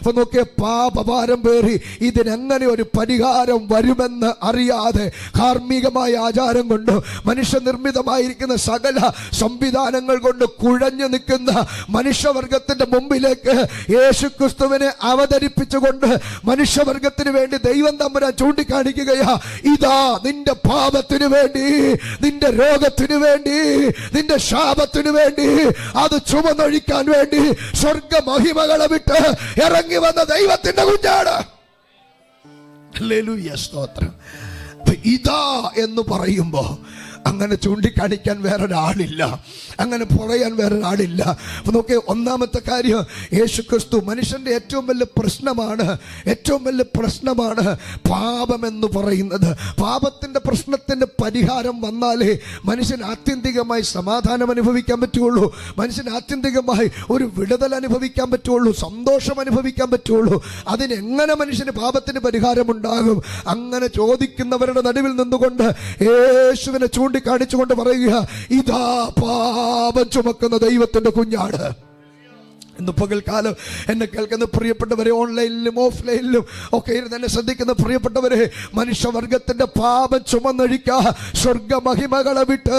അപ്പൊ നോക്കിയ പാപഭാരം പേറി ഇതിനെങ്ങനെ ഒരു പരിഹാരം വരുമെന്ന് അറിയാതെ കാർമ്മികമായ ആചാരം കൊണ്ട് മനുഷ്യനിർമ്മിതമായിരിക്കുന്ന സകല സംവിധാനങ്ങൾ കൊണ്ട് കുഴഞ്ഞു നിൽക്കുന്ന മനുഷ്യവർഗത്തിന്റെ മുമ്പിലേക്ക് യേശുക്രിസ്തുവിനെ അവതരിപ്പിച്ചുകൊണ്ട് മനുഷ്യവർഗത്തിന് വേണ്ടി ദൈവം തമ്പുരാൻ ചൂണ്ടിക്കാണിക്കുകയാ, ഇതാ നിന്റെ പാപത്തിനു വേണ്ടി, നിന്റെ രോഗത്തിനു വേണ്ടി, നിന്റെ ശാപത്തിനു വേണ്ടി, അത് ചുമന്നൊഴിക്കാൻ വേണ്ടി സ്വർഗ മഹിമകളെ വിട്ട് ഇറങ്ങി വന്ന ദൈവത്തിന്റെ കുഞ്ഞാണ്. ഹല്ലേലൂയ, സ്തോത്രം. ഇതാ എന്ന് പറയുമ്പോ അങ്ങനെ ചൂണ്ടിക്കാണിക്കാൻ വേറൊരാളില്ല, അങ്ങനെ പറയാൻ വേറൊരാളില്ല. അപ്പൊ നോക്കിയ ഒന്നാമത്തെ കാര്യം, യേശുക്രിസ്തു മനുഷ്യന്റെ ഏറ്റവും വലിയ പ്രശ്നമാണ് പാപമെന്ന് പറയുന്നത്. പാപത്തിന്റെ പ്രശ്നത്തിന്റെ പരിഹാരം വന്നാലേ മനുഷ്യൻ ആത്യന്തികമായി സമാധാനം അനുഭവിക്കാൻ പറ്റുള്ളൂ, മനുഷ്യൻ ആത്യന്തികമായി ഒരു വിടുതൽ അനുഭവിക്കാൻ പറ്റുള്ളൂ, സന്തോഷം അനുഭവിക്കാൻ പറ്റുള്ളൂ. അതിനെങ്ങനെ മനുഷ്യന് പാപത്തിന് പരിഹാരമുണ്ടാകും? അങ്ങനെ ചോദിക്കുന്നവരുടെ നടുവിൽ നിന്നുകൊണ്ട് യേശുവിനെ ചൂണ്ടിക്കാണിച്ചുകൊണ്ട് പറയുക, ഇതാ പാപം ചുമക്കുന്ന ദൈവത്തിന്റെ കുഞ്ഞാണ്. ഇന്ന് പകൽക്കാലം എന്നെ കേൾക്കുന്ന പ്രിയപ്പെട്ടവരെ, ഓൺലൈനിലും ഓഫ്ലൈനിലും ഒക്കെ ഇരുന്ന് എന്നെ ശ്രദ്ധിക്കുന്ന പ്രിയപ്പെട്ടവരെ, മനുഷ്യവർഗത്തിന്റെ പാപം ചുമന്നൊഴിക്കുക സ്വർഗ മഹിമകളെ വിട്ട്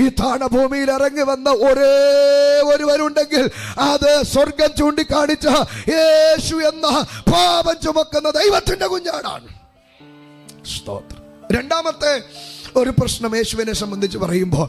ഈ താണഭൂമിയിൽ ഇറങ്ങി വന്ന ഒരേ ഒരുവരുണ്ടെങ്കിൽ അത് സ്വർഗം ചൂണ്ടിക്കാണിച്ച യേശു എന്ന പാപം ചുമക്കുന്ന ദൈവത്തിന്റെ കുഞ്ഞാടാണ്. സ്തോത്രം. രണ്ടാമത്തെ ഒരു പ്രശ്നം യേശുവിനെ സംബന്ധിച്ച് പറയുമ്പോൾ,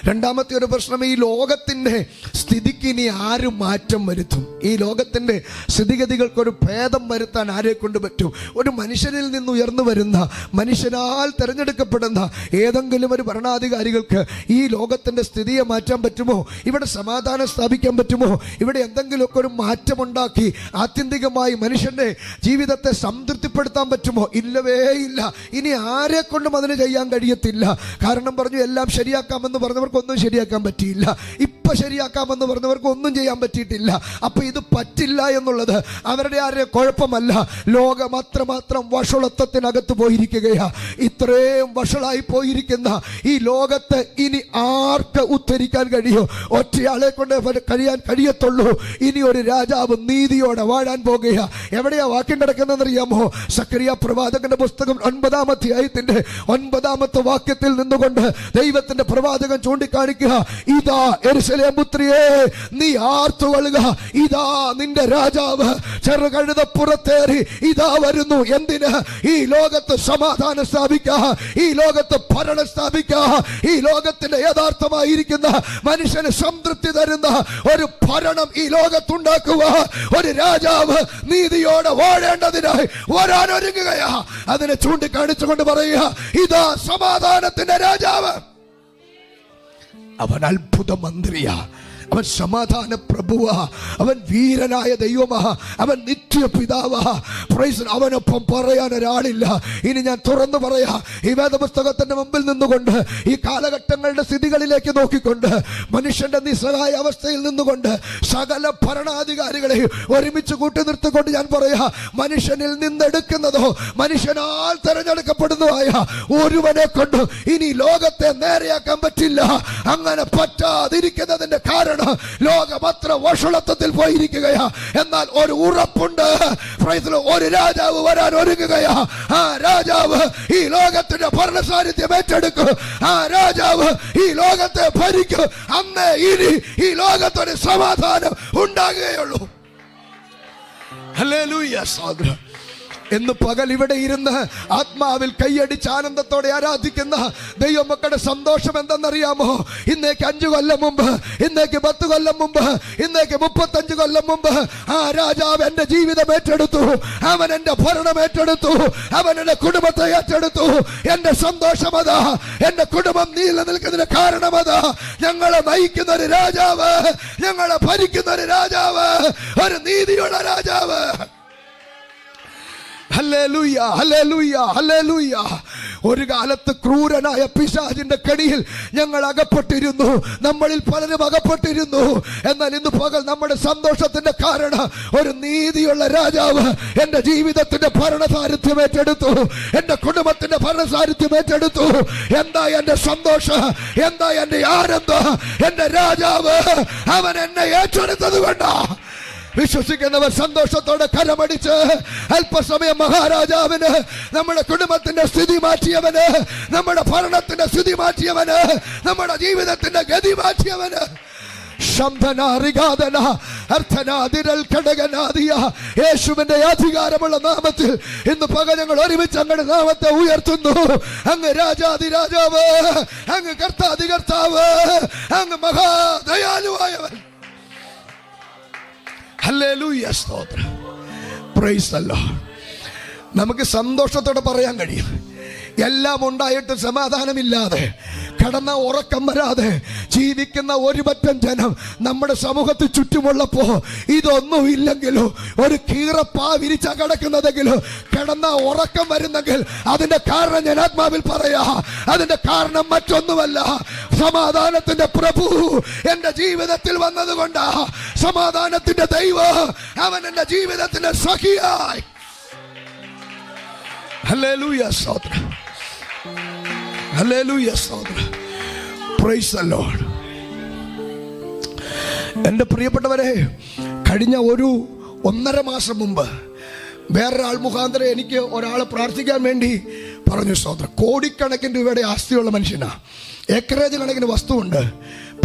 രണ്ടാമത്തെ ഒരു പ്രശ്നം, ഈ ലോകത്തിൻ്റെ സ്ഥിതിക്ക് ഇനി ആരും മാറ്റം വരുത്തും? ഈ ലോകത്തിൻ്റെ സ്ഥിതിഗതികൾക്കൊരു ഭേദം വരുത്താൻ ആരെ കൊണ്ട് പറ്റും? ഒരു മനുഷ്യനിൽ നിന്ന് ഉയർന്നു വരുന്ന, മനുഷ്യനാൽ തിരഞ്ഞെടുക്കപ്പെടുന്ന ഏതെങ്കിലും ഒരു ഭരണാധികാരികൾക്ക് ഈ ലോകത്തിൻ്റെ സ്ഥിതിയെ മാറ്റാൻ പറ്റുമോ? ഇവിടെ സമാധാനം സ്ഥാപിക്കാൻ പറ്റുമോ? ഇവിടെ എന്തെങ്കിലുമൊക്കെ ഒരു മാറ്റമുണ്ടാക്കി ആത്യന്തികമായി മനുഷ്യൻ്റെ ജീവിതത്തെ സംതൃപ്തിപ്പെടുത്താൻ പറ്റുമോ? ഇല്ലവേ ഇല്ല. ഇനി ആരെ കൊണ്ടും അതിന് ചെയ്യാൻ കഴിയത്തില്ല. കാരണം പറഞ്ഞു, എല്ലാം ശരിയാക്കാമെന്ന് പറഞ്ഞവർക്കൊന്നും ശരിയാക്കാൻ പറ്റിയില്ല, ഇപ്പൊ ശരിയാക്കാമെന്ന് പറഞ്ഞവർക്ക് ഒന്നും ചെയ്യാൻ പറ്റിയിട്ടില്ല. അപ്പൊ ഇത് പറ്റില്ല എന്നുള്ളത് അവരുടെ ആരുടെ കുഴപ്പമല്ല, ലോകം അത്രമാത്രം വഷളത്വത്തിനകത്ത് പോയിരിക്കുകയാ. ഇത്രയും വഷളായി പോയിരിക്കുന്ന ഈ ലോകത്ത് ഇനി ആർക്ക് ഉദ്ധരിക്കാൻ കഴിയോ? ഒറ്റയാളെ കൊണ്ട് കഴിയാൻ കഴിയത്തുള്ളൂ. ഇനി ഒരു രാജാവ് നീതിയോടെ വാഴാൻ പോകുക. എവിടെയാ വാക്യം കിടക്കുന്നതെന്നറിയാമോ? സക്കറിയ പ്രവാചകന്റെ പുസ്തകം 9-ാം അധ്യായത്തിന്റെ 9-ാമത്തെ വാക്യത്തിൽ നിന്നുകൊണ്ട് ദൈവത്തിന്റെ പ്രവാചകൻ ചൂണ്ടിക്കാണിക്കുക, ഇതാ യെരൂശലേം പുത്രിയേ, നീ ആർത്തുകൊള്ളുക, ഇതാ നിന്റെ രാജാവ് ചെറുകഴുതപ്പുറത്തേറി ഇതാ വരുന്നു. എന്തിന്? ഈ ലോകത്ത് സമാധാനം സ്ഥാപിക്കുക, ഈ ലോകത്ത് ഭരണം സ്ഥാപിക്കുക, ഈ ലോകത്തിന്റെ യഥാർത്ഥമായിരിക്കുന്ന മനുഷ്യന് സംതൃപ്തി തരുന്ന ഒരു ഭരണം ഈ ലോകത്തുണ്ടാക്കുക. ഒരു രാജാവ് നീതിയോടെ വാഴേണ്ടതിനായി വരാൻ ഒരുങ്ങുകയാ. അതിനെ ചൂണ്ടിക്കാണിച്ചുകൊണ്ട് പറയുക, ഇതാ സമാധാനത്തിന്റെ രാജാവ്. അവൻ അത്ഭുത മന്ത്രിയാ, അവൻ സമാധാന പ്രഭുവാ, അവൻ വീരനായ ദൈവമാ, അവൻ നിത്യ പിതാവാ. അവനൊപ്പം പറയാൻ ഒരാളില്ല. ഇനി ഞാൻ തുറന്നു പറയാ, ഈ വേദപുസ്തകത്തിന്റെ മുമ്പിൽ നിന്നുകൊണ്ട് ഈ കാലഘട്ടങ്ങളുടെ സ്ഥിതികളിലേക്ക് നോക്കിക്കൊണ്ട് മനുഷ്യന്റെ നിസ്സഹായ അവസ്ഥയിൽ നിന്നുകൊണ്ട് സകല ഭരണാധികാരികളെയും ഒരുമിച്ച് കൂട്ടി നിർത്തിക്കൊണ്ട് ഞാൻ പറയാ, മനുഷ്യനിൽ നിന്നെടുക്കുന്നതോ മനുഷ്യനാൽ തെരഞ്ഞെടുക്കപ്പെടുന്നതായ ഒരുവനെ കൊണ്ട് ഇനി ലോകത്തെ നേരെയാക്കാൻ പറ്റില്ല. അങ്ങനെ പറ്റാതിരിക്കുന്നതിന്റെ കാരണം ലോകം അത്ര വഷളത്വത്തിൽ പോയിരിക്കുകയാ. എന്നാൽ ഒരു ഉറപ്പുണ്ട്, ഒരു രാജാവ് വരാൻ ഒരുങ്ങുകയാ. ആ രാജാവ് ഈ ലോകത്തിന്റെ ഭരണസാരഥ്യം ഏറ്റെടുക്കും. ആ രാജാവ് ഈ ലോകത്തെ ഭരിക്കും. അന്നേ ഇനി ഈ ലോകത്തൊരു സമാധാനം ഉണ്ടാകുകയുള്ളൂ. ഹല്ലേലൂയ. സ്തോത്രം. എന്ന് പകൽ ഇവിടെ ഇരുന്ന് ആത്മാവിൽ കൈയടിച്ച് ആനന്ദത്തോടെ ആരാധിക്കുന്ന ദൈവമക്കളുടെ സന്തോഷം എന്തെന്നറിയാമോ? ഇന്നേക്ക് 5 കൊല്ലം മുമ്പ്, ഇന്നേക്ക് 10 കൊല്ലം മുമ്പ്, ഇന്നേക്ക് 35 കൊല്ലം മുമ്പ് ആ രാജാവ് എന്റെ ജീവിതം ഏറ്റെടുത്തു, അവൻ എന്റെ ഭരണം ഏറ്റെടുത്തു, അവൻ എന്റെ കുടുംബത്തെ ഏറ്റെടുത്തു. എന്റെ സന്തോഷം അതാ, എന്റെ കുടുംബം നിലനിൽക്കുന്നതിന് കാരണം അതാ. ഞങ്ങളെ നയിക്കുന്ന ഒരു രാജാവ്, ഞങ്ങളെ ഭരിക്കുന്ന ഒരു രാജാവ്, ഒരു നീതിയുള്ള രാജാവ്. Hallelujah, hallelujah, hallelujah. ഒരു കാലത്ത് ക്രൂരനായ പിശാചിന്റെ കെണിയിൽ ഞങ്ങൾ അകപ്പെട്ടിരുന്നു, നമ്മളിൽ പലരും അകപ്പെട്ടിരുന്നു. എന്നാൽ ഇന്ന് പകൽ നമ്മുടെ സന്തോഷത്തിന്റെ കാരണം ഒരു നീതിയുള്ള രാജാവ് എന്റെ ജീവിതത്തിന്റെ ഭരണസാരഥ്യം ഏറ്റെടുത്തു, എന്റെ കുടുംബത്തിന്റെ ഭരണസാരഥ്യം ഏറ്റെടുത്തു. എന്താ എന്റെ സന്തോഷം? എന്താ എന്റെ ആനന്ദം? എന്റെ രാജാവ് അവൻ എന്നെ ഏറ്റെടുത്തത് കൊണ്ടാ. വിശ്വസിക്കുന്നവർ സന്തോഷത്തോടെ കരമടിച്ച് അല്പസമയം മഹാരാജാവിന്, നമ്മുടെ കുടുംബത്തിന്റെ സ്ഥിതി മാറ്റിയവന്, നമ്മുടെ ഭരണത്തിന്റെ സ്ഥിതി മാറ്റിയവന്, നമ്മുടെ ജീവിതത്തിന്റെ ഗതി മാറ്റിയവന്, യേശുവിന്റെ അധികാരമുള്ള നാമത്തിൽ ഇന്ന് പകൽ ഞങ്ങൾ ഒരുമിച്ച് അങ്ങയുടെ നാമത്തെ ഉയർത്തുന്നു. അങ്ങ് രാജാതിരാജാവ്, അങ്ങ് കർത്താതികർത്താവ്, അങ്ങ് മഹാദയാലുവായവൻ. ഹല്ലേലൂയ, സ്തോത്രം, പ്രൈസ് ദി ലോർഡ്. നമുക്ക് സന്തോഷത്തോടെ പറയാൻ കഴിയും, എല്ലാം ഉണ്ടായിട്ട് സമാധാനമില്ലാതെ, കടന്ന ഉറക്കം വരാതെ ജീവിക്കുന്ന ഒരു പറ്റം ജനം നമ്മുടെ സമൂഹത്തിൽ ചുറ്റുമുള്ളപ്പോ ഇതൊന്നും ഇല്ലെങ്കിലോ, ഒരു കീറപ്പാ വിരിച്ച കിടക്കുന്നതെങ്കിലോ, കിടന്ന ഉറക്കം വരുന്നെങ്കിൽ അതിന്റെ കാരണം ഞാൻ ആത്മാവിൽ പറയാ, അതിന്റെ കാരണം മറ്റൊന്നുമല്ല, സമാധാനത്തിന്റെ പ്രഭു എന്റെ ജീവിതത്തിൽ വന്നത് കൊണ്ടാ. സമാധാനത്തിന്റെ ദൈവം അവൻ എന്റെ ജീവിതത്തിന്റെ സഖിയായി. ഹല്ലേലൂയ, സ്തോത്രം, ഹല്ലേലൂയ, സ്തോത്രം, പ്രൈസ് ദി ലോർഡ്. എൻ്റെ പ്രിയപ്പെട്ടവരെ, കഴിഞ്ഞ 1.5 മാസം മുമ്പ് വേറൊരാൾ മുഖാന്തരം എനിക്ക് ഒരാളെ പ്രാർത്ഥിക്കാൻ വേണ്ടി പറഞ്ഞു. സ്തോത്രം. കോടിക്കണക്കിന് രൂപയുടെ ആസ്തിയുള്ള മനുഷ്യനാ, ഏക്കറേജ് കണക്കിന് വസ്തുവുണ്ട്.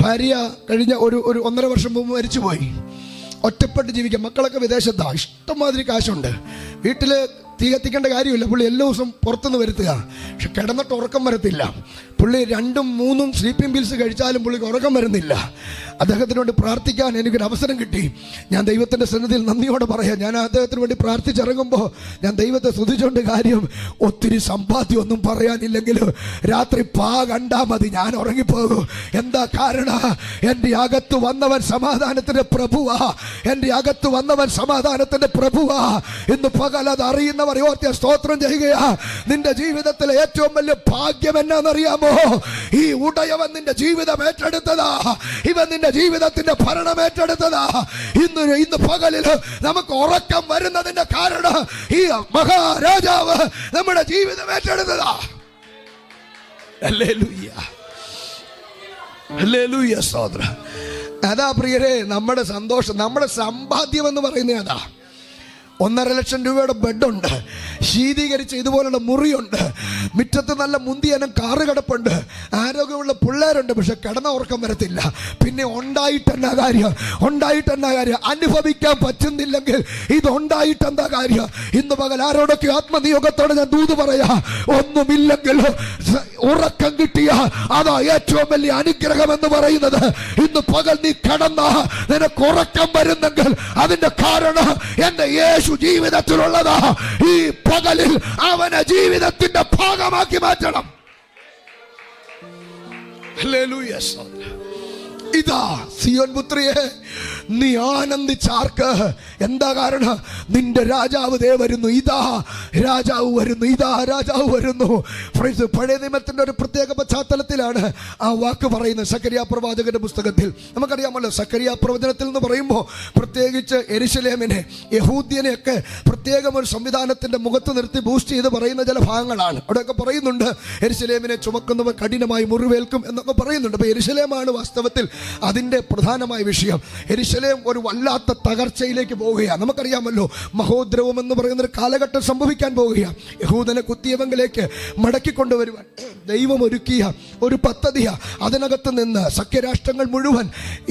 ഭാര്യ കഴിഞ്ഞ ഒരു 1.5 വർഷം മുമ്പ് മരിച്ചുപോയി. ഒറ്റപ്പെട്ട് ജീവിക്കാം, മക്കളൊക്കെ വിദേശത്താ, ഇഷ്ടംമാതിരി കാശുണ്ട്. വീട്ടില് തീ കത്തിക്കേണ്ട കാര്യമില്ല. പുള്ളി എല്ലാ ദിവസവും പുറത്തുനിന്ന് വരുത്തുക. പക്ഷെ കിടന്നിട്ട് ഉറക്കം വരത്തില്ല. പുള്ളി 2ഉം 3ഉം സ്ലീപ്പിംഗ് പിൽസ് കഴിച്ചാലും പുള്ളിക്ക് ഉറക്കം വരുന്നില്ല. അദ്ദേഹത്തിന് വേണ്ടി പ്രാർത്ഥിക്കാൻ എനിക്കൊരു അവസരം കിട്ടി. ഞാൻ ദൈവത്തിൻ്റെ സന്നിധിയിൽ നന്ദിയോടെ പറയാം. ഞാൻ അദ്ദേഹത്തിന് വേണ്ടി പ്രാർത്ഥിച്ചിറങ്ങുമ്പോൾ ഞാൻ ദൈവത്തെ സ്തുതിച്ചുകൊണ്ട് കാര്യം, ഒത്തിരി സമ്പാദ്യമൊന്നും പറയാനില്ലെങ്കിലും രാത്രി കണ്ടാ മതി, ഞാൻ ഉറങ്ങിപ്പോകും. എന്താ കാരണം? എൻ്റെ അകത്ത് വന്നവൻ സമാധാനത്തിൻ്റെ പ്രഭുവാ. എൻ്റെ അകത്ത് വന്നവൻ സമാധാനത്തിൻ്റെ പ്രഭുവാ. ഇന്ന് പകൽ അത് അറിയുന്നവർ ഓർത്ത് സ്തോത്രം ചെയ്യുകയാ. നിന്റെ ജീവിതത്തിലെ ഏറ്റവും വലിയ ഭാഗ്യം എന്നാന്നറിയാമോ? ഈ ഉടയവൻ നിന്റെ ജീവിതം ഏറ്റെടുത്തതാ. ഇവൻ നിന്റെ ജീവിതത്തിന്റെ ഭരണം ഏറ്റെടുത്തതാ. ഇന്ന് പകലിൽ നമുക്ക് ഉറക്കം വരുന്നതിന്റെ കാരണം ഈ മഹാരാജാവ് നമ്മുടെ ജീവിതം ഏറ്റെടുത്തതാ. ഹല്ലേലൂയ, ഹല്ലേലൂയ, സ്തോത്രം. അതാ പ്രിയരെ നമ്മുടെ സന്തോഷം, നമ്മുടെ സമ്പാദ്യം എന്ന് പറയുന്നത് അതാ. 1.5 ലക്ഷം രൂപയുടെ ബെഡുണ്ട്, ശീതീകരിച്ച് ഇതുപോലുള്ള മുറിയുണ്ട്, മുറ്റത്ത് നല്ല മുന്തിയനം കാറ് കിടപ്പുണ്ട്, ആരോഗ്യമുള്ള പിള്ളേരുണ്ട്. പക്ഷെ കിടന്ന ഉറക്കം വരത്തില്ല. പിന്നെ ഉണ്ടായിട്ടെന്നാ കാര്യം? അനുഭവിക്കാൻ പറ്റുന്നില്ലെങ്കിൽ ഇതുണ്ടായിട്ടെന്താ കാര്യം? ഇന്ന് പകൽ ആരോടൊക്കെ ആത്മനിയോഗത്തോടെ ഞാൻ ദൂത് പറയാ, ഒന്നുമില്ലെങ്കിൽ ഉറക്കം കിട്ടിയ അതാ ഏറ്റവും വലിയ അനുഗ്രഹം എന്ന് പറയുന്നത്. ഇന്ന് പകൽ നീ കിടന്ന നിനക്ക് ഉറക്കം വരുന്നെങ്കിൽ അതിന്റെ കാരണം എന്റെ യേശു ജീവിതത്തിലുള്ളതാ. ഈ പകലിൽ അവനെ ജീവിതത്തിന്റെ ഭാഗമാക്കി മാറ്റണം. ഹല്ലേലൂയ, ഇതാ സിയോൻ പുത്രിയെ നീ ആനന്ദിച്ചാർക്ക്. എന്താ കാരണം? നിന്റെ രാജാവ് ദേ വരുന്നു. ഇതാ രാജാവ് വരുന്നു, ഇതാ രാജാവ് വരുന്നു. പഴയ നിയമത്തിന്റെ ഒരു പ്രത്യേക പശ്ചാത്തലത്തിലാണ് ആ വാക്ക് പറയുന്നത്. സക്കറിയ പ്രവാചകന്റെ പുസ്തകത്തിൽ നമുക്കറിയാമല്ലോ, സക്കറിയ പ്രവചനത്തിൽ എന്ന് പറയുമ്പോൾ പ്രത്യേകിച്ച് യെരുശലേമിനെ, യഹൂദ്യനെയൊക്കെ പ്രത്യേകം ഒരു സംവിധാനത്തിന്റെ മുഖത്ത് നിർത്തി ബൂസ്റ്റ് ചെയ്ത് പറയുന്ന ചില ഭാഗങ്ങളാണ്. അവിടെയൊക്കെ പറയുന്നുണ്ട് യെരുശലേമിനെ ചുമക്കുന്നവർ കഠിനമായി മുറിവേൽക്കും എന്നൊക്കെ പറയുന്നുണ്ട്. അപ്പൊ യെരുശലേമാണ് വാസ്തവത്തിൽ അതിന്റെ പ്രധാനമായ വിഷയം. യെരുശലേം ഒരു വല്ലാത്ത തകർച്ചയിലേക്ക് പോവുകയാണ്. നമുക്കറിയാമല്ലോ, മഹോദ്രവം എന്ന് പറയുന്ന ഒരു കാലഘട്ടം സംഭവിക്കാൻ പോവുകയാണ്. യഹൂദനെ കുത്തിയവങ്കിലേക്ക് മടക്കിക്കൊണ്ടുവരുവാൻ ദൈവം ഒരുക്കിയ ഒരു പദ്ധതിയാണ്. അതിനകത്ത് നിന്ന് സഖ്യരാഷ്ട്രങ്ങൾ മുഴുവൻ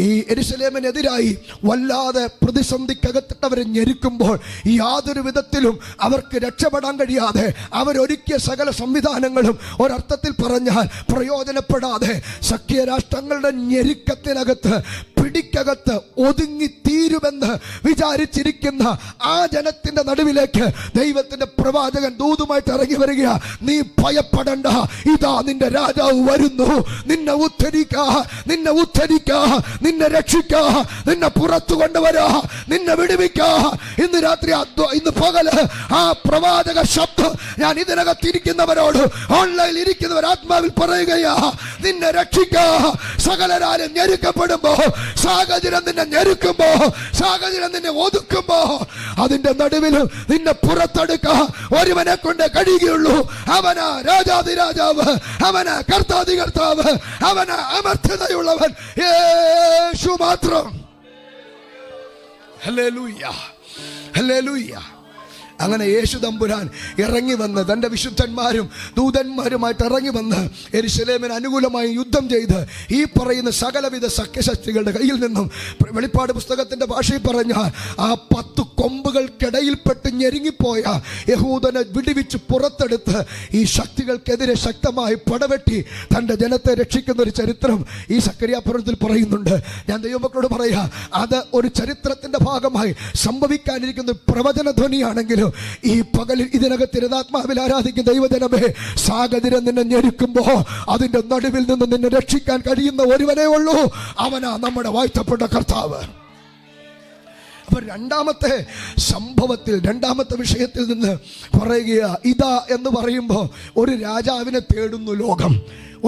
ഈ യെരുശലേമിനെതിരായി വല്ലാതെ പ്രതിസന്ധിക്കകത്തിട്ടവരെ ഞെരുക്കുമ്പോൾ യാതൊരു വിധത്തിലും അവർക്ക് രക്ഷപ്പെടാൻ കഴിയാതെ അവരൊരുക്കിയ സകല സംവിധാനങ്ങളും ഒരർത്ഥത്തിൽ പറഞ്ഞാൽ പ്രയോജനപ്പെടാതെ സഖ്യരാഷ്ട്രങ്ങളുടെ ഞെരുക്കത്തിനകത്ത്, പിടിക്കകത്ത് ഒതുങ്ങി തീരുമെന്ന് വിചാരിച്ചിരിക്കുന്ന ആ ജനത്തിന്റെ നടുവിലേക്ക് ദൈവത്തിന്റെ പ്രവാചകൻ ദൂതുമായിട്ട് ഇറങ്ങി വരിക. നീ ഭയപ്പെടണ്ട, ഇതാ നിന്റെ രാജാവ് വരുന്നു. നിന്നെ ഉദ്ധരിക്കാ, നിന്നെ ഉദ്ധരിക്കാ, നിന്നെ രക്ഷിക്കാ, നിന്നെ പുറത്തു കൊണ്ടുവരാ, നിന്നെ വിടുവിക്കാ. ഇന്ന് രാത്രി, ഇന്ന് പകല് ആ പ്രവാചക ശബ്ദം ഞാൻ ഇതിനകത്തിരിക്കുന്നവരോട്, ഓൺലൈനിൽ ഇരിക്കുന്നവർ ആത്മാവിൽ പറയുകയാ. നിന്നെ രക്ഷിക്കാ. സകലരാലും ഞെരുക്കപ്പെടുമ്പോ, സാഹചര്യം നിന്നെ ഞെരുക്കുമ്പോ, സാഹചര്യം നിന്നെ ഒതുക്കുമ്പോ, അതിന്റെ നടുവിൽ നിന്നെ പുറത്തെടുക്കാൻ ഒരുവനെ കൊണ്ട് കഴിയുകയുള്ളൂ. അവനാ രാജാതിരാജാവ്, അവനാ കർത്താതികർത്താവ്, അവനാ അമർത്യതയുള്ളവൻ, യേശു മാത്രം. Hallelujah, hallelujah. അങ്ങനെ യേശു തമ്പുരാൻ ഇറങ്ങി വന്ന് തൻ്റെ വിശുദ്ധന്മാരും ദൂതന്മാരുമായിട്ട് ഇറങ്ങി വന്ന് യെരൂശലേമിന് അനുകൂലമായി യുദ്ധം ചെയ്ത് ഈ പറയുന്ന സകലവിധ സഖ്യശക്തികളുടെ കയ്യിൽ നിന്നും, വെളിപ്പാട് പുസ്തകത്തിൻ്റെ ഭാഷയിൽ പറഞ്ഞാൽ ആ 10 കൊമ്പുകൾക്കിടയിൽപ്പെട്ട് ഞെരുങ്ങിപ്പോയ യഹൂദനെ വിടുവിച്ച് പുറത്തെടുത്ത് ഈ ശക്തികൾക്കെതിരെ ശക്തമായി പടവെട്ടി തൻ്റെ ജനത്തെ രക്ഷിക്കുന്ന ഒരു ചരിത്രം ഈ സക്കറിയാപുരത്തിൽ പറയുന്നുണ്ട്. ഞാൻ ദൈവമക്കളോട് പറയാ, അത് ഒരു ചരിത്രത്തിൻ്റെ ഭാഗമായി സംഭവിക്കാനിരിക്കുന്ന പ്രവചന ധ്വനിയാണെങ്കിലും ഈ പകലിൽ ഇതിനകത്ത് ഇരുതാത്മാവിൽ ആരാധിക്കുന്ന ദൈവജനമേ, സാഹചര്യം നിന്നെ ഞെരുക്കുമ്പോ അതിന്റെ നടുവിൽ നിന്ന് നിന്നെ രക്ഷിക്കാൻ കഴിയുന്ന ഒരുവനേ ഉള്ളൂ. അവനാ നമ്മുടെ വാഴ്ത്തപ്പെട്ട കർത്താവ്. അപ്പൊ രണ്ടാമത്തെ സംഭവത്തിൽ, രണ്ടാമത്തെ വിഷയത്തിൽ നിന്ന് പറയുക, ഇതാ എന്ന് പറയുമ്പോൾ ഒരു രാജാവിനെ തേടുന്നു ലോകം,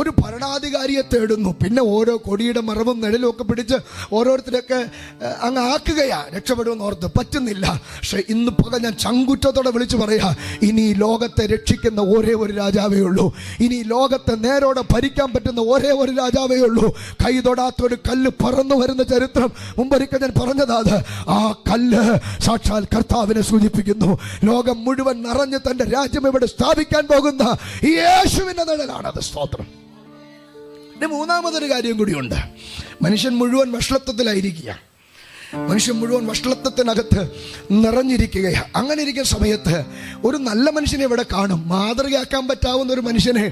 ഒരു ഭരണാധികാരിയെ തേടുന്നു. പിന്നെ ഓരോ കൊടിയുടെ മറവും നിഴലും ഒക്കെ പിടിച്ച് ഓരോരുത്തരൊക്കെ അങ്ങ് ആക്കുകയാ രക്ഷപ്പെടുമെന്ന് ഓർത്ത്. പറ്റുന്നില്ല. പക്ഷെ ഇന്ന് പകൽ ഞാൻ ചങ്കുറ്റത്തോടെ വിളിച്ചു പറയാ, ഇനി ലോകത്തെ രക്ഷിക്കുന്ന ഒരേ ഒരു രാജാവേ ഉള്ളൂ. ഇനി ലോകത്തെ നേരോടെ ഭരിക്കാൻ പറ്റുന്ന ഒരേ ഒരു രാജാവേ ഉള്ളൂ. കൈ തൊടാത്തൊരു കല്ല് പറന്നു വരുന്ന ചരിത്രം മുമ്പൊരിക്കൽ ഞാൻ പറഞ്ഞതാണ്. ആ കല്ല് സാക്ഷാൽ കർത്താവിനെ സൂചിപ്പിക്കുന്നു. ലോകം മുഴുവൻ നിറഞ്ഞ് തന്റെ രാജ്യം ഇവിടെ സ്ഥാപിക്കാൻ പോകുന്ന ഈ യേശുവിന്റെ നിഴലാണത്. സ്തോത്രം. മൂന്നാമതൊരു കാര്യം കൂടിയുണ്ട്. മനുഷ്യൻ മുഴുവൻ വഷളത്വത്തിലായിരിക്കുക, മനുഷ്യൻ മുഴുവൻ വഷളത്വത്തിനകത്ത് നിറഞ്ഞിരിക്കുകയാണ്. അങ്ങനെ ഇരിക്കുന്ന സമയത്ത് ഒരു നല്ല മനുഷ്യനെ ഇവിടെ കാണും. മാതൃകയാക്കാൻ പറ്റാവുന്ന ഒരു മനുഷ്യനെ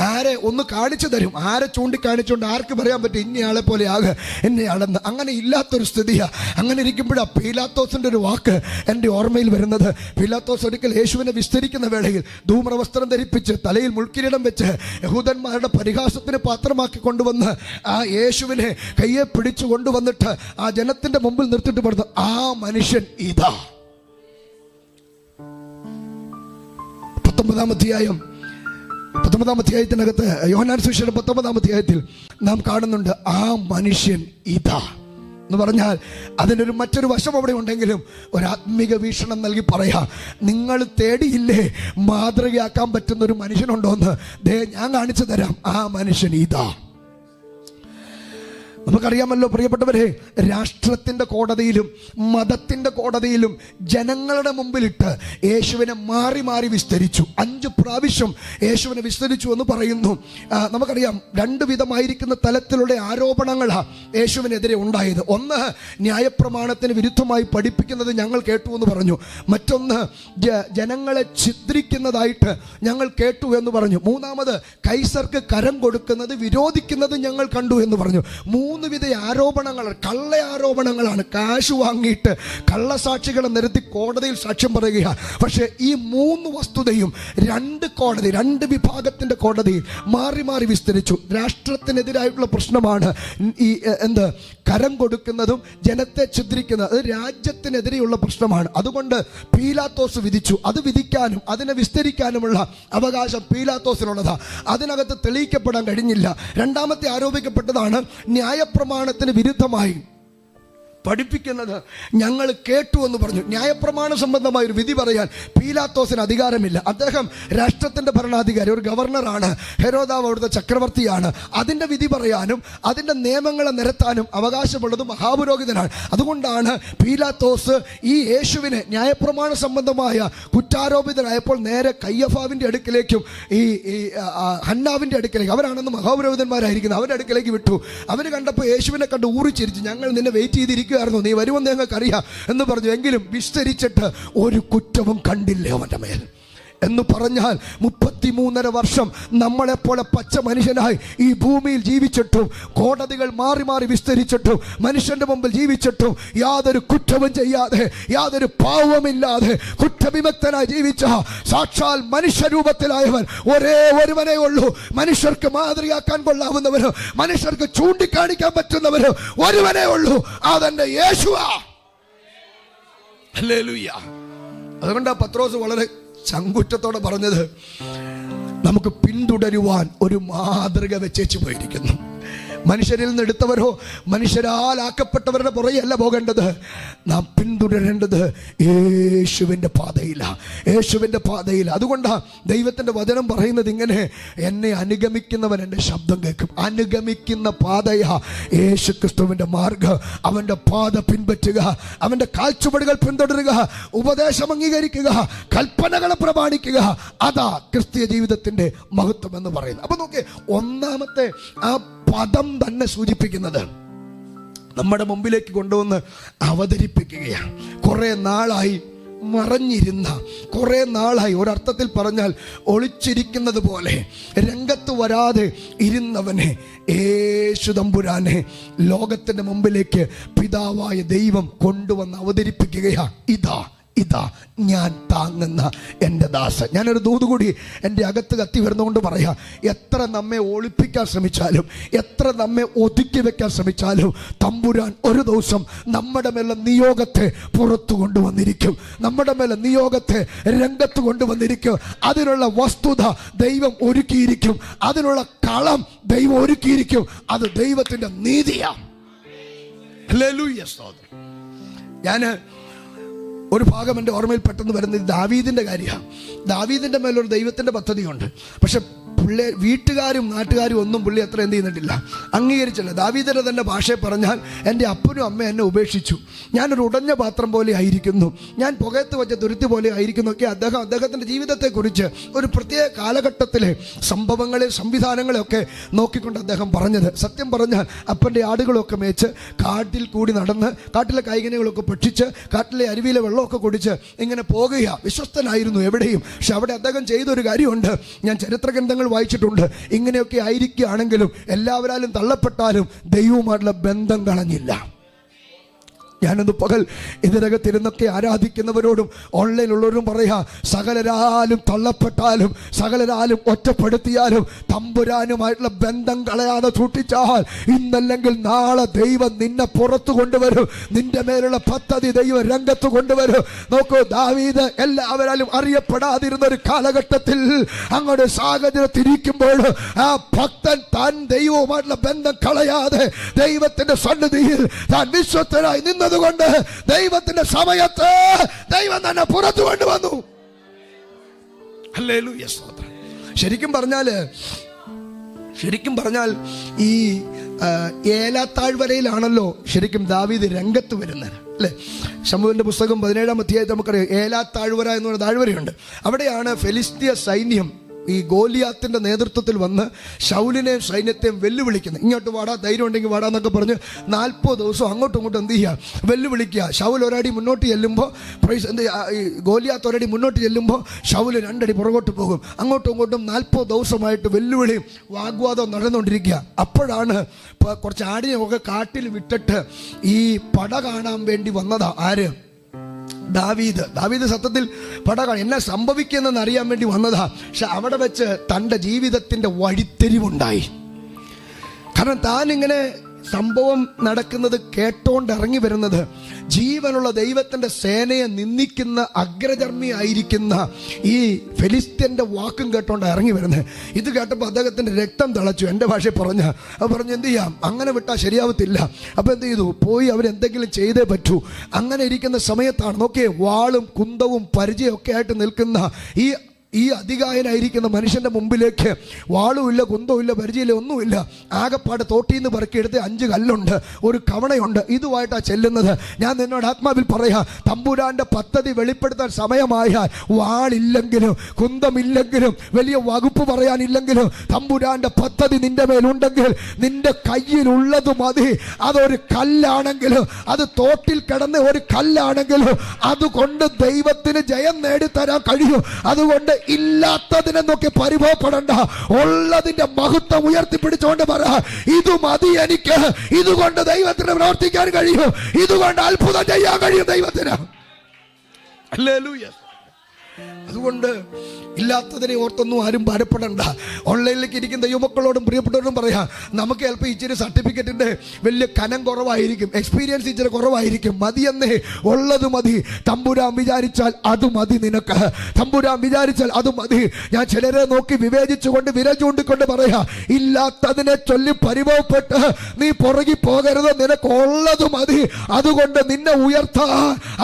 ആരെ ഒന്ന് കാണിച്ചു തരും. ആരെ ചൂണ്ടിക്കാണിച്ചുകൊണ്ട് ആർക്ക് പറയാൻ പറ്റും ഇന്നയാളെ പോലെ ആകെ എന്നെയാളെന്ന്? അങ്ങനെ ഇല്ലാത്തൊരു സ്ഥിതിയാണ്. അങ്ങനെ ഇരിക്കുമ്പോഴാണ് പീലാത്തോസിൻ്റെ ഒരു വാക്ക് എൻ്റെ ഓർമ്മയിൽ വരുന്നത്. പീലാത്തോസ് ഒരിക്കൽ യേശുവിനെ വിസ്തരിക്കുന്ന വേളയിൽ ധൂമ്രവസ്ത്രം ധരിപ്പിച്ച് തലയിൽ മുൾക്കിരീടം വെച്ച് യഹൂദന്മാരുടെ പരിഹാസത്തിന് പാത്രമാക്കി കൊണ്ടുവന്ന് ആ യേശുവിനെ കയ്യെ പിടിച്ചു കൊണ്ടുവന്നിട്ട് ആ ജനത്തിൻ്റെ മുമ്പിൽ നിർത്തിട്ട് പറഞ്ഞു, ആ മനുഷ്യൻ ഇതാ. 19-ാം അധ്യായത്തിനകത്ത്, യോഹന്നാൻ സുവിശേഷം 19-ാം അധ്യായത്തിൽ നാം കാണുന്നുണ്ട്, ആ മനുഷ്യൻ ഇതാ എന്ന് പറഞ്ഞാൽ അതിനൊരു മറ്റൊരു വശം അവിടെ ഉണ്ടെങ്കിലും ഒരു ആത്മീക വീക്ഷണം നൽകി പറയാ, നിങ്ങൾ തേടിയില്ലേ മാതൃകയാക്കാൻ പറ്റുന്ന ഒരു മനുഷ്യനുണ്ടോന്ന്? ദേ ഞാൻ കാണിച്ചു തരാം, ആ മനുഷ്യൻ ഇതാ. നമുക്കറിയാമല്ലോ പ്രിയപ്പെട്ടവരെ, രാഷ്ട്രത്തിൻ്റെ കോടതിയിലും മതത്തിൻ്റെ കോടതിയിലും ജനങ്ങളുടെ മുമ്പിലിട്ട് യേശുവിനെ മാറി മാറി വിസ്തരിച്ചു. 5 പ്രാവശ്യം യേശുവിനെ വിസ്തരിച്ചു എന്ന് പറയുന്നു. നമുക്കറിയാം 2 വിധമായിരിക്കുന്ന തലത്തിലുള്ള ആരോപണങ്ങളാണ് യേശുവിനെതിരെ ഉണ്ടായത്. ഒന്ന്, ന്യായപ്രമാണത്തിന് വിരുദ്ധമായി പഠിപ്പിക്കുന്നത് ഞങ്ങൾ കേട്ടു എന്ന് പറഞ്ഞു. മറ്റൊന്ന്, ജനങ്ങളെ ഛിദ്രിക്കുന്നതായിട്ട് ഞങ്ങൾ കേട്ടു എന്ന് പറഞ്ഞു. മൂന്നാമത്, കൈസർക്ക് കരം കൊടുക്കുന്നത് വിരോധിക്കുന്നത് ഞങ്ങൾ കണ്ടു എന്ന് പറഞ്ഞു. 3 വിധ ആരോപണങ്ങൾ, കള്ള ആരോപണങ്ങളാണ്. കാശ് വാങ്ങിയിട്ട് കള്ളസാക്ഷികളെ നിരത്തി കോടതിയിൽ സാക്ഷ്യം പറയുകയാണ്. പക്ഷേ ഈ 3 വസ്തുതയും 2 വിഭാഗത്തിന്റെ കോടതിയിൽ മാറി മാറി വിസ്തരിച്ചു. രാഷ്ട്രത്തിനെതിരായിട്ടുള്ള പ്രശ്നമാണ് ഈ കരം കൊടുക്കുന്നതും ജനത്തെ ഛിദ്രിക്കുന്നത്. അത് രാജ്യത്തിനെതിരെയുള്ള പ്രശ്നമാണ്. അതുകൊണ്ട് പീലാത്തോസ് വിധിച്ചു. അത് വിധിക്കാനും അതിനെ വിസ്തരിക്കാനുമുള്ള അവകാശം പീലാത്തോസിനുള്ളതാണ്. അതിനകത്ത് തെളിയിക്കപ്പെടാൻ കഴിഞ്ഞില്ല. രണ്ടാമത്തെ ആരോപിക്കപ്പെട്ടതാണ് ന്യായപ്രമാണത്തിന് വിരുദ്ധമായി പഠിപ്പിക്കുന്നത് ഞങ്ങൾ കേട്ടു എന്ന് പറഞ്ഞു. ന്യായപ്രമാണ സംബന്ധമായ ഒരു വിധി പറയാൻ പീലാത്തോസിന് അധികാരമില്ല. അദ്ദേഹം രാഷ്ട്രത്തിൻ്റെ ഭരണാധികാരി, ഒരു ഗവർണറാണ്. ഹെരോദാവ് അവിടുത്തെ ചക്രവർത്തിയാണ്. അതിൻ്റെ വിധി പറയാനും അതിൻ്റെ നിയമങ്ങളെ നിരത്താനും അവകാശമുള്ളത് മഹാപുരോഹിതനാണ്. അതുകൊണ്ടാണ് പീലാത്തോസ് ഈ യേശുവിനെ ന്യായപ്രമാണ സംബന്ധമായ കുറ്റാരോപിതനായപ്പോൾ നേരെ കയ്യഫാവിൻ്റെ അടുക്കിലേക്കും ഈ ഹന്നാവിൻ്റെ അടുക്കിലേക്ക്, അവരാണെന്ന് മഹാപുരോഹിതന്മാരായിരിക്കുന്നത്, അവരുടെ അടുക്കിലേക്ക് വിട്ടു. അവന് കണ്ടപ്പോൾ യേശുവിനെ കണ്ട് ഊറിച്ചിരിച്ചു, ഞങ്ങൾ നിന്നെ വെയിറ്റ് ചെയ്തിരിക്കും, നീ വരുമെന്ന് ഞങ്ങൾക്ക് അറിയാം എന്ന് പറഞ്ഞു. എങ്കിലും വിസ്തരിച്ചിട്ട് ഒരു കുറ്റവും കണ്ടില്ലേ അവന്റെ മേൽ എന്ന് പറഞ്ഞാൽ 33.5 വർഷം നമ്മളെപ്പോലെ പച്ച മനുഷ്യനായി ഈ ഭൂമിയിൽ ജീവിച്ചിട്ടും കോടതികൾ മാറി മാറി വിസ്തരിച്ചിട്ടും മനുഷ്യന്റെ മുമ്പിൽ ജീവിച്ചിട്ടും യാതൊരു കുറ്റവും ചെയ്യാതെ യാതൊരു പാവമില്ലാതെ കുറ്റവിമുക്തനായി ജീവിച്ച സാക്ഷാൽ മനുഷ്യരൂപത്തിലായവൻ ഒരേ ഒരുവനേ ഉള്ളൂ. മനുഷ്യർക്ക് മാതൃകയാക്കാൻ കൊള്ളാവുന്നവരോ മനുഷ്യർക്ക് ചൂണ്ടിക്കാണിക്കാൻ പറ്റുന്നവരോ ഒരുവനേ ഉള്ളൂ. അതെന്റെ യേശുവാ. ഹല്ലേലൂയ. അതുകൊണ്ടാ പത്രോസ് വളരെ ചങ്കുറ്റത്തോടെ പറഞ്ഞത്, നമുക്ക് പിന്തുടരുവാൻ ഒരു മാതൃക വെച്ചേച്ചു പോയിരിക്കുന്നു. മനുഷ്യരിൽ നിന്ന് എടുത്തവരോ മനുഷ്യരാൽ ആക്കപ്പെട്ടവരുടെ പുറകെയല്ല പോകേണ്ടത്. നാം പിന്തുടരേണ്ടത് യേശുവിൻ്റെ പാതയിലാണ്, യേശുവിൻ്റെ പാതയിൽ. അതുകൊണ്ടാണ് ദൈവത്തിൻ്റെ വചനം പറയുന്നത് ഇങ്ങനെ, എന്നെ അനുഗമിക്കുന്നവൻ എൻ്റെ ശബ്ദം കേൾക്കും. അനുഗമിക്കുന്ന പാതയാ യേശു ക്രിസ്തുവിൻ്റെ മാർഗ്ഗം. അവൻ്റെ പാത പിൻപറ്റുക, അവൻ്റെ കാൽച്ചുവടുകൾ പിന്തുടരുക, ഉപദേശം അംഗീകരിക്കുക, കൽപ്പനകളെ പ്രമാണിക്കുക. അതാ ക്രിസ്തീയ ജീവിതത്തിൻ്റെ മഹത്വം എന്ന് പറയുന്നത്. അപ്പൊ നോക്കിയേ, ഒന്നാമത്തെ ആ പദം തന്നെ സൂചിപ്പിക്കുന്നത് നമ്മുടെ മുമ്പിലേക്ക് കൊണ്ടുവന്ന് അവതരിപ്പിക്കുകയാണ്. കുറെ നാളായി മറഞ്ഞിരുന്ന, കുറെ നാളായി, ഒരർത്ഥത്തിൽ പറഞ്ഞാൽ ഒളിച്ചിരിക്കുന്നത് പോലെ രംഗത്ത് വരാതെ ഇരുന്നവനെ യേശു തമ്പുരാനെ ലോകത്തിൻ്റെ മുമ്പിലേക്ക് പിതാവായ ദൈവം കൊണ്ടുവന്ന് അവതരിപ്പിക്കുകയാണ്. ഇതാ ഞാൻ താങ്ങുന്ന എൻ്റെ ദാസൻ. ഞാനൊരു ദൂത് കൂടി എൻ്റെ അകത്ത് കത്തി വരുന്നതുകൊണ്ട് പറയാം, എത്ര നമ്മെ ഒളിപ്പിക്കാൻ ശ്രമിച്ചാലും, എത്ര നമ്മെ ഒതുക്കി വെക്കാൻ ശ്രമിച്ചാലും, തമ്പുരാൻ ഒരു ദിവസം നമ്മുടെ മേലെ നിയോഗത്തെ പുറത്തു കൊണ്ടുവന്നിരിക്കും, നമ്മുടെ മേലെ നിയോഗത്തെ രംഗത്ത് കൊണ്ടുവന്നിരിക്കും. അതിനുള്ള വസ്തുത ദൈവം ഒരുക്കിയിരിക്കും, അതിനുള്ള കളം ദൈവം ഒരുക്കിയിരിക്കും. അത് ദൈവത്തിൻ്റെ നീതിയാണ്. ഹല്ലേലൂയ, സ്തോത്രം. ഞാൻ ഒരു ഭാഗം എൻ്റെ ഓർമ്മയിൽ പെട്ടെന്ന് വരുന്നത് ദാവീദിൻ്റെ കാര്യമാണ്. ദാവീദിൻ്റെ മേലൊരു ദൈവത്തിൻ്റെ പദ്ധതിയുണ്ട്. പക്ഷെ വീട്ടുകാരും നാട്ടുകാരും ഒന്നും പുള്ളി അത്ര എന്ത് ചെയ്യുന്നിട്ടില്ല, അംഗീകരിച്ചില്ല. ദാവീദിൻ്റെ തന്നെ ഭാഷയെ പറഞ്ഞാൽ, എൻ്റെ അപ്പനും അമ്മ എന്നെ ഉപേക്ഷിച്ചു, ഞാനൊരു ഉടഞ്ഞ പാത്രം പോലെ ആയിരിക്കുന്നു, ഞാൻ പുകയത്ത് വെച്ച തുരുത്തി പോലെ ആയിരിക്കുന്നു ഒക്കെ അദ്ദേഹത്തിൻ്റെ ജീവിതത്തെക്കുറിച്ച് ഒരു പ്രത്യേക കാലഘട്ടത്തിലെ സംഭവങ്ങളെ സംവിധാനങ്ങളെയൊക്കെ നോക്കിക്കൊണ്ട് അദ്ദേഹം പറഞ്ഞത്. സത്യം പറഞ്ഞാൽ അപ്പൻ്റെ ആടുകളൊക്കെ മേച്ച് കാട്ടിൽ കൂടി നടന്ന് കാട്ടിലെ കൈകനികളൊക്കെ ഭക്ഷിച്ച് കാട്ടിലെ അരുവിയിലെ വെള്ളമൊക്കെ കുടിച്ച് ഇങ്ങനെ പോകുക. വിശ്വസ്തനായിരുന്നു എവിടെയും. പക്ഷെ അവിടെ അദ്ദേഹം ചെയ്തൊരു കാര്യമുണ്ട്, ഞാൻ ചരിത്ര ഗ്രന്ഥങ്ങൾ വായിച്ചിട്ടുണ്ട്. ഇങ്ങനെയൊക്കെ ആയിരിക്കുകയാണെങ്കിലും എല്ലാവരാലും തള്ളപ്പെട്ടാലും ദൈവവുമായിട്ടുള്ള ബന്ധം കളഞ്ഞില്ല. ഞാനൊന്ന് പകൽ ഇതിനകത്തിരുന്നൊക്കെ ആരാധിക്കുന്നവരോടും ഓൺലൈനിലുള്ളവരും പറയാ, സകലരാലും തള്ളപ്പെട്ടാലും സകലരാലും ഒറ്റപ്പെടുത്തിയാലും തമ്പുരാനുമായിട്ടുള്ള ബന്ധം കളയാതെ സൂക്ഷിച്ചാൽ ഇന്നല്ലെങ്കിൽ നാളെ ദൈവം നിന്നെ പുറത്തു കൊണ്ടുവരും, നിന്റെ മേലുള്ള പദ്ധതി ദൈവം രംഗത്ത് കൊണ്ടുവരും. നോക്കൂ, ദാവീദ് എല്ലാവരാലും അറിയപ്പെടാതിരുന്ന ഒരു കാലഘട്ടത്തിൽ അങ്ങോട്ട് സാഹചര്യത്തിരിക്കുമ്പോൾ ആ ഭക്തൻ താൻ ദൈവവുമായിട്ടുള്ള ബന്ധം കളയാതെ ദൈവത്തിന്റെ സന്നിധിയിൽ താൻ വിശ്വസ്തനായി നിന്നത് കൊണ്ട് ദൈവത്തിന്റെ സമയത്ത് ദൈവം തന്നെ പുറത്തു കൊണ്ടുവന്നു. ഹല്ലേലൂയ, സ്തോത്രം. ശരിക്കും പറഞ്ഞാൽ ഈ ഏലാത്താഴ്വരയിലാണല്ലോ ശരിക്കും ദാവീദ് രംഗത്ത് വരുന്നത്, അല്ലേ? ശമൂവേലിന്റെ പുസ്തകം 17-ാം അധ്യായത്തിൽ നമുക്കറിയാം, ഏലാത്താഴ്വര എന്ന് പറയുന്ന താഴ്വരയുണ്ട്. അവിടെയാണ് ഫെലിസ്തീയ സൈന്യം ഈ ഗോലിയാത്തിന്റെ നേതൃത്വത്തിൽ വന്ന് ശൗലിനെയും സൈന്യത്തെയും വെല്ലുവിളിക്കുന്നത്. ഇങ്ങോട്ട് വാടാ, ധൈര്യം ഉണ്ടെങ്കിൽ വാടാ എന്നൊക്കെ പറഞ്ഞ് 40 ദിവസം അങ്ങോട്ടും ഇങ്ങോട്ടും എന്ത് ചെയ്യുക, വെല്ലുവിളിക്കുക. ശൗൽ ഒരടി മുന്നോട്ട് ചെല്ലുമ്പോൾ ഗോലിയാത്ത് ഒരടി മുന്നോട്ട് ചെല്ലുമ്പോൾ ശൗൽ 2 അടി പുറകോട്ട് പോകും. അങ്ങോട്ടും ഇങ്ങോട്ടും 40 ദിവസമായിട്ട് വെല്ലുവിളിയും വാഗ്വാദവും നടന്നുകൊണ്ടിരിക്കുക. അപ്പോഴാണ് കുറച്ച് ആടിനെയൊക്കെ കാട്ടിൽ വിട്ടിട്ട് ഈ പട കാണാൻ വേണ്ടി വന്നതാ. ആര്? ദാവീദ് സത്യത്തിൽ എന്നാ സംഭവിക്കുന്നെന്ന് അറിയാൻ വേണ്ടി വന്നതാ. പക്ഷെ അവിടെ വെച്ച് തൻ്റെ ജീവിതത്തിൻ്റെ വഴിത്തിരിവുണ്ടായി. കാരണം താൻ ഇങ്ങനെ സംഭവം നടക്കുന്നത് കേട്ടോണ്ട് ഇറങ്ങി വരുന്നത് ജീവനുള്ള ദൈവത്തിന്റെ സേനയെ നിന്ദിക്കുന്ന അഗ്രചർമ്മിയായിരിക്കുന്ന ഈ ഫെലിസ്ത്യന്റെ വാക്കും കേട്ടോണ്ട് ഇറങ്ങി വരുന്നത്. ഇത് കേട്ടപ്പോൾ അദ്ദേഹത്തിന്റെ രക്തം തിളച്ചു. എൻ്റെ ഭാഷയിൽ പറഞ്ഞു എന്ത് ചെയ്യാം, അങ്ങനെ വിട്ടാൽ ശരിയാവത്തില്ല. അപ്പോൾ എന്ത് ചെയ്തു, പോയി അവരെന്തെങ്കിലും ചെയ്തേ പറ്റൂ. അങ്ങനെ ഇരിക്കുന്ന സമയത്താണ് നോക്കിയേ, വാളും കുന്തവും പരിചയമൊക്കെ ആയിട്ട് നിൽക്കുന്ന ഈ അധികായനായിരിക്കുന്ന മനുഷ്യന്റെ മുമ്പിലേക്ക് വാളുമില്ല, കുന്തവുമില്ല, പരിചയമില്ല, ഒന്നുമില്ല. ആകപ്പാട് തോട്ടിന്ന് പറക്കിയെടുത്ത് 5 കല്ലുണ്ട്, ഒരു കവണയുണ്ട്. ഇതുമായിട്ടാണ് ചെല്ലുന്നത്. ഞാൻ നിന്നോട് ആത്മാവിൽ പറയാ, തമ്പുരാന്റെ പദ്ധതി വെളിപ്പെടുത്താൻ സമയമായാൽ വാളില്ലെങ്കിലും കുന്തമില്ലെങ്കിലും വലിയ വകുപ്പ് പറയാനില്ലെങ്കിലും തമ്പുരാന്റെ പദ്ധതി നിന്റെ മേലുണ്ടെങ്കിൽ നിന്റെ കയ്യിലുള്ളത് മതി. അതൊരു കല്ലാണെങ്കിലും, അത് തോട്ടിൽ കിടന്ന ഒരു കല്ലാണെങ്കിലും അതുകൊണ്ട് ദൈവത്തിന് ജയം നേടിത്തരാൻ കഴിയും. അതുകൊണ്ട് ഇല്ലാത്തതിനെ നോക്കി പരിഭവപ്പെടണ്ട, ഉള്ളതിന്റെ മഹത്വം ഉയർത്തിപ്പിടിച്ചുകൊണ്ട് പറ, ഇത് മതി എനിക്ക്, ഇതുകൊണ്ട് ദൈവത്തിന് പ്രവർത്തിക്കാൻ കഴിയും, ഇതുകൊണ്ട് അത്ഭുതം ചെയ്യാൻ കഴിയും ദൈവത്തിന്. ഹല്ലേലൂയ. അതുകൊണ്ട് ഇല്ലാത്തതിനെ ഓർത്തൊന്നും ആരും ഭാരപ്പെടണ്ട. ഓൺലൈനിലേക്ക് ഇരിക്കുന്ന യുവക്കളോടും പ്രിയപ്പെട്ടവരോടും പറയാം, നമുക്ക് ചിലപ്പോൾ ഇച്ചിരി സർട്ടിഫിക്കറ്റിൻ്റെ വലിയ കനം കുറവായിരിക്കും, എക്സ്പീരിയൻസ് ഇച്ചിരി കുറവായിരിക്കും. മതിയെന്നേ, ഉള്ളത് മതി. തമ്പുരാൻ വിചാരിച്ചാൽ അത് മതി നിനക്ക്. തമ്പുരാൻ വിചാരിച്ചാൽ അത് മതി. ഞാൻ ചിലരെ നോക്കി വിവേചിച്ചുകൊണ്ട് വിരൽ ചൂണ്ടിക്കൊണ്ട് പറയാ, ഇല്ലാത്തതിനെ ചൊല്ലി പരിഭവപ്പെട്ട് നീ പുറകി പോകരുത്. നിനക്ക് ഉള്ളത് മതി. അതുകൊണ്ട് നിന്നെ ഉയർത്താ,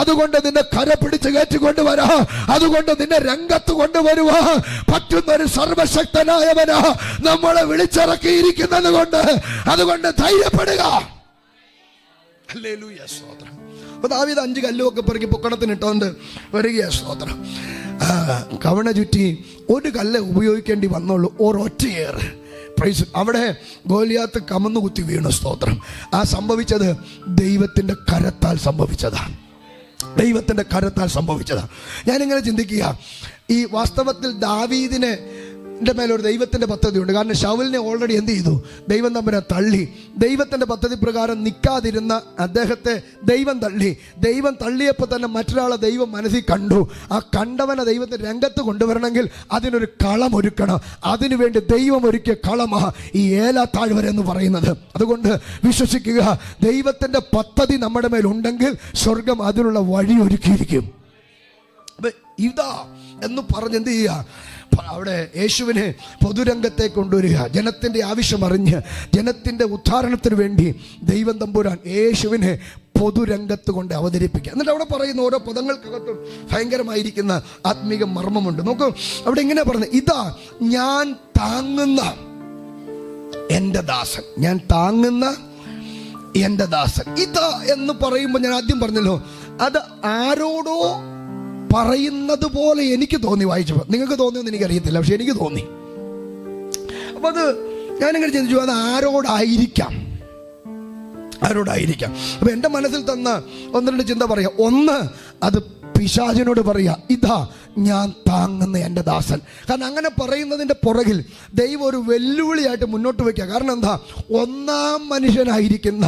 അതുകൊണ്ട് നിന്നെ കര പിടിച്ച് കയറ്റിക്കൊണ്ട് വരാ, അതുകൊണ്ട് നിന്നെ രംഗത്ത് കൊണ്ടുവരുവാ പറ്റുന്ന ഒരു സർവശക്തനായവനാ നമ്മളെ വിളിച്ചിറക്കിയിരിക്കുന്നത് കൊണ്ട്, അതുകൊണ്ട് ധൈര്യപ്പെടുക. ഹല്ലേലൂയ, സ്തോത്രം. അപ്പൊ ദാവീദ് 5 കല്ലുമൊക്കെ പെറുക്കി പൊക്കണത്തിനിട്ടോണ്ട് വരികയാ. സ്തോത്രം. കവണ ചുറ്റി ഒരു കല്ല് ഉപയോഗിക്കേണ്ടി വന്നുള്ളൂ, ഒരൊറ്റയേറ്. അവിടെ ഗോലിയാത്ത് കമന്നു കുത്തി വീണു. സ്തോത്രം. ആ സംഭവിച്ചത് ദൈവത്തിൻ്റെ കരത്താൽ സംഭവിച്ചതാണ്. ദൈവത്തിൻ്റെ കരത്താൽ സംഭവിച്ചതാണ്. ഞാനിങ്ങനെ ചിന്തിക്കുക, ഈ വാസ്തവത്തിൽ ദാവീദിന് മേലൊരു ദൈവത്തിൻ്റെ പദ്ധതിയുണ്ട്. കാരണം ശൗലിനെ ഓൾറെഡി എന്ത് ചെയ്തു? ദൈവം തമ്മിലെ തള്ളി. ദൈവത്തിൻ്റെ പദ്ധതി പ്രകാരം നിൽക്കാതിരുന്ന അദ്ദേഹത്തെ ദൈവം തള്ളി. ദൈവം തള്ളിയപ്പോൾ തന്നെ മറ്റൊരാളെ ദൈവം മനസ്സിൽ കണ്ടു. ആ കണ്ടവനെ ദൈവത്തെ രംഗത്ത് കൊണ്ടുവരണമെങ്കിൽ അതിനൊരു കളം ഒരുക്കണം. അതിനുവേണ്ടി ദൈവം ഒരുക്കിയ കളമാ ഈ ഏലാ താഴ്വര എന്ന് പറയുന്നത്. അതുകൊണ്ട് വിശ്വസിക്കുക, ദൈവത്തിൻ്റെ പദ്ധതി നമ്മുടെ മേലുണ്ടെങ്കിൽ സ്വർഗം അതിനുള്ള വഴി ഒരുക്കിയിരിക്കും. ഇതാ എന്ന് പറഞ്ഞ് എന്ത് ചെയ്യുക? അവിടെ യേശുവിനെ പൊതുരംഗത്തെ കൊണ്ടുവരിക. ജനത്തിൻ്റെ ആവശ്യം അറിഞ്ഞ് ജനത്തിൻ്റെ ഉദ്ധാരണത്തിന് വേണ്ടി ദൈവം തമ്പുരാൻ യേശുവിനെ പൊതുരംഗത്ത് കൊണ്ട് അവതരിപ്പിക്കുക. എന്നിട്ട് അവിടെ പറയുന്ന ഓരോ പദങ്ങൾക്കകത്തും ഭയങ്കരമായിരിക്കുന്ന ആത്മീക മർമ്മമുണ്ട്. നോക്കൂ, അവിടെ ഇങ്ങനെ പറഞ്ഞു, ഇതാ ഞാൻ താങ്ങുന്ന എൻ്റെ ദാസൻ. ഞാൻ താങ്ങുന്ന എൻ്റെ ദാസൻ. ഇതാ എന്ന് പറയുമ്പോൾ ഞാൻ ആദ്യം പറഞ്ഞല്ലോ, അത് ആരോടോ പറയുന്നത് പോലെ എനിക്ക് തോന്നി വായിച്ചപ്പോൾ. നിങ്ങൾക്ക് തോന്നിയെന്ന് എനിക്കറിയത്തില്ല, പക്ഷെ എനിക്ക് തോന്നി. അപ്പൊ അത് ഞാനിങ്ങനെ ചിന്തിച്ചു, അത് ആരോടായിരിക്കാം. അപ്പൊ എൻ്റെ മനസ്സിൽ തന്ന 1-2 ചിന്ത പറയാം. ഒന്ന്, അത് പിശാചിനോട് പറയാ, ഇതാ ഞാൻ താങ്ങുന്ന എൻ്റെ ദാസൻ. കാരണം അങ്ങനെ പറയുന്നതിൻ്റെ പുറകിൽ ദൈവം ഒരു വെല്ലുവിളിയായിട്ട് മുന്നോട്ട് വയ്ക്കുക. കാരണം എന്താ? ഒന്നാം മനുഷ്യനായിരിക്കുന്ന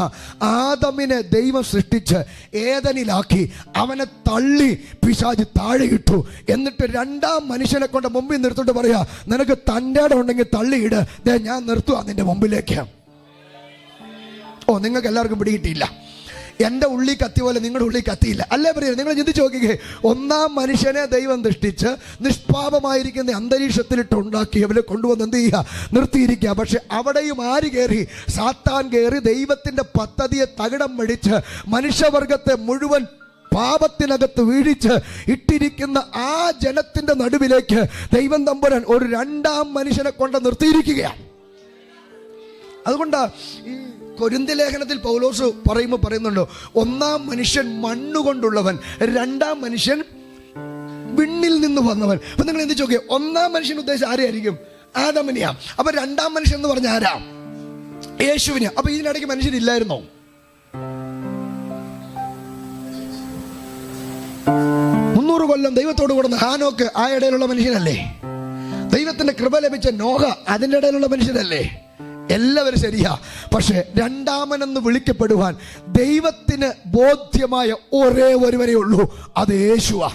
ആദമിനെ ദൈവം സൃഷ്ടിച്ച് ഏദനിലാക്കി അവനെ തള്ളി പിശാച് താഴെയിട്ടു. എന്നിട്ട് രണ്ടാം മനുഷ്യനെ കൊണ്ട് മുമ്പിൽ നിർത്തിട്ട് പറയാ, നിനക്ക് തൻ്റെ ഇടം ഉണ്ടെങ്കിൽ തള്ളിയിട്, ഞാൻ നിർത്തുക നിന്റെ മുമ്പിലേക്ക്. നിങ്ങൾക്ക് എല്ലാവർക്കും പിടികിട്ടിയില്ല. എൻ്റെ ഉള്ളി കത്തി പോലെ നിങ്ങളുടെ ഉള്ളി കത്തിയില്ല അല്ലേ പറയുക? നിങ്ങൾ ചിന്തിച്ച് നോക്കിക്കേ, ഒന്നാം മനുഷ്യനെ ദൈവം സൃഷ്ടിച്ച് നിഷ്പാപമായിരിക്കുന്ന അന്തരീക്ഷത്തിലിട്ട് ഉണ്ടാക്കി അവരെ കൊണ്ടുവന്ന് എന്ത് ചെയ്യുക? നിർത്തിയിരിക്കുക. പക്ഷെ അവിടെയും ആര് കയറി? സാത്താൻ കയറി ദൈവത്തിൻ്റെ പദ്ധതിയെ തകിടം മടിച്ച് മനുഷ്യവർഗത്തെ മുഴുവൻ പാപത്തിനകത്ത് വീഴിച്ച് ഇട്ടിരിക്കുന്ന ആ ജനത്തിൻ്റെ നടുവിലേക്ക് ദൈവം തമ്പുരാൻ ഒരു രണ്ടാം മനുഷ്യനെ കൊണ്ട് നിർത്തിയിരിക്കുകയാണ്. അതുകൊണ്ടാ ഈ കൊരിന്ത്യ ലേഖനത്തിൽ പൗലോസ് പറയുന്നുണ്ടോ, ഒന്നാം മനുഷ്യൻ മണ്ണുകൊണ്ടുള്ളവൻ, രണ്ടാം മനുഷ്യൻ വിണ്ണിൽ നിന്ന് വന്നവൻ. അപ്പൊ നിങ്ങൾ എന്ത് ചോദിക്കുക, ഒന്നാം മനുഷ്യൻ ഉദ്ദേശിച്ച് ആരെയായിരിക്കും? ആദമിനെയാ. അപ്പൊ രണ്ടാം മനുഷ്യൻ എന്ന് പറഞ്ഞ ആരാ? യേശുവിനെയാ. അപ്പൊ ഇതിനിടയ്ക്ക് മനുഷ്യരില്ലായിരുന്നോ? കൊല്ലം ദൈവത്തോട് കൂടുന്ന ഹാനോക്ക് ആ ഇടയിലുള്ള മനുഷ്യനല്ലേ? ദൈവത്തിന്റെ കൃപ ലഭിച്ച നോഹ അതിൻ്റെ ഇടയിലുള്ള മനുഷ്യനല്ലേ? എല്ലാവരും ശരിയാ. പക്ഷെ രണ്ടാമനെന്ന് വിളിക്കപ്പെടുവാൻ ദൈവത്തിന് ബോധ്യമായ ഒരേ ഒരുവരേ ഉള്ളൂ, അത് യേശുവാ.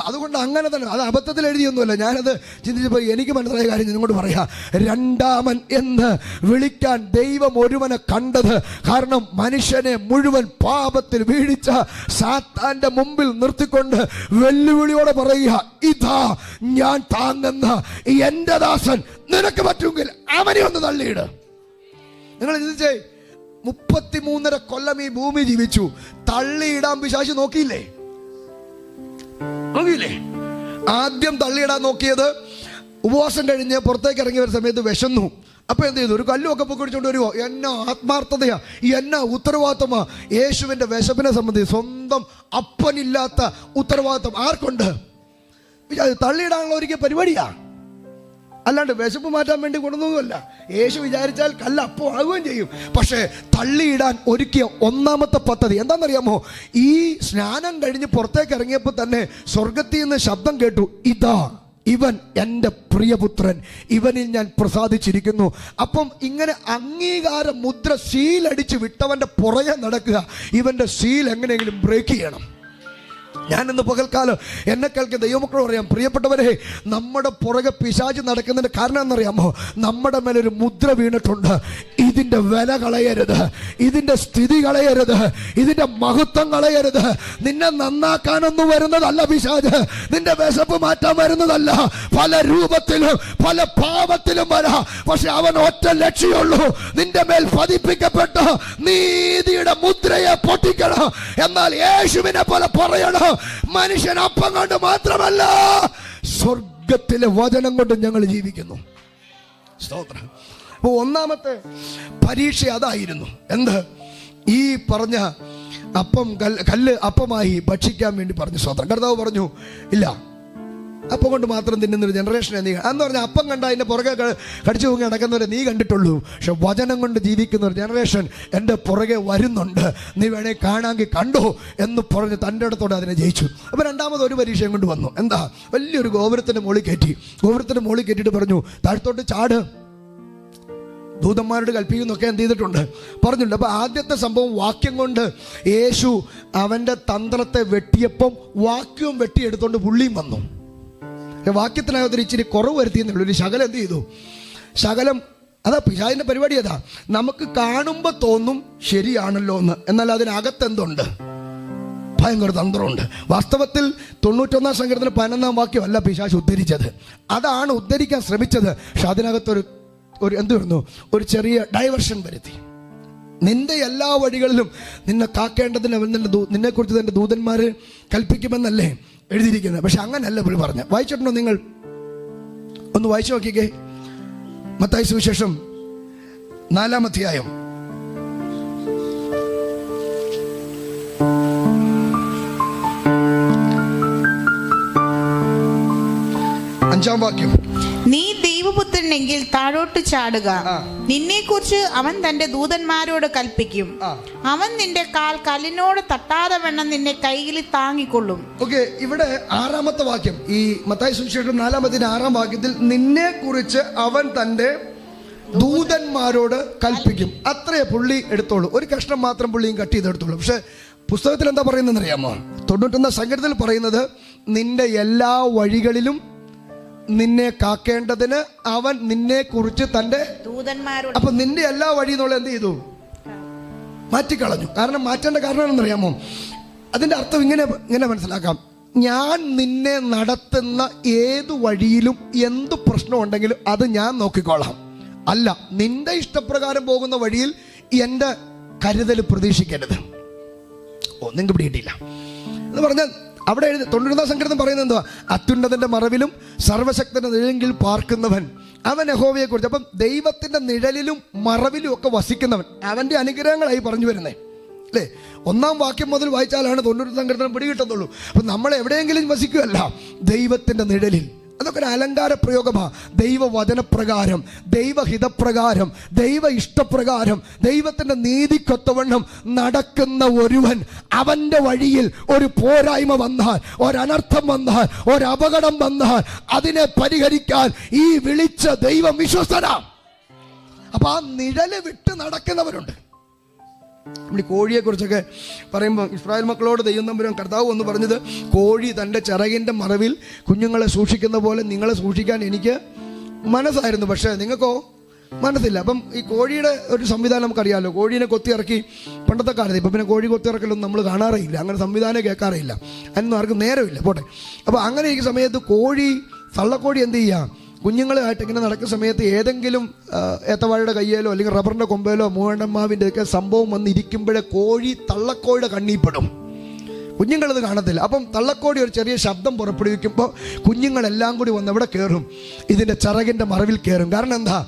അതുകൊണ്ട് അങ്ങനെ തന്നെ, അത് അബദ്ധത്തിൽ എഴുതിയൊന്നുമല്ല. ഞാനത് ചിന്തിച്ചപ്പോൾ എനിക്ക് മനസ്സിലായ കാര്യം നിങ്ങളോട് പറയാം. രണ്ടാമൻ എന്ന് വിളിക്കാൻ ദൈവം ഒരുവനെ കണ്ടത് കാരണം മനുഷ്യനെ മുഴുവൻ പാപത്തിൽ വീഴിച്ച സാത്താന്റെ മുമ്പിൽ നിർത്തിക്കൊണ്ട് വെല്ലുവിളിയോടെ പറയുക, ഇതാ ഞാൻ താങ്ങുന്ന എൻ്റെ ദാസൻ, നിനക്ക് പറ്റുമെങ്കിൽ അവനെ ഒന്ന് തള്ളിയിട്. നിങ്ങൾ ചിന്തിച്ചേ, 33.5 കൊല്ലം ഈ ഭൂമി ജീവിച്ചു, തള്ളിയിടാൻ പിശാച് നോക്കിയില്ലേ? ആദ്യം തള്ളിയിടാൻ നോക്കിയത് ഉപവാസം കഴിഞ്ഞ് പുറത്തേക്ക് ഇറങ്ങി വരുന്ന സമയത്ത് വിശന്നു. അപ്പൊ എന്ത് ചെയ്തു? ഒരു കല്ലുമൊക്കെ പൊക്കിടിച്ചോണ്ട് വരുവോ? എന്നാ ആത്മാർത്ഥതയാ, എന്നാ ഉത്തരവാദിത്തമാ. യേശുവിന്റെ വിശപ്പിനെ സംബന്ധിച്ച് സ്വന്തം അപ്പനില്ലാത്ത ഉത്തരവാദിത്തം ആർക്കുണ്ട്? തള്ളിയിടാനുള്ള ഒരിക്കൽ പരിപാടിയാ, അല്ലാണ്ട് വിശപ്പ് മാറ്റാൻ വേണ്ടി കൊണ്ടുവന്നതുമല്ല. യേശു വിചാരിച്ചാൽ കല്ല് അപ്പം ആകുകയും ചെയ്യും. പക്ഷേ തള്ളിയിടാൻ ഒരുക്കിയ ഒന്നാമത്തെ പദ്ധതി എന്താണെന്നറിയാമോ? ഈ സ്നാനം കഴിഞ്ഞ് പുറത്തേക്ക് ഇറങ്ങിയപ്പോൾ തന്നെ സ്വർഗത്തിൽ നിന്ന് ശബ്ദം കേട്ടു, ഇതാ ഇവൻ എൻ്റെ പ്രിയപുത്രൻ, ഇവനിൽ ഞാൻ പ്രസാദിച്ചിരിക്കുന്നു. അപ്പം ഇങ്ങനെ അംഗീകാര മുദ്ര സീലടിച്ച് വിട്ടവൻ്റെ പുറകെ നടക്കുക. ഇവൻ്റെ സീൽ എങ്ങനെയെങ്കിലും ബ്രേക്ക് ചെയ്യണം. ഞാനിന്ന് പകൽക്കാലം എന്നെ കേൾക്കുന്ന ദൈവമക്കളോട് പറയാം, പ്രിയപ്പെട്ടവരെ, നമ്മുടെ പുറകെ പിശാച് നടക്കുന്നതിന്റെ കാരണം എന്നറിയാമോ? നമ്മുടെ മേലൊരു മുദ്ര വീണിട്ടുണ്ട്. ഇതിന്റെ വില കളയരുത്, ഇതിന്റെ സ്ഥിതി കളയരുത്, ഇതിന്റെ മഹത്വം കളയരുത്. നിന്നെ നന്നാക്കാനൊന്നും വരുന്നതല്ല പിശാച്, നിന്റെ വിശപ്പ് മാറ്റാൻ വരുന്നതല്ല. പല രൂപത്തിലും പല പാപത്തിലും വരാം, പക്ഷെ അവൻ ഒറ്റ ലക്ഷ്യമുള്ളൂ, നിന്റെ മേൽ പതിപ്പിക്കപ്പെട്ട നീതിയുടെ മുദ്രയെ പൊട്ടിക്കണം. എന്നാൽ യേശുവിനെ പോലെ പറയണം, മനുഷ്യൻ അപ്പം കൊണ്ട് മാത്രമല്ല സ്വർഗത്തിലെ വചനം കൊണ്ട് ഞങ്ങൾ ജീവിക്കുന്നു. സ്തോത്രം. അപ്പൊ ഒന്നാമത്തെ പരീക്ഷ അതായിരുന്നു. എന്ത്? ഈ പറഞ്ഞ അപ്പം കല്ല് അപ്പമായി ഭക്ഷിക്കാൻ വേണ്ടി പറഞ്ഞു. സ്തോത്രം. കർത്താവ് പറഞ്ഞു, ഇല്ല, അപ്പം കൊണ്ട് മാത്രം തിന്നുന്നൊരു ജനറേഷനെ നീ എന്ന് പറഞ്ഞാൽ അപ്പം കണ്ട അതിൻ്റെ പുറകെ കടിച്ചു തൂങ്ങി നടക്കുന്നവരെ നീ കണ്ടിട്ടുള്ളൂ. പക്ഷെ വചനം കൊണ്ട് ജീവിക്കുന്ന ഒരു ജനറേഷൻ എൻ്റെ പുറകെ വരുന്നുണ്ട്, നീ വേണേ കാണാമെങ്കിൽ കണ്ടോ എന്ന് പറഞ്ഞ് തൻ്റെ അടുത്തോടെ അതിനെ ജയിച്ചു. അപ്പോൾ രണ്ടാമത് ഒരു പരീക്ഷയും കൊണ്ട് വന്നു. എന്താ? വലിയൊരു ഗോപുരത്തിൻ്റെ മുകളിൽ കയറ്റി. ഗോപുരത്തിൻ്റെ മുകളിൽ കയറ്റിയിട്ട് പറഞ്ഞു, താഴത്തോട്ട് ചാട്, ദൂതന്മാരോട് കൽപ്പിക്കുന്നൊക്കെ എന്ത് ചെയ്തിട്ടുണ്ട് പറഞ്ഞിട്ടുണ്ട്. അപ്പോൾ ആദ്യത്തെ സംഭവം വാക്യം കൊണ്ട് യേശു അവൻ്റെ തന്ത്രത്തെ വെട്ടിയപ്പം വാക്യവും വെട്ടിയെടുത്തോണ്ട് പുള്ളിയും വന്നു. വാക്യത്തിനകത്തൊരു ഇച്ചിരി കുറവ് വരുത്തിയെന്നുള്ളൂ. ഒരു ശകലം എന്ത് ചെയ്തു? ശകലം. അതാ പിശാചിന്റെ പരിപാടി. അതാ, നമുക്ക് കാണുമ്പോൾ തോന്നും ശരിയാണല്ലോ എന്ന്, എന്നാൽ അതിനകത്തെന്തുണ്ട്? ഭയങ്കര തന്ത്രമുണ്ട്. വാസ്തവത്തിൽ 91 സങ്കീർത്തനം 11 വാക്യമല്ല പിശാച് ഉദ്ധരിച്ചത്, അതാണ് ഉദ്ധരിക്കാൻ ശ്രമിച്ചത്. പക്ഷെ അതിനകത്തൊരു എന്ത് വരുന്നു? ഒരു ചെറിയ ഡൈവേർഷൻ വരുത്തി. നിന്റെ എല്ലാ വഴികളിലും നിന്നെ കാക്കേണ്ടതിന് നിന്നെക്കുറിച്ച് തന്റെ ദൂതന്മാര് കൽപ്പിക്കുമെന്നല്ലേ എഴുതിയിരിക്കുന്നത്. പക്ഷെ അങ്ങനല്ല പുള്ളി പറഞ്ഞ. വായിച്ചിട്ടുണ്ടോ നിങ്ങൾ? ഒന്ന് വായിച്ചു നോക്കിക്കേ. മത്തായി സുവിശേഷം 4-ാം അധ്യായം 5-ാം വാക്യം. നീ ദൈവപുത്രനെങ്കിൽ താഴോട്ട് ചാടുക, നിന്നെ കുറിച്ച് അവൻ തന്റെ ദൂതന്മാരോട് കൽപ്പിക്കും. അവൻ നിന്റെ കാൽ കല്ലിനോട് തട്ടാതെ വണ്ണം നിന്നെ കൈയിൽ താങ്ങിക്കൊള്ളും. ഓക്കെ, ഇവിടെ 6-ാമത്തെ വാക്യം, ഈ മത്തായി സുവിശേഷം 4-ാം അധ്യായം 6-ാം വാക്യത്തിൽ നിന്നെ കുറിച്ച് അവൻ തന്റെ ദൂതന്മാരോട് കൽപ്പിക്കും. അത്രേ പുള്ളി എടുത്തോളൂ. ഒരു കഷ്ണം മാത്രം പുള്ളിയും കട്ട് ചെയ്തെടുത്തോളൂ. പക്ഷെ പുസ്തകത്തിൽ എന്താ പറയുന്നതെന്ന് അറിയാമോ? 91 സങ്കീർത്തനത്തിൽ പറയുന്നത്, നിന്റെ എല്ലാ വഴികളിലും നിന്നെ കാക്കേണ്ടതിന് അവൻ നിന്നെ കുറിച്ച് തന്റെ ദൂതന്മാരോട്. അപ്പൊ നിന്റെ എല്ലാ വഴി എന്നുള്ള എന്ത് ചെയ്തു? മാറ്റിക്കളഞ്ഞു. കാരണം മാറ്റേണ്ട കാരണം എന്നറിയാമോ? അതിന്റെ അർത്ഥം ഇങ്ങനെ മനസ്സിലാക്കാം. ഞാൻ നിന്നെ നടത്തുന്ന ഏതു വഴിയിലും എന്തു പ്രശ്നം ഉണ്ടെങ്കിലും അത് ഞാൻ നോക്കിക്കോളാം. അല്ല, നിന്റെ ഇഷ്ടപ്രകാരം പോകുന്ന വഴിയിൽ എൻ്റെ കരുതൽ പ്രതീക്ഷിക്കരുത്. നിങ്ങൾക്ക് പിടിയിട്ടില്ല എന്ന് പറഞ്ഞാൽ അവിടെ 91 സങ്കീർത്തനം പറയുന്നത് എന്തുവാ? അത്യുന്നതന്റെ മറവിലും സർവശക്തന്റെ നിഴലിൽ പാർക്കുന്നവൻ അവൻ യഹോവയെ കുറിച്ച്. അപ്പം ദൈവത്തിന്റെ നിഴലിലും മറവിലും ഒക്കെ വസിക്കുന്നവൻ, അവന്റെ അനുഗ്രഹങ്ങളായി പറഞ്ഞു വരുന്നേ അല്ലേ? 1-ാം വാക്യം മുതൽ വായിച്ചാലാണ് 91 സങ്കീർത്തനം പിടികിട്ടത്തുള്ളൂ. അപ്പം നമ്മൾ എവിടെയെങ്കിലും വസിക്കുകയല്ല, ദൈവത്തിന്റെ നിഴലിൽ. അതൊക്കെ ഒരു അലങ്കാര പ്രയോഗമാണ്. ദൈവവചനപ്രകാരം, ദൈവഹിതപ്രകാരം, ദൈവ ഇഷ്ടപ്രകാരം, ദൈവത്തിന്റെ നീതിക്കൊത്തവണ്ണം നടക്കുന്ന ഒരുവൻ, അവന്റെ വഴിയിൽ ഒരു പോരായ്മ വന്നാൽ, ഒരനർത്ഥം വന്നാൽ, ഒരപകടം വന്നാൽ അതിനെ പരിഹരിക്കാൻ ഈ വിളിച്ച ദൈവം വിശ്വസ്തനാണ്. അപ്പൊ ആ നിഴല് വിട്ട് നടക്കുന്നവരുണ്ട്. നമ്മൾ ഈ കോഴിയെ കുറിച്ചൊക്കെ പറയുമ്പോൾ ഇസ്രായേൽ മക്കളോട് ദൈവം തമ്പുരാൻ കർത്താവ് എന്ന് പറഞ്ഞത്, കോഴി തൻ്റെ ചിറകിൻ്റെ മറവിൽ കുഞ്ഞുങ്ങളെ സൂക്ഷിക്കുന്ന പോലെ നിങ്ങളെ സൂക്ഷിക്കാൻ എനിക്ക് മനസ്സായിരുന്നു, പക്ഷേ നിങ്ങൾക്കോ മനസ്സില്ല. അപ്പം ഈ കോഴിയുടെ ഒരു സംവിധാനം നമുക്കറിയാമല്ലോ. കോഴീനെ കൊത്തിയിറക്കി പണ്ടത്തെ കാലത്ത്, ഇപ്പം പിന്നെ കോഴി കൊത്തിയിറക്കലൊന്നും നമ്മൾ കാണാറില്ല, അങ്ങനെ സംവിധാനം കേൾക്കാറില്ല, അതിനൊന്നും ആർക്കും നേരമില്ല. പോട്ടെ. അപ്പോൾ അങ്ങനെ ഈ സമയത്ത് തള്ളക്കോഴി എന്ത് ചെയ്യുക? കുഞ്ഞുങ്ങളായിട്ട് ഇങ്ങനെ നടക്കുന്ന സമയത്ത് ഏതെങ്കിലും ഏത്തവാഴയുടെ കയ്യിലോ അല്ലെങ്കിൽ റബ്ബറിൻ്റെ കൊമ്പയിലോ മൂവണ്ടമ്മാവിൻ്റെ ഒക്കെ സംഭവം വന്നിരിക്കുമ്പോഴേ കോഴി തള്ളക്കോഴിയുടെ കണ്ണിൽപ്പെടും. കുഞ്ഞുങ്ങളത് കാണത്തില്ല. അപ്പം തള്ളക്കോഴി ഒരു ചെറിയ ശബ്ദം പുറപ്പെടുവിക്കുമ്പോൾ കുഞ്ഞുങ്ങളെല്ലാം കൂടി വന്ന് എവിടെ കയറും? ഇതിൻ്റെ ചിറകിൻ്റെ മറവിൽ കയറും. കാരണം എന്താ?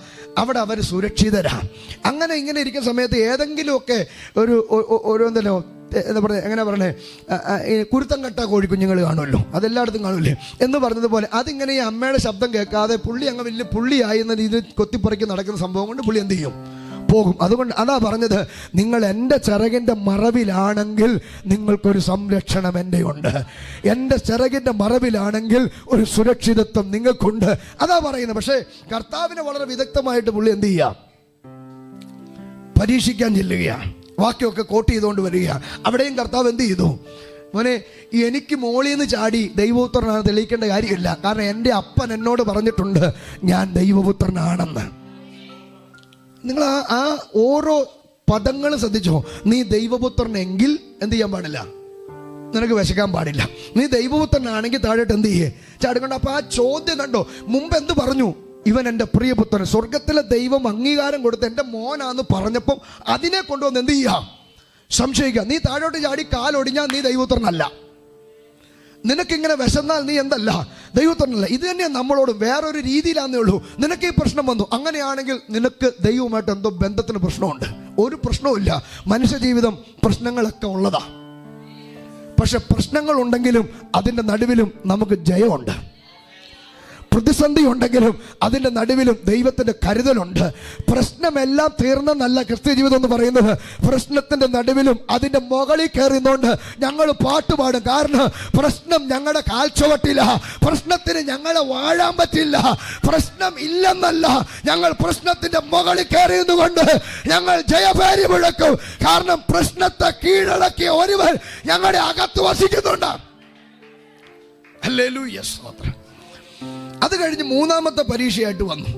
അവിടെ അവർ സുരക്ഷിതരാണ്. അങ്ങനെ ഇങ്ങനെ ഇരിക്കുന്ന സമയത്ത് ഏതെങ്കിലുമൊക്കെ എന്തല്ലോ എന്താ പറയുക, എങ്ങനെ പറയണേ, കുരുത്തം കെട്ട കോഴി കുഞ്ഞുങ്ങൾ കാണുമല്ലോ, അതെല്ലായിടത്തും കാണൂല്ലേ എന്ന് പറഞ്ഞതുപോലെ അതിങ്ങനെ ഈ അമ്മയുടെ ശബ്ദം കേൾക്കാതെ പുള്ളി അങ്ങ് വലിയ പുള്ളിയായി എന്ന രീതിയിൽ കൊത്തിപ്പറിക്ക് നടക്കുന്ന സംഭവം കൊണ്ട് പുള്ളി എന്ത് ചെയ്യും? പോകും. അതുകൊണ്ട് അതാ പറഞ്ഞത്, നിങ്ങൾ എൻ്റെ ചിറകിൻ്റെ മറവിലാണെങ്കിൽ നിങ്ങൾക്കൊരു സംരക്ഷണം എൻ്റെ ഉണ്ട്. എൻ്റെ ചിറകിൻ്റെ മറവിലാണെങ്കിൽ ഒരു സുരക്ഷിതത്വം നിങ്ങൾക്കുണ്ട്. അതാ പറയുന്നത്. പക്ഷേ കർത്താവിനെ വളരെ വിദഗ്ധമായിട്ട് പുള്ളി എന്ത് ചെയ്യുക? പരീക്ഷിക്കാൻ ചെല്ലുകയാണ്. വാക്യമൊക്കെ കോട്ട് ചെയ്തുകൊണ്ട് വരിക. അവിടെയും കർത്താവ് എന്ത് ചെയ്തു? മോനെ, എനിക്ക് മോളിൽ നിന്ന് ചാടി ദൈവപുത്രനാണ് തെളിയിക്കേണ്ട കാര്യമില്ല. കാരണം എൻ്റെ അപ്പൻ എന്നോട് പറഞ്ഞിട്ടുണ്ട് ഞാൻ ദൈവപുത്രനാണെന്ന്. നിങ്ങൾ ആ ഓരോ പദങ്ങളും ശ്രദ്ധിച്ചോ. നീ ദൈവപുത്രനെങ്കിൽ എന്ത് ചെയ്യാൻ പാടില്ല? നിനക്ക് വിശക്കാൻ പാടില്ല. നീ ദൈവപുത്രനാണെങ്കിൽ താഴോട്ട് എന്ത് ചെയ്യേ? ചാടിക്കൊണ്ട്. അപ്പൊ ആ ചോദ്യം കണ്ടോ, മുമ്പ് എന്ത് പറഞ്ഞു? ഇവൻ എൻ്റെ പ്രിയപുത്രൻ, സ്വർഗത്തിലെ ദൈവം അംഗീകാരം കൊടുത്ത് എൻ്റെ മോനാന്ന് പറഞ്ഞപ്പം അതിനെ കൊണ്ടുവന്ന് എന്ത് ചെയ്യാം? സംശയിക്കുക. നീ താഴോട്ട് ചാടി കാലൊടിഞ്ഞാൽ നീ ദൈവപുത്രനല്ല. നിനക്കിങ്ങനെ വിശന്നാൽ നീ എന്തല്ല? ദൈവപുത്രനല്ല. ഇത് തന്നെയാണ് നമ്മളോട്, വേറൊരു രീതിയിലാന്നേ ഉള്ളൂ. നിനക്ക് ഈ പ്രശ്നം വന്നു, അങ്ങനെയാണെങ്കിൽ നിനക്ക് ദൈവവുമായിട്ട് എന്തോ ബന്ധത്തിന് പ്രശ്നമുണ്ട്. ഒരു പ്രശ്നവും ഇല്ല. മനുഷ്യ ജീവിതം പ്രശ്നങ്ങളൊക്കെ ഉള്ളതാ. പക്ഷെ പ്രശ്നങ്ങൾ ഉണ്ടെങ്കിലും അതിൻ്റെ നടുവിലും നമുക്ക് ജയമുണ്ട്. പ്രതിസന്ധി ഉണ്ടെങ്കിലും അതിൻ്റെ നടുവിലും ദൈവത്തിൻ്റെ കരുതലുണ്ട്. പ്രശ്നമെല്ലാം തീർന്നെന്നല്ല ക്രിസ്ത്യ ജീവിതം എന്ന് പറയുന്നത്. പ്രശ്നത്തിൻ്റെ നടുവിലും അതിൻ്റെ മുകളിൽ കയറിയുന്നോണ്ട് ഞങ്ങൾ പാട്ടുപാടും. കാരണം പ്രശ്നം ഞങ്ങളുടെ കാൽച്ചുവട്ടില്ല, പ്രശ്നത്തിന് ഞങ്ങളെ വാഴാൻ പറ്റില്ല. പ്രശ്നം ഇല്ലെന്നല്ല, ഞങ്ങൾ പ്രശ്നത്തിൻ്റെ മുകളിൽ കയറിയുന്നുകൊണ്ട് ഞങ്ങൾ ജയഭേരി മുഴക്കും. കാരണം പ്രശ്നത്തെ കീഴടക്കിയ ഒരുവൻ ഞങ്ങളുടെ അകത്ത് വസിക്കുന്നുണ്ട്. ഹല്ലേലൂയ, സ്തോത്രം. അത് കഴിഞ്ഞ് മൂന്നാമത്തെ പരീക്ഷയായിട്ട് വന്നു.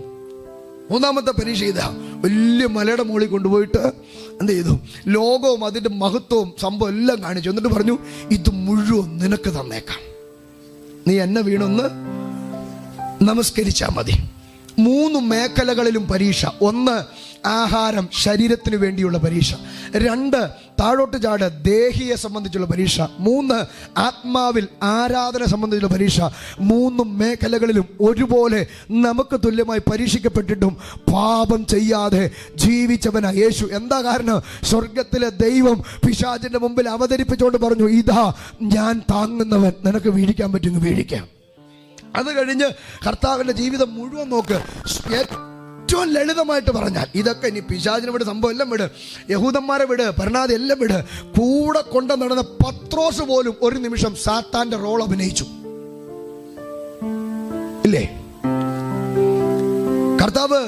മൂന്നാമത്തെ പരീക്ഷ ഇതാ. വലിയ മലയുടെ മുകളിൽ കൊണ്ടുപോയിട്ട് എന്ത് ചെയ്തു? ലോകവും അതിൻ്റെ മഹത്വവും സംഭവം എല്ലാം കാണിച്ചു. എന്നിട്ട് പറഞ്ഞു, ഇത് മുഴുവൻ നിനക്ക് തന്നേക്കാം, നീ എന്നെ വീണൊന്ന് നമസ്കരിച്ചാൽ മതി. 3 മേഖലകളിലും പരീക്ഷ. 1 ആഹാരം, ശരീരത്തിന് വേണ്ടിയുള്ള പരീക്ഷ. 2 താഴോട്ട് ചാട്, ദേഹിയെ സംബന്ധിച്ചുള്ള പരീക്ഷ. 3 ആത്മാവിൽ ആരാധന സംബന്ധിച്ചുള്ള പരീക്ഷ. 3 മേഖലകളിലും ഒരുപോലെ നമുക്ക് തുല്യമായി പരീക്ഷിക്കപ്പെട്ടിട്ടും പാപം ചെയ്യാതെ ജീവിച്ചവനാ യേശു. എന്താ കാരണം? സ്വർഗത്തിലെ ദൈവം പിശാചിന്റെ മുമ്പിൽ അവതരിപ്പിച്ചുകൊണ്ട് പറഞ്ഞു, ഇതാ ഞാൻ താങ്ങുന്നവൻ, നിനക്ക് വീഴിക്കാൻ പറ്റുമെങ്കിൽ വീഴിക്കാം. അത് കഴിഞ്ഞ് കർത്താവിൻ്റെ ജീവിതം മുഴുവൻ നോക്ക്. ഏറ്റവും ലളിതമായിട്ട് പറഞ്ഞാൽ, ഇതൊക്കെ ഇനി പിശാചിനെ വിട്, സംഭവം എല്ലാം വിട്, യഹൂദന്മാരെ വിട്, ഭരണാധി എല്ലാം വിട്, കൂടെ കൊണ്ട് നടന്ന പത്രോസ് പോലും ഒരു നിമിഷം സാത്താന്റെ റോൾ അഭിനയിച്ചു ഇല്ലേ? കർത്താവ്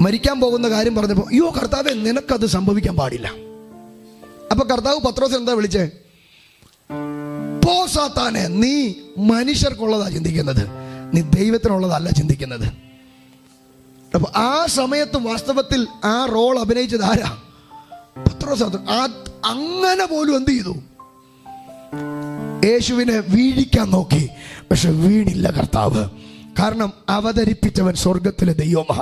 മരിക്കാൻ പോകുന്ന കാര്യം പറഞ്ഞപ്പോ, അയ്യോ കർത്താവേ, നിനക്കത് സംഭവിക്കാൻ പാടില്ല. അപ്പൊ കർത്താവ് പത്രോസ് എന്താ വിളിച്ചേ? പോ സാത്താനെ, നീ മനുഷ്യർക്കുള്ളതാ ചിന്തിക്കുന്നത്, നീ ദൈവത്തിനുള്ളതല്ല ചിന്തിക്കുന്നത്. അപ്പൊ ആ സമയത്ത് വാസ്തവത്തിൽ ആ റോൾ അഭിനയിച്ചത് ആരാ? പത്രോസ്. അങ്ങനെ പോലും എന്ത് ചെയ്തു? യേശുവിനെ വീഴിക്കാൻ നോക്കി, പക്ഷെ വീണില്ല കർത്താവ്. കാരണം അവതരിപ്പിച്ചവൻ സ്വർഗത്തിലെ ദൈവമാ.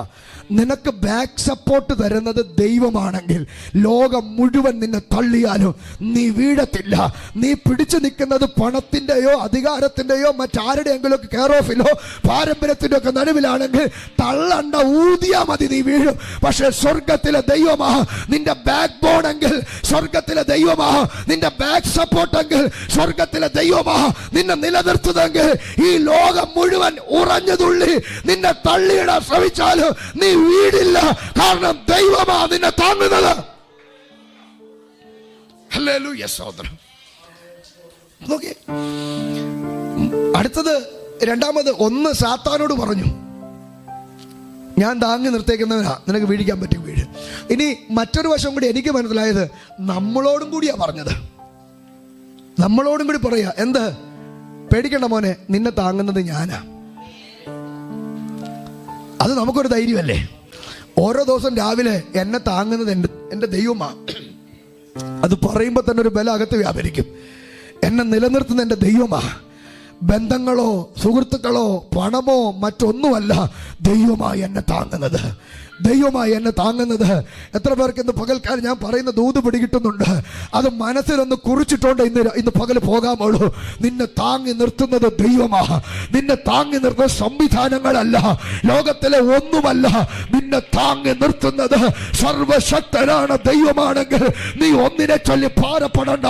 നിനക്ക് ബാക്ക് സപ്പോർട്ട് തരുന്നത് ദൈവമാണെങ്കിൽ ലോകം മുഴുവൻ നിന്നെ തള്ളിയാലും നീ വീഴത്തില്ല. നീ പിടിച്ചു നിൽക്കുന്നത് പണത്തിൻ്റെയോ അധികാരത്തിൻ്റെയോ മറ്റാരുടെയെങ്കിലും ഒക്കെ കെയർ ഓഫിലോ പാരമ്പര്യത്തിൻ്റെ ഒക്കെ നടുവിലാണെങ്കിൽ തള്ളണ്ട, ഊതിയാ മതി, നീ വീഴും. പക്ഷെ സ്വർഗത്തിലെ ദൈവമാ നിന്റെ ബാക്ക് ബോൺ എങ്കിൽ, സ്വർഗത്തിലെ ദൈവമാ നിന്റെ ബാക്ക് സപ്പോർട്ട് എങ്കിൽ, സ്വർഗത്തിലെ ദൈവമാ നിന്നെ നിലനിർത്തുന്നെങ്കിൽ, ഈ ലോകം മുഴുവൻ ഉറഞ്ഞതുള്ളി നിന്നെ തള്ളിയിടാൻ ശ്രമിച്ചാലും നീ വീടില്ല. കാരണം ദൈവമാ നിന്നെ താങ്ങുന്നത്. ഹല്ലേലൂയ, സഹോദരൻ. നോക്കി, അടുത്തത് രണ്ടാമത് 1 സാത്താനോട് പറഞ്ഞു, ഞാൻ താങ്ങി നിർത്തേക്കുന്നവനാ, നിനക്ക് വീഴിക്കാൻ പറ്റും, വീഴ്. ഇനി മറ്റൊരു വശം കൂടി എനിക്ക് മനസ്സിലായത്, നമ്മളോടും കൂടിയാ പറഞ്ഞത്. നമ്മളോടും കൂടി പറയാ, എന്ത്? പേടിക്കണ്ട മോനെ, നിന്നെ താങ്ങുന്നത് ഞാനാ. അത് നമുക്കൊരു ധൈര്യമല്ലേ? ഓരോ ദിവസം രാവിലെ എന്നെ താങ്ങുന്നത് എൻ്റെ ദൈവമാ. അത് പറയുമ്പോൾ തന്നെ ഒരു ബലം അകത്ത് വ്യാപരിക്കും. എന്നെ നിലനിർത്തുന്ന എൻ്റെ ദൈവമാ. ബന്ധങ്ങളോ സുഹൃത്തുക്കളോ പണമോ മറ്റൊന്നുമല്ല, ദൈവമായി എന്നെ താങ്ങുന്നത്, ദൈവമായി എന്നെ താങ്ങുന്നത്. എത്ര പേർക്ക് ഇന്ന് പകൽക്കാലം ഞാൻ പറയുന്ന ദൂത് പിടികിട്ടുന്നുണ്ട്? അത് മനസ്സിലൊന്ന് കുറിച്ചിട്ടുണ്ട് ഇന്ന് പകൽ പോകാമുള്ളൂ. നിന്നെ താങ്ങി നിർത്തുന്നത് ദൈവമാ. നിന്നെ താങ്ങി നിർത്തുന്ന സംവിധാനങ്ങളല്ല, ലോകത്തിലെ ഒന്നുമല്ല. നിന്നെ താങ്ങി നിർത്തുന്നത് സർവശക്തനാണ് ദൈവമാണെങ്കിൽ നീ ഒന്നിനെ ചൊല്ലി ഭാരപ്പെടണ്ട,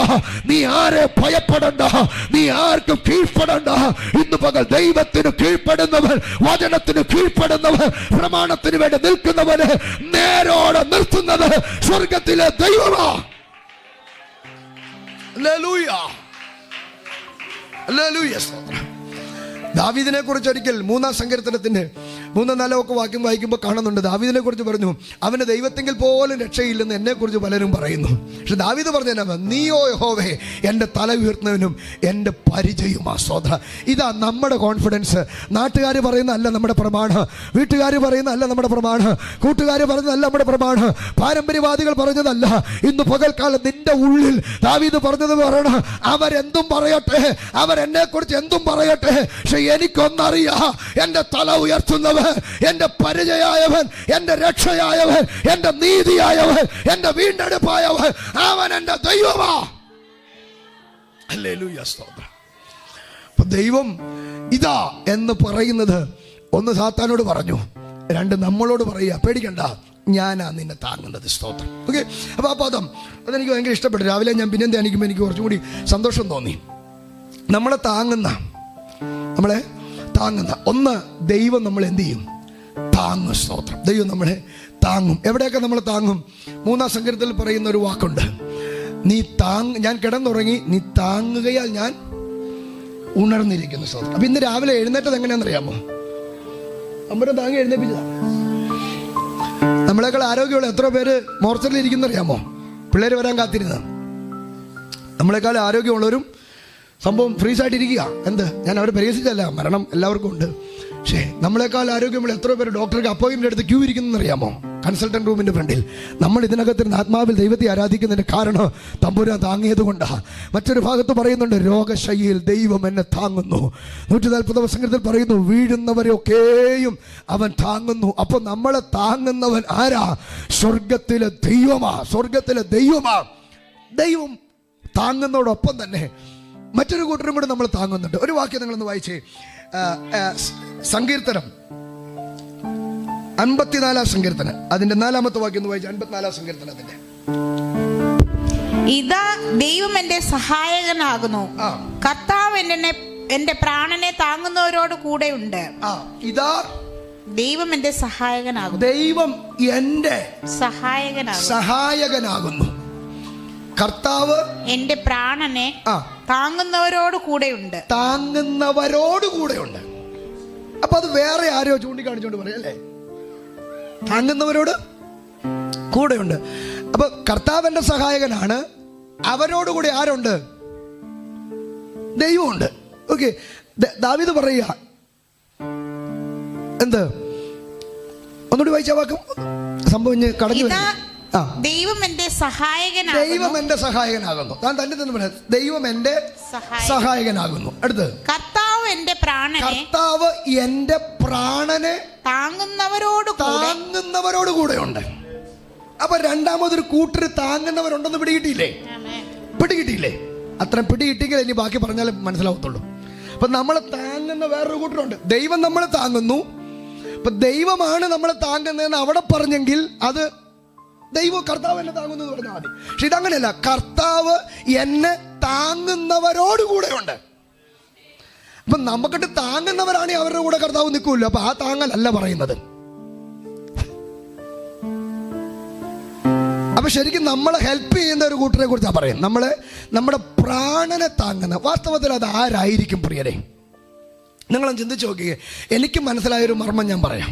നീ ആരെ ഭയപ്പെടണ്ട, നീ ആർക്കും കീഴ്പ്പെടണ്ട. ഇന്ന് പകൽ ദൈവത്തിന് കീഴ്പ്പെടുന്നവർ, വചനത്തിന് കീഴ്പ്പെടുന്നവർ, പ്രമാണത്തിന് വേണ്ടി നിൽക്കുന്ന നേരോടെ നിർത്തുന്നത് സ്വർഗത്തിലെ ദൈവമാ. Hallelujah, hallelujah. ദാവീദിനെ കുറിച്ച് ഒരിക്കൽ 3-ാം സങ്കീർത്തനത്തിന്റെ 3-4 ഒക്കെ വാക്യം വായിക്കുമ്പോൾ കാണുന്നുണ്ട്. ദാവീദിനെ കുറിച്ച് പറഞ്ഞു, അവന് ദൈവത്തെങ്കിൽ പോലും രക്ഷയില്ലെന്ന് എന്നെക്കുറിച്ച് പലരും പറയുന്നു. പക്ഷെ ദാവീദ് പറഞ്ഞ നീയോ യഹോവേ എൻ്റെ തല ഉയർത്തുന്നവനും എൻ്റെ പരിചയമാ. സ്വത ഇതാ നമ്മുടെ കോൺഫിഡൻസ്. നാട്ടുകാർ പറയുന്നതല്ല നമ്മുടെ പ്രമാണം, വീട്ടുകാർ പറയുന്നതല്ല നമ്മുടെ പ്രമാണം, കൂട്ടുകാർ പറയുന്നതല്ല നമ്മുടെ പ്രമാണം, പാരമ്പര്യവാദികൾ പറഞ്ഞതല്ല. ഇന്ന് പകൽക്കാലം നിന്റെ ഉള്ളിൽ ദാവീദ് പറഞ്ഞത് പറയണം, അവരെന്തും പറയട്ടെ, അവരെന്നെ കുറിച്ച് എന്തും പറയട്ടെ, പക്ഷെ എനിക്കൊന്നറിയാ, എൻ്റെ തല ഉയർത്തുന്നവൻ, എൻ്റെ പരിചയായവൻ, എൻ്റെ രക്ഷയായവൻ, എൻ്റെ നീതിയായവൻ, എൻ്റെ വീണ്ടെടുപ്പായവൻ, അവൻ എൻ്റെ ദൈവമാ. ഹല്ലേലൂയ, സ്തോത്രം. അപ്പൊ ദൈവം ഇതാ എന്ന് പറയുന്നത്, ഒന്ന് സാത്താനോട് പറഞ്ഞു, 2 നമ്മളോട് പറയുക, പേടിക്കണ്ട, ഞാനാ നിന്നെ താങ്ങുന്നത്. സ്തോത്രം. ഓക്കെ. അപ്പോൾ ആ പദം അതെനിക്ക് ഭയങ്കര ഇഷ്ടപ്പെട്ടു. രാവിലെ ഞാൻ പിന്നെ ധ്യാനിക്കുമ്പോൾ എനിക്ക് കുറച്ചും കൂടി സന്തോഷം തോന്നി. നമ്മളെ താങ്ങുന്ന ഒന്ന് ദൈവം നമ്മൾ എന്ത് ചെയ്യും? താങ്ങും. സ്തോത്രം. ദൈവം നമ്മളെ താങ്ങും. എവിടെയൊക്കെ നമ്മളെ താങ്ങും? 3-ാം സങ്കീർത്തനത്തിൽ പറയുന്ന ഒരു വാക്കുണ്ട്, ഞാൻ കിടന്നുറങ്ങി, നീ താങ്ങുകയാൽ ഞാൻ ഉണർന്നിരിക്കുന്നു. സ്തോത്രം. അപ്പൊ ഇന്ന് രാവിലെ എഴുന്നേറ്റത് എങ്ങനെയാണെന്നറിയാമോ? അമ്മരെ താങ്ങി എഴുന്നേപ്പിച്ചതാണ്. നമ്മളെക്കാൾ ആരോഗ്യമുള്ള എത്ര പേര് മോർച്ചറിൽ ഇരിക്കുന്നറിയാമോ? പിള്ളേർ വരാൻ കാത്തിരുന്ന. നമ്മളെക്കാൾ ആരോഗ്യമുള്ളവരും സംഭവം ഫ്രീസായിട്ടിരിക്കുക. ഞാൻ അവരെ പരിഹസിച്ചല്ല, മരണം എല്ലാവർക്കും ഉണ്ട്. പക്ഷേ നമ്മളെക്കാൾ ആരോഗ്യമുള്ള എത്ര പേര് ഡോക്ടർക്ക് അപ്പോയിൻമെന്റ് എടുത്ത് ക്യൂ ഇരിക്കുന്നറിയാമോ? കൺസൾട്ടന്റ് റൂമിന്റെ ഫ്രണ്ടിൽ. നമ്മൾ ഇതിനകത്തിരുന്ന് ആത്മാവിൽ ദൈവത്തെ ആരാധിക്കുന്നതിന് കാരണം തമ്പുരാൻ താങ്ങിയത് കൊണ്ടാണ്. മറ്റൊരു ഭാഗത്ത് പറയുന്നുണ്ട്, രോഗശയ്യയിൽ ദൈവം എന്നെ താങ്ങുന്നു. 140 സങ്കീർത്തനത്തിൽ പറയുന്നു, വീഴുന്നവരെയൊക്കെയും അവൻ താങ്ങുന്നു. അപ്പൊ നമ്മളെ താങ്ങുന്നവൻ ആരാ? സ്വർഗത്തിലെ ദൈവമാ. ദൈവം താങ്ങുന്നതോടൊപ്പം തന്നെ മറ്റൊരു കൂട്ടരും കൂടെ നമ്മൾ താങ്ങുന്നുണ്ട്. ഒരു വാക്യം നിങ്ങളൊന്ന് വായിച്ചേ. സങ്കീർത്തനം 54-ാം സങ്കീർത്തനം, അതിന്റെ 4-ാമത്തെ വാക്യം ഒന്ന് വായിച്ചു. 54-ാം സങ്കീർത്തനത്തിന്റെ, ഇതാ ദൈവം എന്റെ സഹായകനാകുന്നു, കർത്താവ് എന്റെ പ്രാണനെ താങ്ങുന്നവരോട് കൂടെ ഉണ്ട്. ഇതാ ദൈവം എന്റെ സഹായകനാകുന്നു. ദൈവം എന്റെ സഹായകനാകുന്നു, കർത്താവ് എന്റെ പ്രാണനെ താങ്ങുന്നവരോട് കൂടെയുണ്ട്. അപ്പൊ അത് വേറെ ആരോ ചൂണ്ടിക്കാണിച്ചോണ്ട് പറയാം അല്ലേ? താങ്ങുന്നവരോട് കൂടെയുണ്ട്. അപ്പൊ കർത്താവിന്റെ സഹായകനാണ്, അവരോടുകൂടി ആരുണ്ട്? ദൈവമുണ്ട്. ഓക്കെ. ദാവീദ് പറയുക ഒന്നുകൂടി വായിച്ച വാക്കും സംഭവം കടന്നു. ദൈവം എന്റെ സഹായകനാകുന്നു. താൻ തന്നെ പറയാം, ദൈവം എന്റെ സഹായകനാകുന്നു. അടുത്ത്, കർത്താവ് എന്റെ പ്രാണനെ താങ്ങുന്നവരോട് കൂടെയുണ്ട്. അപ്പൊ രണ്ടാമതൊരു കൂട്ടര് താങ്ങുന്നവരുണ്ടെന്ന് പിടികിട്ടിയില്ലേ? അത്ര പിടികിട്ടിയെങ്കിൽ ഇനി ബാക്കി പറഞ്ഞാലേ മനസ്സിലാവത്തുള്ളൂ. അപ്പൊ നമ്മളെ താങ്ങുന്ന വേറൊരു കൂട്ടരുണ്ട്. ദൈവം നമ്മളെ താങ്ങുന്നു. അപ്പൊ ദൈവമാണ് നമ്മളെ താങ്ങുന്നതെന്ന് അവിടെ പറഞ്ഞെങ്കിൽ അത് കർത്താവ് എന്നെ താങ്ങുന്നു എന്ന് പറഞ്ഞാൽ മതി. പക്ഷെ ഇതങ്ങനെയല്ല, കർത്താവ് എന്നെ താങ്ങുന്നവരോട് കൂടെ ഉണ്ട്. അപ്പൊ നമുക്കിട്ട് താങ്ങുന്നവരാണെങ്കിൽ അവരുടെ കൂടെ കർത്താവ് നിൽക്കുമല്ലോ. അപ്പൊ ആ താങ്ങലല്ല പറയുന്നത്. അപ്പൊ ശരിക്കും നമ്മളെ ഹെൽപ്പ് ചെയ്യുന്ന ഒരു കൂട്ടരെ കുറിച്ചാണ് പറയുന്നത്. നമ്മുടെ പ്രാണനെ താങ്ങുന്ന, വാസ്തവത്തിൽ അത് ആരായിരിക്കും പ്രിയരെ? നിങ്ങളൊന്ന് ചിന്തിച്ചു നോക്കിയേ. എനിക്ക് മനസ്സിലായൊരു മർമ്മം ഞാൻ പറയാം.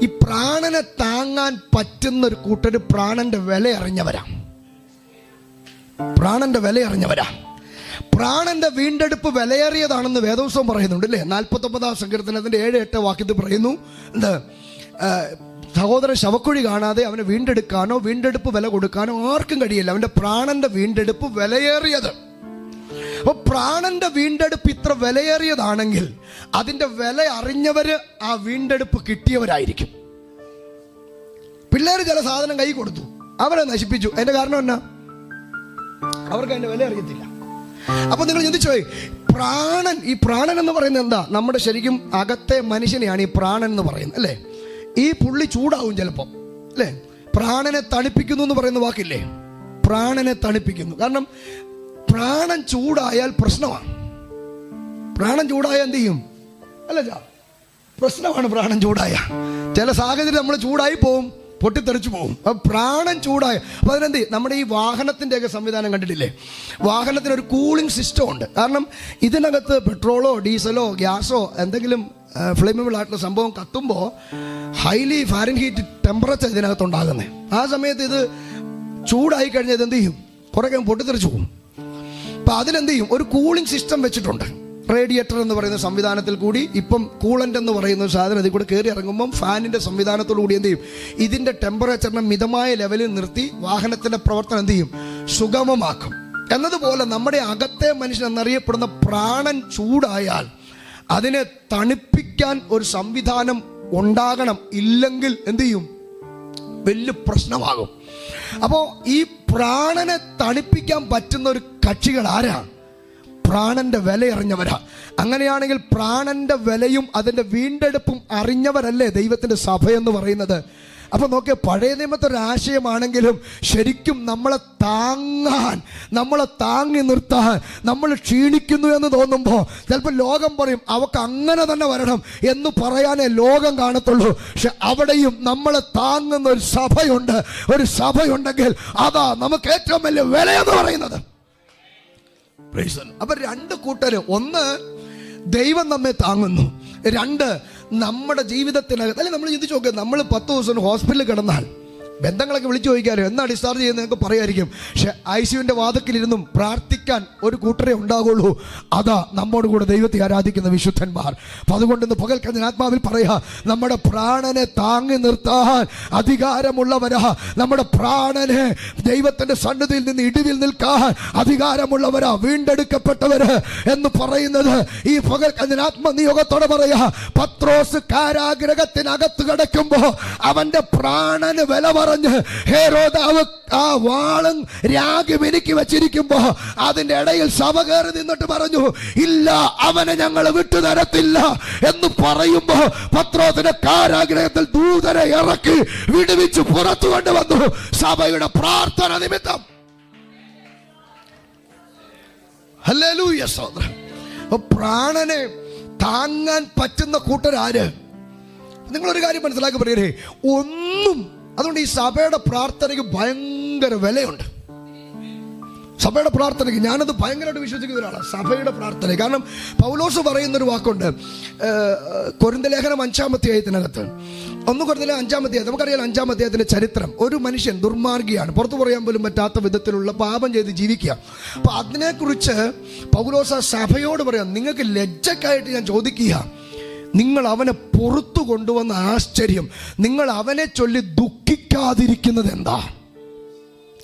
ഈ പ്രാണനെ താങ്ങാൻ പറ്റുന്ന ഒരു കൂട്ടര് പ്രാണന്റെ വില അറിഞ്ഞവരാ. പ്രാണന്റെ വീണ്ടെടുപ്പ് വിലയേറിയതാണെന്ന് വേദപുസ്തകം പറയുന്നുണ്ട് അല്ലേ? 49-ാം സങ്കീർത്തനത്തിന്റെ 7-8 വാക്യത്തിൽ പറയുന്നു, സഹോദരൻ ശവക്കുഴി കാണാതെ അവനെ വീണ്ടെടുക്കാനോ വീണ്ടെടുപ്പ് വില കൊടുക്കാനോ ആർക്കും കഴിയില്ല. അവന്റെ പ്രാണന്റെ വീണ്ടെടുപ്പ് വിലയേറിയത്. അപ്പൊ പ്രാണന്റെ വീണ്ടെടുപ്പ് ഇത്ര വിലയേറിയതാണെങ്കിൽ അതിന്റെ വില അറിഞ്ഞവര് ആ വീണ്ടെടുപ്പ് കിട്ടിയവരായിരിക്കും. പിള്ളേര് ചില സാധനം കൈ കൊടുത്തു, അവരെ നശിപ്പിച്ചു. അതിന്റെ കാരണം എന്നാ? അവർക്ക് അതിന്റെ വില അറിയത്തില്ല. അപ്പൊ നിങ്ങൾ ചിന്തിച്ചോ, ഈ പ്രാണൻ എന്ന് പറയുന്നത് എന്താ? നമ്മുടെ ശരിക്കും അകത്തെ മനുഷ്യനെയാണ് ഈ പ്രാണൻ എന്ന് പറയുന്നത് അല്ലേ? ഈ പുള്ളി ചൂടാവും ചിലപ്പോ അല്ലേ? പ്രാണനെ തണുപ്പിക്കുന്നു എന്ന് പറയുന്ന വാക്കില്ലേ? പ്രാണനെ തണുപ്പിക്കുന്നു. കാരണം പ്രാണൻ ചൂടായാൽ പ്രശ്നമാണ്. പ്രാണൻ ചൂടായാൽ എന്ത് ചെയ്യും? അല്ല, പ്രശ്നമാണ് പ്രാണൻ ചൂടായ. ചില സാഹചര്യം നമ്മൾ ചൂടായി പോവും, പൊട്ടിത്തെറിച്ചു പോകും. അപ്പം പ്രാണൻ ചൂടായ അപ്പം അതിനെന്ത് നമ്മുടെ ഈ വാഹനത്തിൻ്റെയൊക്കെ സംവിധാനം കണ്ടിട്ടില്ലേ? വാഹനത്തിനൊരു കൂളിംഗ് സിസ്റ്റം ഉണ്ട്. കാരണം ഇതിനകത്ത് പെട്രോളോ ഡീസലോ ഗ്യാസോ എന്തെങ്കിലും ഫ്ലെയിമബിൾ ആയിട്ടുള്ള സംഭവം കത്തുമ്പോൾ ഹൈലി ഫാരൻഹീറ്റ് ടെമ്പറേച്ചർ ഇതിനകത്ത് ഉണ്ടാകുന്നത്. ആ സമയത്ത് ഇത് ചൂടായി കഴിഞ്ഞാൽ ഇത് എന്ത് ചെയ്യും? കുറേ കഴിയുമ്പോൾ പൊട്ടിത്തെറിച്ചു പോകും. അപ്പം അതിനെന്ത് ചെയ്യും? ഒരു കൂളിംഗ് സിസ്റ്റം വെച്ചിട്ടുണ്ട്. റേഡിയേറ്റർ എന്ന് പറയുന്ന സംവിധാനത്തിൽ കൂടി ഇപ്പം കൂളൻ്റ് എന്ന് പറയുന്ന സാധനം ഇതിൽ കൂടെ കയറി ഇറങ്ങുമ്പം ഫാനിൻ്റെ സംവിധാനത്തോടു കൂടി എന്ത് ചെയ്യും? ഇതിൻ്റെ ടെമ്പറേച്ചറിനെ മിതമായ ലെവലിൽ നിർത്തി വാഹനത്തിൻ്റെ പ്രവർത്തനം എന്ത് ചെയ്യും? സുഗമമാക്കും. എന്നതുപോലെ നമ്മുടെ അകത്തെ മനുഷ്യൻ എന്നറിയപ്പെടുന്ന പ്രാണൻ ചൂടായാൽ അതിനെ തണുപ്പിക്കാൻ ഒരു സംവിധാനം ഉണ്ടാകണം. ഇല്ലെങ്കിൽ എന്ത് ചെയ്യും? വലിയ പ്രശ്നമാകും. അപ്പോൾ ഈ പ്രാണനെ തണുപ്പിക്കാൻ പറ്റുന്ന ഒരു കക്ഷികൾ ആരാ? പ്രാണന്റെ വില അറിഞ്ഞവരാ. അങ്ങനെയാണെങ്കിൽ പ്രാണന്റെ വിലയും അതിൻ്റെ വീണ്ടെടുപ്പും അറിഞ്ഞവരല്ലേ ദൈവത്തിൻ്റെ സഭയെന്ന് പറയുന്നത്? അപ്പം നോക്കിയ പഴയ നിയമത്തെ ഒരു ആശയമാണെങ്കിലും ശരിക്കും നമ്മളെ താങ്ങി നിർത്താൻ നമ്മൾ ക്ഷീണിക്കുന്നു എന്ന് തോന്നുമ്പോൾ ചിലപ്പോൾ ലോകം പറയും അവക്ക് അങ്ങനെ തന്നെ വരണം എന്ന് പറയാനേ ലോകം കാണത്തുള്ളൂ. പക്ഷെ അവിടെയും നമ്മളെ താങ്ങുന്ന ഒരു സഭയുണ്ട്. ഒരു സഭയുണ്ടെങ്കിൽ അതാ നമുക്ക് ഏറ്റവും വലിയ വിലയെന്ന് പറയുന്നത്. അപ്പൊ രണ്ട് കൂട്ടര്, ഒന്ന് ദൈവം നമ്മെ താങ്ങുന്നു, രണ്ട് നമ്മുടെ ജീവിതത്തിനകത്ത്. അല്ലെങ്കിൽ നമ്മൾ ചിന്തിച്ച് നോക്കുക, നമ്മൾ 10 ദിവസം ഹോസ്പിറ്റലിൽ കിടന്നാൽ ബന്ധങ്ങളൊക്കെ വിളിച്ചു ചോദിക്കാമല്ലോ എന്നാ ഡിസ്ചാർജ് ചെയ്യുന്നതൊക്കെ പറയായിരിക്കും. പക്ഷെ ICUവിൻ്റെ വാതിക്കലിരുന്നും പ്രാർത്ഥിക്കാൻ ഒരു കൂട്ടരേ ഉണ്ടാകുള്ളൂ. അതാ നമ്മോട് കൂടെ ദൈവത്തെ ആരാധിക്കുന്ന വിശുദ്ധന്മാർ. അപ്പം അതുകൊണ്ട് ഇന്ന് പകൽക്കതിന് ആത്മാവിൽ പറയാ, നമ്മുടെ പ്രാണനെ താങ്ങി നിർത്താൻ അധികാരമുള്ളവരാ. നമ്മുടെ പ്രാണനെ ദൈവത്തിൻ്റെ സന്നിധിയിൽ നിന്ന് ഇടിവിൽ നിൽക്കാൻ അധികാരമുള്ളവരാ വീണ്ടെടുക്കപ്പെട്ടവര് എന്ന് പറയുന്നത് ഈ പകൽക്കതിന് ആത്മനിയോഗത്തോടെ പറയാ. പത്രോസ് കാരാഗ്രഹത്തിനകത്ത് കിടക്കുമ്പോ അവന്റെ പ്രാണന് വില പറഞ്ഞ് ഹെരോദാവ് ആ വാളും രാഗി മിനുക്കി വെച്ചിരിക്കുമ്പോ അതിന്റെ ഇടയിൽ സഭ കയറി നിന്നിട്ട് പറഞ്ഞു, ഇല്ല അവനെ ഞങ്ങൾ വിട്ടുതരത്തില്ല എന്ന് പറയുമ്പോ പത്രോസിന്റെ കാരാഗ്രഹത്തിൽ ദൂതരെ ഇറക്കി വിടുവിച്ച് പുറത്തു കൊണ്ടുവന്നു സഭയുടെ പ്രാർത്ഥന നിമിത്തം. ഹല്ലേലൂയ സഹോദരൻ. പ്രാണനെ താങ്ങാൻ പറ്റുന്ന കൂട്ടരാര്? നിങ്ങളൊരു കാര്യം മനസ്സിലാക്കി പറയേ, ഒന്നും. അതുകൊണ്ട് ഈ സഭയുടെ പ്രാർത്ഥനയ്ക്ക് ഭയങ്കര വിലയുണ്ട്. സഭയുടെ പ്രാർത്ഥനയ്ക്ക് ഞാനത് ഭയങ്കരമായിട്ട് വിശ്വസിക്കുന്ന ഒരാളാണ്, സഭയുടെ പ്രാർത്ഥന. കാരണം പൗലോസ് പറയുന്നൊരു വാക്കുണ്ട് കൊരിന്ത്യർ ലേഖനം 5-ാം അധ്യായത്തിനകത്ത്. 1 കൊരിന്ത്യർ 5-ാം അധ്യായം, നമുക്കറിയാം 5-ാം അധ്യായത്തിൻ്റെ ചരിത്രം. ഒരു മനുഷ്യൻ ദുർമാർഗിയാണ്, പുറത്തു പറയാൻ പോലും പറ്റാത്ത വിധത്തിലുള്ള പാപം ചെയ്ത് ജീവിക്കുക. അപ്പം അതിനെക്കുറിച്ച് പൗലോസ് സഭയോട് പറയാം, നിങ്ങൾക്ക് ലജ്ജക്കായിട്ട് ഞാൻ ചോദിക്കുക, നിങ്ങൾ അവനെ പുറത്തു കൊണ്ടുവന്ന ആശ്ചര്യം, നിങ്ങൾ അവനെ ചൊല്ലി ദുഃഖിക്കാതിരിക്കുന്നത് എന്താ?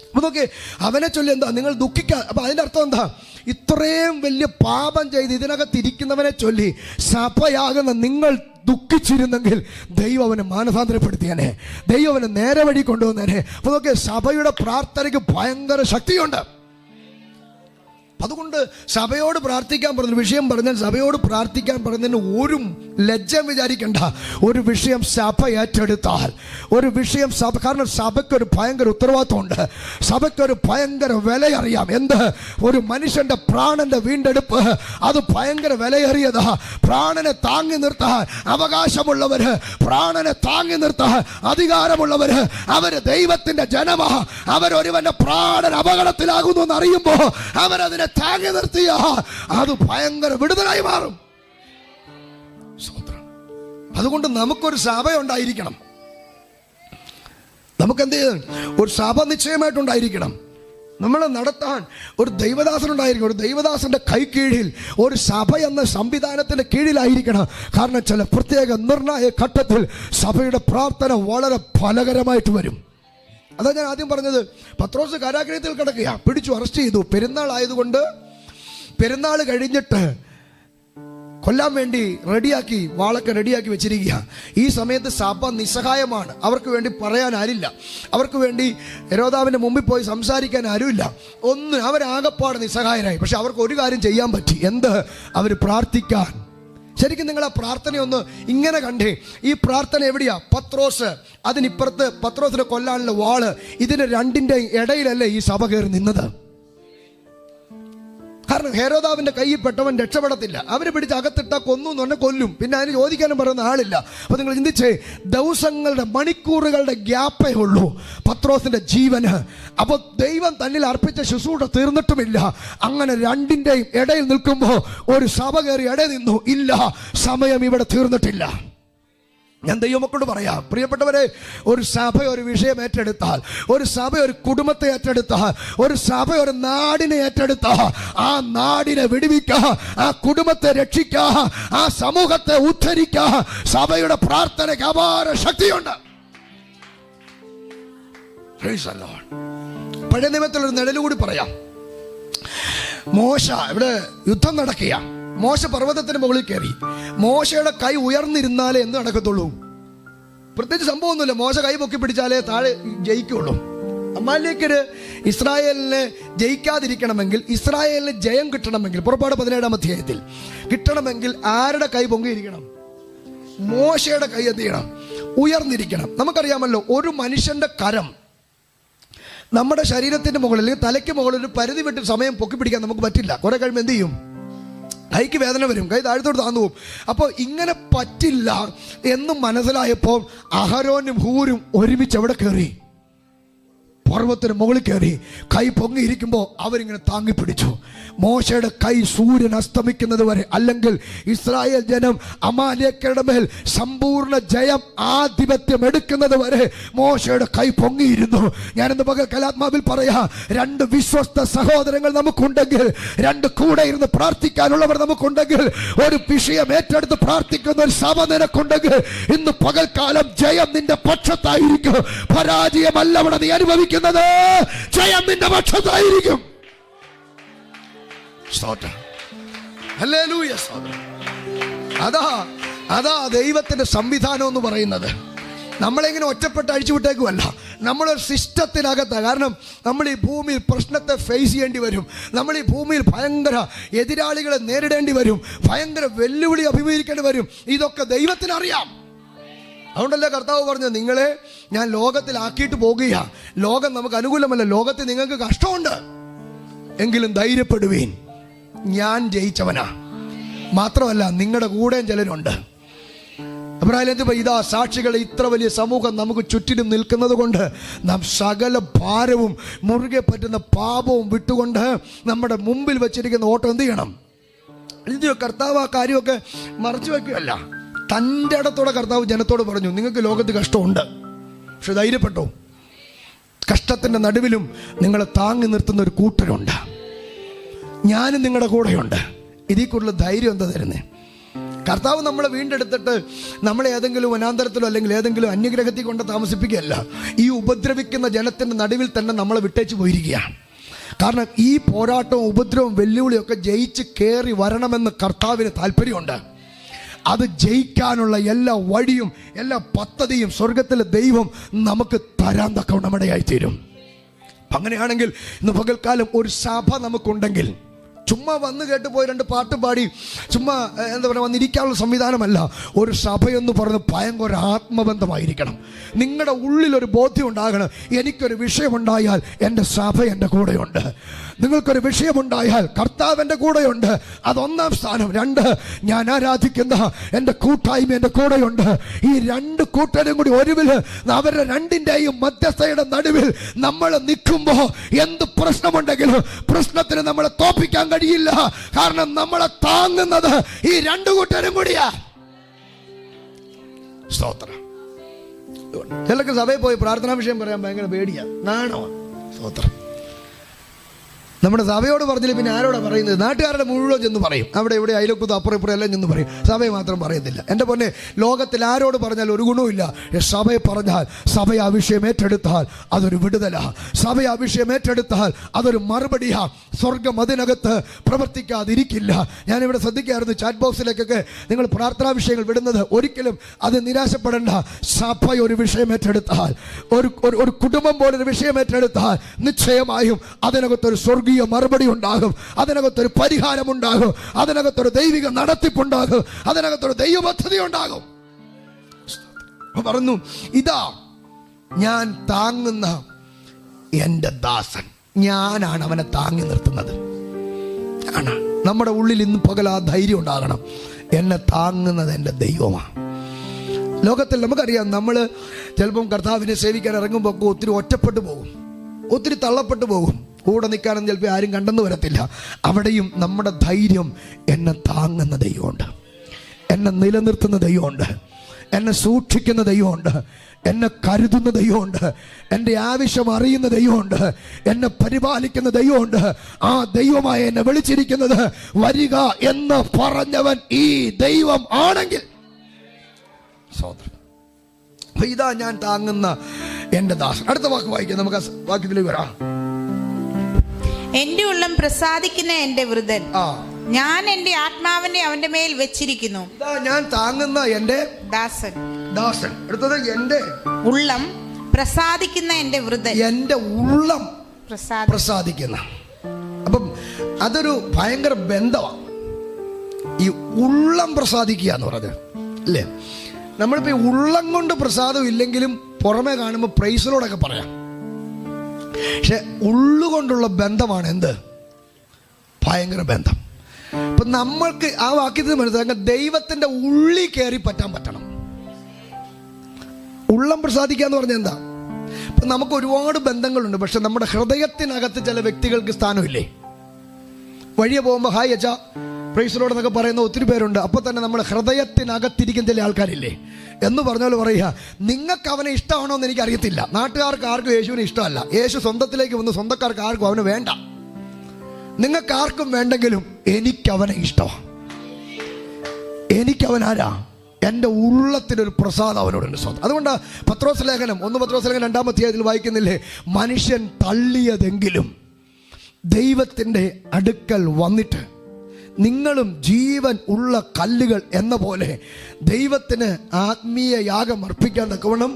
അപ്പൊ നോക്കി, അവനെ ചൊല്ലി എന്താ നിങ്ങൾ അപ്പൊ അതിന്റെ അർത്ഥം എന്താ? ഇത്രയും വലിയ പാപം ചെയ്ത് ഇതിനകത്തിരിക്കുന്നവനെ ചൊല്ലി സഭയാകുന്ന നിങ്ങൾ ദുഃഖിച്ചിരുന്നെങ്കിൽ ദൈവം അവനെ മാനസാന്തരപ്പെടുത്തിയാനെ, ദൈവം അവനെ നേരെ വഴി കൊണ്ടുവന്നേനെ. അപ്പൊ നോക്കി, സഭയുടെ പ്രാർത്ഥനയ്ക്ക് ഭയങ്കര ശക്തിയുണ്ട്. അതുകൊണ്ട് സഭയോട് പ്രാർത്ഥിക്കാൻ പറഞ്ഞ വിഷയം പറഞ്ഞാൽ സഭയോട് പ്രാർത്ഥിക്കാൻ പറഞ്ഞതിന് ഒരു ലജ്ജം വിചാരിക്കണ്ട. ഒരു വിഷയം സഭ ഏറ്റെടുത്താൽ, ഒരു വിഷയം സഭ, കാരണം സഭയ്ക്കൊരു ഭയങ്കര ഉത്തരവാദിത്വമുണ്ട്, സഭയ്ക്കൊരു ഭയങ്കര വിലയറിയാം. എന്ത്? ഒരു മനുഷ്യന്റെ പ്രാണന്റെ വീണ്ടെടുപ്പ് അത് ഭയങ്കര വിലയേറിയതാ. പ്രാണനെ താങ്ങി നിർത്താൻ അവകാശമുള്ളവര്, പ്രാണനെ താങ്ങി നിർത്താൻ അധികാരമുള്ളവര്, അവര് ദൈവത്തിന്റെ ജനമാ. അവരൊരുവന്റെ പ്രാണൻ അപകടത്തിലാകുന്നു എന്ന് അറിയുമ്പോ അവരതിനെ താങ്ങി നിർത്തിയ അത് ഭയങ്കര വിടുതലായി മാറും. അതുകൊണ്ട് നമുക്കൊരു സഭ ഉണ്ടായിരിക്കണം. നമുക്ക് എന്ത് ചെയ്യണം? ഒരു സഭ നിശ്ചയമായിട്ടുണ്ടായിരിക്കണം. നമ്മളെ നടത്താൻ ഒരു ദൈവദാസൻ ഉണ്ടായിരിക്കണം. ഒരു ദൈവദാസന്റെ കൈ കീഴിൽ ഒരു സഭ എന്ന സംവിധാനത്തിന്റെ കീഴിലായിരിക്കണം. കാരണം ചില പ്രത്യേക നിർണായക ഘട്ടത്തിൽ സഭയുടെ പ്രാർത്ഥന വളരെ ഫലകരമായിട്ട് വരും. അതാ ഞാൻ ആദ്യം പറഞ്ഞത്. പത്രോസ് കാരാഗ്രഹത്തിൽ കിടക്കുക, പിടിച്ചു അറസ്റ്റ് ചെയ്തു. പെരുന്നാൾ ആയതുകൊണ്ട് പെരുന്നാൾ കഴിഞ്ഞിട്ട് കൊല്ലാൻ വേണ്ടി റെഡിയാക്കി, വാളൊക്കെ റെഡിയാക്കി വെച്ചിരിക്കുക. ഈ സമയത്ത് സഭ നിസ്സഹായമാണ്. അവർക്ക് വേണ്ടി പറയാൻ ആരില്ല, അവർക്ക് വേണ്ടി ഹെരോദാവിന്റെ മുമ്പിൽ പോയി സംസാരിക്കാൻ ആരുമില്ല. അവരാകപ്പാട് നിസ്സഹായരായി. പക്ഷെ അവർക്ക് ഒരു കാര്യം ചെയ്യാൻ പറ്റി. എന്ത്? അവർ പ്രാർത്ഥിക്കാൻ. ശരിക്കും നിങ്ങൾ ആ പ്രാർത്ഥനയൊന്ന് ഇങ്ങനെ കണ്ടേ. ഈ പ്രാർത്ഥന എവിടെയാ? പത്രോസ്, അതിനിപ്പുറത്ത് പത്രോസിനെ കൊല്ലാനുള്ള വാള്. ഇതിന് രണ്ടിന്റെ ഇടയിലല്ലേ ഈ സഭ കയറി നിന്നത്? കാരണം ഹെരോദാവിന്റെ കയ്യിൽ പെട്ടവൻ രക്ഷപ്പെടത്തില്ല. അവരെ പിടിച്ച് അകത്തിട്ടാ കൊന്നു എന്ന് പറഞ്ഞാൽ കൊല്ലും. പിന്നെ അതിന് ചോദിക്കാനും പറയുന്ന ആളില്ല. അപ്പൊ നിങ്ങൾ ചിന്തിച്ചേ, ദിവസങ്ങളുടെ മണിക്കൂറുകളുടെ ഗ്യാപ്പേ ഉള്ളൂ പത്രോസിന്റെ ജീവന്. അപ്പൊ ദൈവം തന്നിൽ അർപ്പിച്ച ശുശ്രൂഷ തീർന്നിട്ടുമില്ല. അങ്ങനെ രണ്ടിന്റെയും ഇടയിൽ നിൽക്കുമ്പോൾ ഒരു സഭ കയറി ഇടയിൽ നിന്നു. ഇല്ല, സമയം ഇവിടെ തീർന്നിട്ടില്ല. ഞാൻ ദൈവമക്കളോട് പറയാം, പ്രിയപ്പെട്ടവരെ, ഒരു സഭ ഒരു വിഷയം ഏറ്റെടുത്താൽ, ഒരു സഭ ഒരു കുടുംബത്തെ ഏറ്റെടുത്താൽ, ഒരു സഭ ഒരു നാടിനെ ഏറ്റെടുത്താൽ, ആ നാടിനെ വിടുവിക്കുക, ആ കുടുംബത്തെ രക്ഷിക്കുക, ആ സമൂഹത്തെ ഉദ്ധരിക്കുക. സഭയുടെ പ്രാർത്ഥനയ്ക്ക് അപാര ശക്തിയുണ്ട്. പഴയ നിയമത്തിലൊരു നിഴലുകൂടി പറയാം. മോശ ഇവിടെ യുദ്ധം നടക്കുക. മോശ പർവ്വതത്തിന് മുകളിൽ കയറി. മോശയുടെ കൈ ഉയർന്നിരുന്നാലേ എന്ത് നടക്കത്തുള്ളൂ? പ്രത്യേകിച്ച് സംഭവമൊന്നുമില്ല. മോശ കൈ പൊക്കി പിടിച്ചാലേ താഴെ ജയിക്കുള്ളൂ. അമാലേക്കര് ഇസ്രായേലിനെ ജയിക്കാതിരിക്കണമെങ്കിൽ, ഇസ്രായേലിന് ജയം കിട്ടണമെങ്കിൽ, പുറപ്പാട് 17-ാം അധ്യായത്തിൽ കിട്ടണമെങ്കിൽ ആരുടെ കൈ പൊങ്ങിയിരിക്കണം? മോശയുടെ കൈ എന്ത് ചെയ്യണം? ഉയർന്നിരിക്കണം. നമുക്കറിയാമല്ലോ, ഒരു മനുഷ്യന്റെ കരം നമ്മുടെ ശരീരത്തിന്റെ മുകളിൽ, തലയ്ക്ക് മുകളിൽ ഒരു പരിധി വിട്ട് സമയം പൊക്കി പിടിക്കാൻ നമുക്ക് പറ്റില്ല. കുറെ കഴിയുമ്പോൾ എന്ത് ചെയ്യും? കൈക്ക് വേദന വരും, കൈ താഴത്തോട്ട് താന്നു പോകും. അപ്പോൾ ഇങ്ങനെ പറ്റില്ല എന്ന് മനസ്സിലായപ്പോൾ അഹരോനും ഹൂരും ഒരുമിച്ച് എവിടെ കയറി? പർവ്വതത്തിന് മുകളിൽ കയറി. കൈ പൊങ്ങിയിരിക്കുമ്പോൾ അവരിങ്ങനെ താങ്ങി പിടിച്ചു. മോശയുടെ കൈ സൂര്യൻ അസ്തമിക്കുന്നത് വരെ, അല്ലെങ്കിൽ ഇസ്രായേൽ ജനം അമാലേക്കരുടെ മേൽ സമ്പൂർണ്ണ ജയം, ആധിപത്യം എടുക്കുന്നത് വരെ മോശയുടെ കൈ പൊങ്ങിയിരുന്നു. ഞാനിന്ന് പകൽ കലാത്മാവിൽ പറയാ, രണ്ട് വിശ്വസ്ത സഹോദരങ്ങൾ നമുക്കുണ്ടെങ്കിൽ, രണ്ട് കൂടെ ഇരുന്ന് പ്രാർത്ഥിക്കാനുള്ളവർ നമുക്കുണ്ടെങ്കിൽ, ഒരു വിഷയം ഏറ്റെടുത്ത് പ്രാർത്ഥിക്കുന്ന ഒരു സഭ നിനക്കുണ്ടെങ്കിൽ, ഇന്ന് പകൽക്കാലം ജയം നിന്റെ പക്ഷത്തായിരിക്കും. പരാജയമല്ല അവിടെ നീ അനുഭവിക്കുന്നത്, ജയം നിന്റെ പക്ഷത്തായിരിക്കും. അതാ ദൈവത്തിന്റെ സംവിധാനം എന്ന് പറയുന്നത്. നമ്മളെങ്ങനെ ഒറ്റപ്പെട്ട് അഴിച്ചുവിട്ടേക്കുമല്ല, നമ്മളൊരു സിസ്റ്റത്തിനകത്താണ്. കാരണം നമ്മൾ ഈ ഭൂമിയിൽ പ്രശ്നത്തെ ഫേസ് ചെയ്യേണ്ടി വരും. നമ്മൾ ഈ ഭൂമിയിൽ ഭയങ്കര എതിരാളികളെ നേരിടേണ്ടി വരും, ഭയങ്കര വെല്ലുവിളി അഭിമുഖീകരിക്കേണ്ടി വരും. ഇതൊക്കെ ദൈവത്തിനറിയാം. അതുകൊണ്ടല്ലേ കർത്താവ് പറഞ്ഞു, നിങ്ങളെ ഞാൻ ലോകത്തിലാക്കിയിട്ട് പോകുക. ലോകം നമുക്ക് അനുകൂലമല്ല, ലോകത്തിൽ നിങ്ങൾക്ക് കഷ്ടമുണ്ട്, എങ്കിലും ധൈര്യപ്പെടുവീൻ, ഞാൻ ജയിച്ചവനാ. മാത്രമല്ല നിങ്ങളുടെ കൂടെയും ചിലരുണ്ട്. അബ്രാഹിം ഇതാ സാക്ഷികളെ ഇത്ര വലിയ സമൂഹം നമുക്ക് ചുറ്റിലും നിൽക്കുന്നത് കൊണ്ട് നാം സകല ഭാരവും, മുറുകെ പറ്റുന്ന പാപവും വിട്ടുകൊണ്ട് നമ്മുടെ മുമ്പിൽ വെച്ചിരിക്കുന്ന ഓട്ടം എന്ത് ചെയ്യണം? ഇത് കർത്താവ് ആ കാര്യമൊക്കെ മറച്ചു വയ്ക്കുകയല്ല, തൻ്റെ ഇടത്തോടെ കർത്താവ് ജനത്തോട് പറഞ്ഞു, നിങ്ങൾക്ക് ലോകത്ത് കഷ്ടമുണ്ട്, പക്ഷെ ധൈര്യപ്പെട്ടോ, കഷ്ടത്തിൻ്റെ നടുവിലും നിങ്ങളെ താങ്ങി നിർത്തുന്ന ഒരു കൂട്ടരുണ്ട്, ഞാനും നിങ്ങളുടെ കൂടെയുണ്ട്. ഇതിൽ കൂടുതൽ ധൈര്യം എന്താ തരുന്നേ? കർത്താവ് നമ്മളെ വീണ്ടെടുത്തിട്ട് നമ്മളെ ഏതെങ്കിലും വനാന്തരത്തിലോ അല്ലെങ്കിൽ ഏതെങ്കിലും അന്യഗ്രഹത്തിൽ കൊണ്ട് താമസിപ്പിക്കുകയല്ല. ഈ ഉപദ്രവിക്കുന്ന ജനത്തിൻ്റെ നടുവിൽ തന്നെ നമ്മളെ വിട്ടേച്ച് പോയിരിക്കുകയാണ്. കാരണം ഈ പോരാട്ടവും ഉപദ്രവവും വെല്ലുവിളിയൊക്കെ ജയിച്ച് കയറി വരണമെന്ന് കർത്താവിന് താല്പര്യമുണ്ട്. അത് ജയിക്കാനുള്ള എല്ലാ വഴിയും എല്ലാ പദ്ധതിയും സ്വർഗത്തിലെ ദൈവം നമുക്ക് തരാൻ തക്കവണ്ണമിടയായിത്തീരും. അങ്ങനെയാണെങ്കിൽ ഇന്ന് പകൽക്കാലം ഒരു സഭ നമുക്കുണ്ടെങ്കിൽ, ചുമ്മാ വന്ന് കേട്ട് പോയി രണ്ട് പാട്ട് പാടി ചുമ്മാ എന്താ പറയുക വന്നിരിക്കാനുള്ള സംവിധാനമല്ല. ഒരു സഭയെന്ന് പറഞ്ഞ് ഭയങ്കര ആത്മബന്ധമായിരിക്കണം. നിങ്ങളുടെ ഉള്ളിലൊരു ബോധ്യം ഉണ്ടാകണം, എനിക്കൊരു വിഷയമുണ്ടായാൽ എൻ്റെ സഭ എൻ്റെ കൂടെയുണ്ട്. നിങ്ങൾക്കൊരു വിഷയമുണ്ടായാൽ കർത്താവ് എൻ്റെ കൂടെയുണ്ട്. അതൊന്നാം സ്ഥാനം. രണ്ട്, ഞാൻ ആരാധിക്കുന്ന എൻ്റെ കൂട്ടായ്മ എൻ്റെ കൂടെയുണ്ട്. ഈ രണ്ട് കൂട്ടരും കൂടി ഒരുവിൽ അവരുടെ രണ്ടിൻ്റെയും മധ്യസ്ഥയുടെ നടുവിൽ നമ്മൾ നിൽക്കുമ്പോൾ എന്ത് പ്രശ്നമുണ്ടെങ്കിലും പ്രശ്നത്തിന് നമ്മളെ തോപ്പിക്കാൻ കഴിയില്ല. കാരണം നമ്മളെ താങ്ങുന്നത് ഈ രണ്ടു കൂട്ടരും കൂടിയാ. സ്തോത്രം. ചിലർക്ക് സഭയിൽ പോയി പ്രാർത്ഥനാ വിഷയം പറയാൻ ഭയങ്കര പേടിയാ, നാണോ. സ്തോത്രം. നമ്മുടെ സഭയോട് പറഞ്ഞില്ല പിന്നെ ആരോടാ പറയുന്നത്? നാട്ടുകാരുടെ മുഴുവൻ ചെന്ന് പറയും. അവിടെ ഇവിടെ അയലൊക്കത്ത് അപ്പുറം ഇപ്പുറം എല്ലാം ചെന്ന് പറയും, സഭയെ മാത്രം പറയത്തില്ല. എൻ്റെ പൊന്നെ, ലോകത്തിൽ ആരോട് പറഞ്ഞാൽ ഒരു ഗുണവുമില്ല. സഭയെ പറഞ്ഞാൽ, സഭ ആ വിഷയം ഏറ്റെടുത്താൽ അതൊരു വിടുതലാ. സഭ ആ വിഷയം ഏറ്റെടുത്താൽ അതൊരു മറുപടിയാ. സ്വർഗം അതിനകത്ത് പ്രവർത്തിക്കാതിരിക്കില്ല. ഞാനിവിടെ ശ്രദ്ധിക്കായിരുന്നു, ചാറ്റ് ബോക്സിലേക്കൊക്കെ നിങ്ങൾ പ്രാർത്ഥനാ വിഷയങ്ങൾ വിടുന്നത്. ഒരിക്കലും അത് നിരാശപ്പെടേണ്ട. സഭ ഒരു വിഷയം ഏറ്റെടുത്താൽ, ഒരു കുടുംബം പോലൊരു വിഷയം ഏറ്റെടുത്താൽ നിശ്ചയമായും അതിനകത്തൊരു സ്വർഗീയ മറുപടി ഉണ്ടാകും. അതിനകത്തൊരു പരിഹാരമുണ്ടാകും. അതിനകത്തൊരു ദൈവിക നടത്തിപ്പുണ്ടാകും. അതിനകത്തൊരു ദൈവ പദ്ധതി ഉണ്ടാകും. പറഞ്ഞു, ഇതാ ഞാൻ താങ്ങുന്ന എൻ്റെ ദാസൻ, ഞാനാണ് അവനെ താങ്ങി നിർത്തുന്നത്. ആണ്. നമ്മുടെ ഉള്ളിൽ ഇന്ന് പകൽ ആ ധൈര്യം ഉണ്ടാകണം. എന്നെ താങ്ങുന്നത് എൻ്റെ ദൈവമാണ്. ലോകത്തിൽ നമുക്കറിയാം, നമ്മൾ ചിലപ്പം കർത്താവിനെ സേവിക്കാൻ ഇറങ്ങുമ്പോൾ ഒക്കെ ഒത്തിരി ഒറ്റപ്പെട്ടു പോകും, ഒത്തിരി തള്ളപ്പെട്ടു പോകും. കൂടെ നിൽക്കാനൊന്നും ചിലപ്പോൾ ആരും കണ്ടെന്ന് വരത്തില്ല. അവിടെയും നമ്മുടെ ധൈര്യം, എന്നെ താങ്ങുന്ന ദൈവമുണ്ട്, എന്നെ നിലനിർത്തുന്ന ദൈവമുണ്ട്, എന്നെ സൂക്ഷിക്കുന്ന ദൈവമുണ്ട്, എന്നെ കരുതുന്ന ദൈവമുണ്ട്, എൻ്റെ ആവശ്യം അറിയുന്ന ദൈവമുണ്ട്, എന്നെ പരിപാലിക്കുന്ന ദൈവമുണ്ട്. ആ ദൈവമായി എന്നെ വിളിച്ചിരിക്കുന്നത് വരിക എന്ന് പറഞ്ഞവൻ ഈ ദൈവം ആണെങ്കിൽ ഇതാ ഞാൻ താങ്ങുന്ന എൻ്റെ ദാസൻ. അടുത്ത വാക്ക് വായിക്കാം, നമുക്ക് വാക്യത്തിലേക്ക് വരാം. എന്റെ ഉള്ളം പ്രസാദിക്കുന്ന എന്റെ വൃതൻ, ഞാൻ എന്റെ ആത്മാവിനെ അവന്റെ മേൽ വെച്ചിരിക്കുന്നു. ഇതാ ഞാൻ താങ്ങുന്ന എൻ്റെ ദാസൻ. ദാസൻ. അടുത്തത് എൻ്റെ ഉള്ളം പ്രസാദിക്കുന്ന എന്റെ വൃതൻ. എൻ്റെ ഉള്ളം പ്രസാദിക്കുന്ന. അപ്പം അതൊരു ഭയങ്കര ബന്ധമാണ്, ഈ ഉള്ളം പ്രസാദിക്കുക എന്ന് പറഞ്ഞത്, അല്ലേ? നമ്മളിപ്പോൾ ഈ ഉള്ളം കൊണ്ട് പ്രസാദം ഇല്ലെങ്കിലും പുറമെ കാണുമ്പോൾ പ്രൈസിലോടൊക്കെ പറയാം. പക്ഷെ ഉള്ളുകൊണ്ടുള്ള ബന്ധമാണ് എന്ത്? ഭയങ്കര ബന്ധം. ഇപ്പൊ നമ്മൾക്ക് ആ വാക്യത്തിൽ മനസ്സിലാക്കാൻ ദൈവത്തിന്റെ ഉള്ളിൽ കയറി പറ്റാൻ പറ്റണം. ഉള്ളം പ്രസാദിക്കുക എന്ന് പറഞ്ഞാൽ എന്താ? ഇപ്പൊ നമുക്ക് ഒരുപാട് ബന്ധങ്ങളുണ്ട്, പക്ഷെ നമ്മുടെ ഹൃദയത്തിനകത്ത് ചില വ്യക്തികൾക്ക് സ്ഥാനമില്ലേ? വഴിയെ പോകുമ്പോൾ ഹായ് അച്ഛാ പ്രൈസിലോട് എന്നൊക്കെ പറയുന്ന ഒത്തിരി പേരുണ്ട്. അപ്പോൾ തന്നെ നമ്മുടെ ഹൃദയത്തിനകത്തിരിക്കുന്ന ചില ആൾക്കാരില്ലേ എന്ന് പറഞ്ഞാൽ പറയുക, നിങ്ങൾക്ക് അവനെ ഇഷ്ടമാണോ എന്ന് എനിക്കറിയത്തില്ല. നാട്ടുകാർക്ക് ആർക്കും യേശുവിനെ ഇഷ്ടമല്ല. യേശു സ്വന്തത്തിലേക്ക് വന്ന് സ്വന്തക്കാർക്ക് ആർക്കും അവന് വേണ്ട. നിങ്ങൾക്ക് ആർക്കും വേണ്ടെങ്കിലും എനിക്കവനെ ഇഷ്ടമാണ്. എനിക്കവൻ ആരാ? എൻ്റെ ഉള്ളത്തിനൊരു പ്രസാദം അവനോടുണ്ട്. സ്വന്തം. അതുകൊണ്ട് പത്രോസ് ലേഖനം 1 പത്രോസ് ലേഖനം 2-ാം അധ്യായത്തിൽ വായിക്കുന്നില്ലേ, മനുഷ്യൻ തള്ളിയതെങ്കിലും ദൈവത്തിൻ്റെ അടുക്കൽ വന്നിട്ട് നിങ്ങളും ജീവൻ ഉള്ള കല്ലുകൾ എന്ന പോലെ ദൈവത്തിന് ആത്മീയ യാഗം അർപ്പിക്കാൻ തക്കവണ്ണം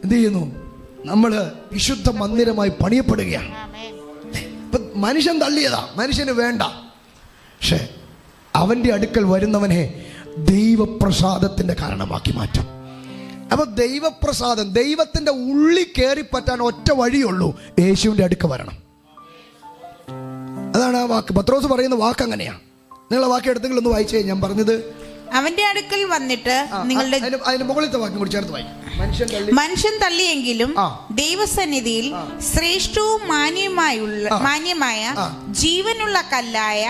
എന്ത് ചെയ്യുന്നു? നമ്മൾ വിശുദ്ധ മന്ദിരമായി പണിയപ്പെടുകയാണ്. ഇപ്പം മനുഷ്യൻ തള്ളിയതാ, മനുഷ്യന് വേണ്ട. പക്ഷെ അവൻ്റെ അടുക്കൽ വരുന്നവനെ ദൈവപ്രസാദത്തിൻ്റെ കാരണമാക്കി മാറ്റും. അപ്പൊ ദൈവപ്രസാദം, ദൈവത്തിൻ്റെ ഉള്ളിൽ കയറി പറ്റാൻ ഒറ്റ വഴിയുള്ളൂ, യേശുവിൻ്റെ അടുക്ക വരണം. അതാണ് ആ വാക്ക്. പത്രോസ് പറയുന്ന വാക്ക് അങ്ങനെയാണ്. നിങ്ങളെ വാക്ക് എടുത്തെങ്കിലും ഒന്ന് വായിച്ചേ. ഞാൻ പറഞ്ഞത് അവന്റെ അടുക്കൽ വന്നിട്ട് നിങ്ങളുടെ അതിന് മുകളിലത്തെ വാക്യം കൂടി ചേർത്ത് വായിക്കും. മനുഷ്യൻ തള്ളിയെങ്കിലും ദൈവസന്നിധിയിൽ ശ്രേഷ്ഠവും മാന്യമായ ജീവനുള്ള കല്ലായ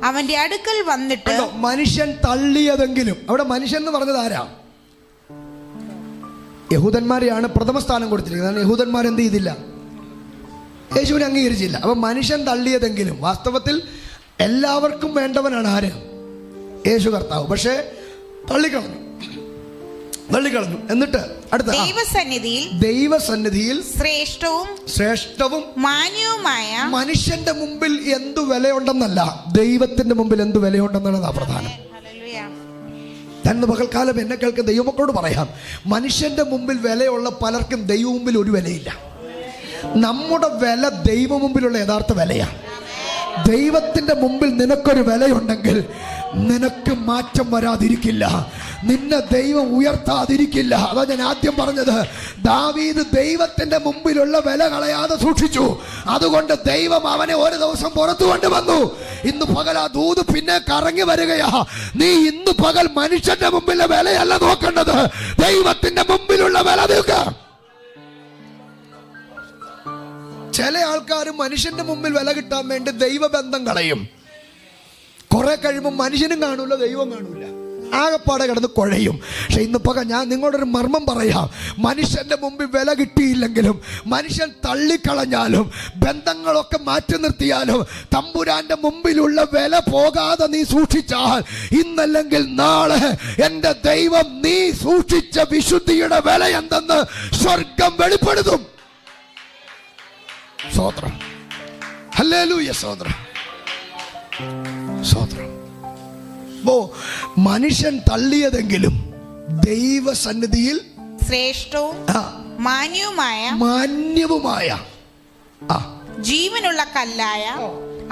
അവന്റെ അടുക്കൽ വന്നിട്ട്. മനുഷ്യൻ തള്ളിയതെങ്കിലും, അവിടെ മനുഷ്യൻ എന്ന് പറഞ്ഞത് ആരാ? യഹൂദന്മാരെയാണ് പ്രഥമ സ്ഥാനം കൊടുത്തിരിക്കുന്നത്. യഹൂദന്മാർ എന്ത് ചെയ്തില്ല? യേശുവിനെ അംഗീകരിച്ചില്ല. അപ്പൊ മനുഷ്യൻ തള്ളിയതെങ്കിലും, വാസ്തവത്തിൽ എല്ലാവർക്കും വേണ്ടവനാണ് ആര്? യേശു കർത്താവ്. പക്ഷേ തള്ളിക്കളഞ്ഞു. എന്നിട്ട് അടുത്ത ദൈവസന്നിധിയിൽ ശ്രേഷ്ഠവും മാന്യവുമായ മനുഷ്യന്റെ മുമ്പിൽ എന്തു വിലയുണ്ടെന്നല്ല, ദൈവത്തിന്റെ മുമ്പിൽ എന്തു വിലയുണ്ടെന്നുള്ളതാ പ്രധാനം. ഞാൻ പകൽക്കാലം എന്നെ കേൾക്കുന്ന ദൈവമക്കളോട് പറയാം, മനുഷ്യന്റെ മുമ്പിൽ വിലയുള്ള പലർക്കും ദൈവ മുമ്പിൽ ഒരു വിലയില്ല. നമ്മുടെ വില ദൈവ മുമ്പിലുള്ള യഥാർത്ഥ വിലയാണ്. ദൈവത്തിന്റെ മുമ്പിൽ നിനക്കൊരു വിലയുണ്ടെങ്കിൽ നിനക്ക് മാറ്റം വരാതിരിക്കില്ല, നിന്നെ ദൈവം ഉയർത്താതിരിക്കില്ല. അതാ ഞാൻ ആദ്യം പറഞ്ഞത്, ദാവീദ് ദൈവത്തിന്റെ മുമ്പിലുള്ള വില കളയാതെ സൂക്ഷിച്ചു. അതുകൊണ്ട് ദൈവം അവനെ ഒരു ദിവസം പുറത്തു കൊണ്ടുവന്നു. ഇന്ന് പകൽ ആ ദൂത് പിന്നെ കറങ്ങി വരികയാ. നീ ഇന്ന് പകൽ മനുഷ്യന്റെ മുമ്പിലെ വിലയല്ല നോക്കേണ്ടത്, ദൈവത്തിന്റെ മുമ്പിലുള്ള വില നോക്കുക. ചില ആൾക്കാർ മനുഷ്യന്റെ മുമ്പിൽ വില കിട്ടാൻ വേണ്ടി ദൈവബന്ധം കളയും. കുറെ കഴിയുമ്പോൾ മനുഷ്യനും കാണൂല, ദൈവം കാണൂല, ആകെപ്പാടെ കിടന്ന് കുഴയും. പക്ഷെ ഇന്ന് പക ഞാൻ നിങ്ങളോടൊരു മർമ്മം പറയാം, മനുഷ്യന്റെ മുമ്പിൽ വില കിട്ടിയില്ലെങ്കിലും, മനുഷ്യൻ തള്ളിക്കളഞ്ഞാലും, ബന്ധങ്ങളൊക്കെ മാറ്റി നിർത്തിയാലും, തമ്പുരാന്റെ മുമ്പിലുള്ള വില പോകാതെ നീ സൂക്ഷിച്ചാൽ, ഇന്നല്ലെങ്കിൽ നാളെ എൻ്റെ ദൈവം നീ സൂക്ഷിച്ച വിശുദ്ധിയുടെ വില എന്തെന്ന് സ്വർഗം വെളിപ്പെടുത്തും. സ്തോത്രം, ഹല്ലേലൂയ, സ്തോത്രം, സ്തോത്രം. അപ്പോ മനുഷ്യൻ തള്ളിയതെങ്കിലും ദൈവസന്നിധിയിൽ ശ്രേഷ്ഠവും മാന്യവുമായ ജീവനുള്ള കല്ലായ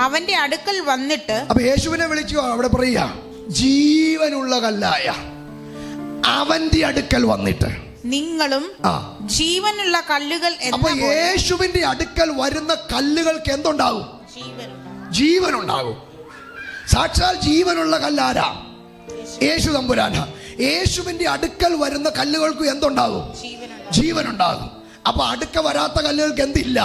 അവന്റെ അടുക്കൽ വന്നിട്ട്. അപ്പൊ യേശുവിനെ വിളിച്ചു അവിടെ പറയാ, ജീവനുള്ള കല്ലായ അവന്റെ അടുക്കൽ വന്നിട്ട് നിങ്ങളും ജീവനുള്ള കല്ലുകൾ. അപ്പൊ യേശുവിന്റെ അടുക്കൽ വരുന്ന കല്ലുകൾക്ക് എന്തുണ്ടാകും? ജീവനുണ്ടാകും. സാക്ഷാൽ ജീവനുള്ള കല്ലാരാ? യേശു തമ്പുരാനാ. യേശുവിന്റെ അടുക്കൽ വരുന്ന കല്ലുകൾക്ക് എന്തുണ്ടാകും? ജീവനുണ്ടാകും. അപ്പൊ അടുക്ക വരാത്ത കല്ലുകൾക്ക് എന്തില്ല?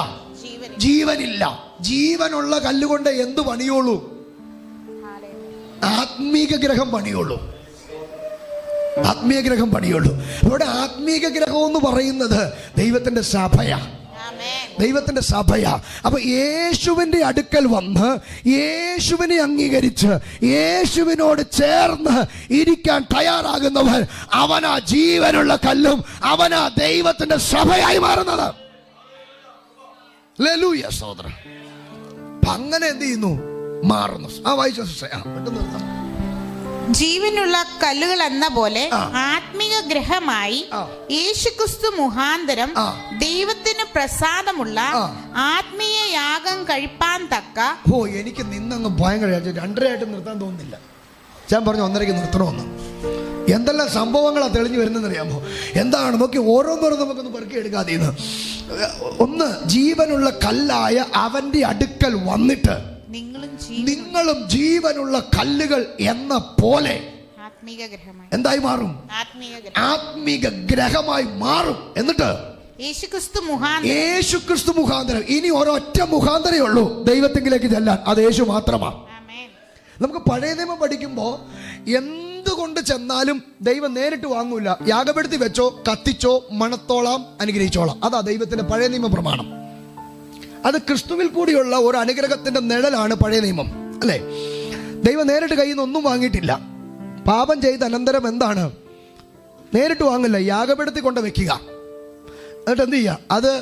ജീവനില്ല. ജീവനുള്ള കല്ലുകൊണ്ട് എന്ത് പണിയുള്ളൂ? ആത്മീക ഗ്രഹം പണിയുള്ളൂ. ആത്മീയ ഗ്രഹം പണിയുള്ളൂ. ഇവിടെ ആത്മീക ഗ്രഹം എന്ന് പറയുന്നത് ദൈവത്തിന്റെ സഭയാ. ദൈവത്തിന്റെ സഭയാ. അപ്പൊ യേശുവിന്റെ അടുക്കൽ വന്ന് യേശുവിനെ അംഗീകരിച്ച് യേശുവിനോട് ചേർന്ന് ഇരിക്കാൻ തയ്യാറാകുന്നവൻ, അവനാ ജീവനുള്ള കല്ലും, അവനാ ദൈവത്തിന്റെ സഭയായി മാറുന്നത്. ഹല്ലേലൂയ സഹോദരൻ. അങ്ങനെ എന്ത് ചെയ്യുന്നു? മാറുന്നു. വായിച്ച പെട്ടെന്ന്. ജീവനുള്ള കല്ലുകൾ എന്ന പോലെ ആത്മീക ഗ്രഹമായി യേശുക്രിസ്തു മുഖാന്തരം ദൈവത്തിന് പ്രസാദമുള്ള ആത്മീയ യാഗം കഴിപ്പാൻ തക്ക. എനിക്ക് നിന്നങ്ങ് ഭയങ്കര 2:30 നിർത്താൻ തോന്നുന്നില്ല. ഞാൻ പറഞ്ഞു 1:30 നിർത്തണമെന്ന്. എന്തെല്ലാം സംഭവങ്ങളാ തെളിഞ്ഞു വരുന്നതെന്നറിയാമോ? എന്താണ് നോക്കി, ഓരോന്നോരോന്ന് നമുക്കൊന്ന് പെറുക്കി എടുക്കാതെ. ഒന്ന്, ജീവനുള്ള കല്ലായ അവന്റെ അടുക്കൽ വന്നിട്ട് നിങ്ങളും ജീവനുള്ള കല്ലുകൾ എന്ന പോലെ എന്തായി മാറും? ആത്മീക ഗ്രഹമായി മാറും. എന്നിട്ട് യേശുക്രിസ്തു മുഖാന്തരം. ഇനി ഒരൊറ്റ മുഖാന്തരേ ഉള്ളൂ ദൈവത്തിലേക്ക് ചെല്ലാൻ, അത് യേശു മാത്രമാണ്. നമുക്ക് പഴയ നിയമം പഠിക്കുമ്പോ എന്തുകൊണ്ട് ചെന്നാലും ദൈവം നേരിട്ട് വാങ്ങൂല. യാഗപീഠത്തിൽ വെച്ചോ, കത്തിച്ചോ, മണത്തോളാം, അനുഗ്രഹിച്ചോളാം. അതാ ദൈവത്തിന്റെ പഴയ നിയമ പ്രമാണം. അത് ക്രിസ്തുവിൽ കൂടിയുള്ള ഒരു അനുഗ്രഹത്തിന്റെ നിഴലാണ് പഴയ നിയമം, അല്ലേ? ദൈവം നേരിട്ട് കയ്യിൽ നിന്ന് ഒന്നും വാങ്ങിയിട്ടില്ല. പാപം ചെയ്ത അനന്തരം എന്താണ്? നേരിട്ട് വാങ്ങില്ല, യാഗപീഠത്തിൽ കൊണ്ട് വെക്കുക. എന്നിട്ട് എന്ത് ചെയ്യുക? അത്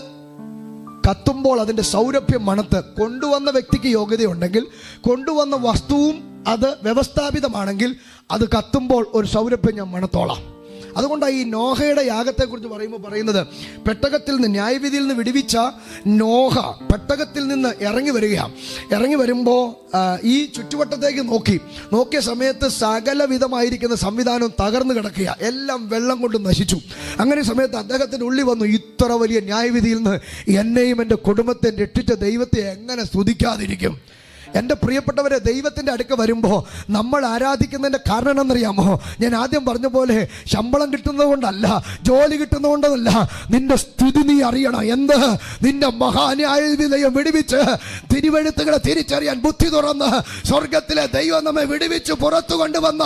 കത്തുമ്പോൾ അതിന്റെ സൗരഭ്യം മണത്ത് കൊണ്ടുവന്ന വ്യക്തിക്ക് യോഗ്യതയുണ്ടെങ്കിൽ, കൊണ്ടുവന്ന വസ്തുവും അത് വ്യവസ്ഥാപിതമാണെങ്കിൽ, അത് കത്തുമ്പോൾ ഒരു സൗരഭ്യം ഞാൻ മണത്തോളാം. അതുകൊണ്ടാണ് ഈ നോഹയുടെ യാഗത്തെക്കുറിച്ച് പറയുന്നത്, പെട്ടകത്തിൽ നിന്ന്, ന്യായവിധിയിൽ നിന്ന് വിടുവിച്ച നോഹ പെട്ടകത്തിൽ നിന്ന് ഇറങ്ങി വരികയാണ്. ഇറങ്ങി വരുമ്പോൾ ഈ ചുറ്റുവട്ടത്തേക്ക് നോക്കിയ സമയത്ത് സകലവിധമായിരിക്കുന്ന സംവിധാനം തകർന്നു കിടക്കുക, എല്ലാം വെള്ളം കൊണ്ട് നശിച്ചു. അങ്ങനെ സമയത്ത് അദ്ദേഹത്തിൻ്റെ ഉള്ളിൽ വന്നു, ഇത്ര വലിയ ന്യായവിധിയിൽ നിന്ന് എന്നെയും എൻ്റെ കുടുംബത്തെ രക്ഷിച്ച ദൈവത്തെ എങ്ങനെ സ്തുതിക്കാതിരിക്കും? എൻ്റെ പ്രിയപ്പെട്ടവരെ, ദൈവത്തിൻ്റെ അടുക്ക വരുമ്പോൾ നമ്മൾ ആരാധിക്കുന്നതിൻ്റെ കാരണം എന്നറിയാമോ? ഞാൻ ആദ്യം പറഞ്ഞ പോലെ ശമ്പളം കിട്ടുന്നത് കൊണ്ടല്ല, ജോലി കിട്ടുന്നത് കൊണ്ടല്ല. നിന്റെ സ്ഥിതി നീ അറിയണം. എന്ത്? നിന്റെ മഹാന്യായവിധിയെ വിടുവിച്ച് തിരുവെഴുത്തുകളെ തിരിച്ചറിയാൻ ബുദ്ധി തുറന്ന് സ്വർഗത്തിലെ ദൈവം നമ്മെ വിടുവിച്ച് പുറത്തു കൊണ്ടുവന്ന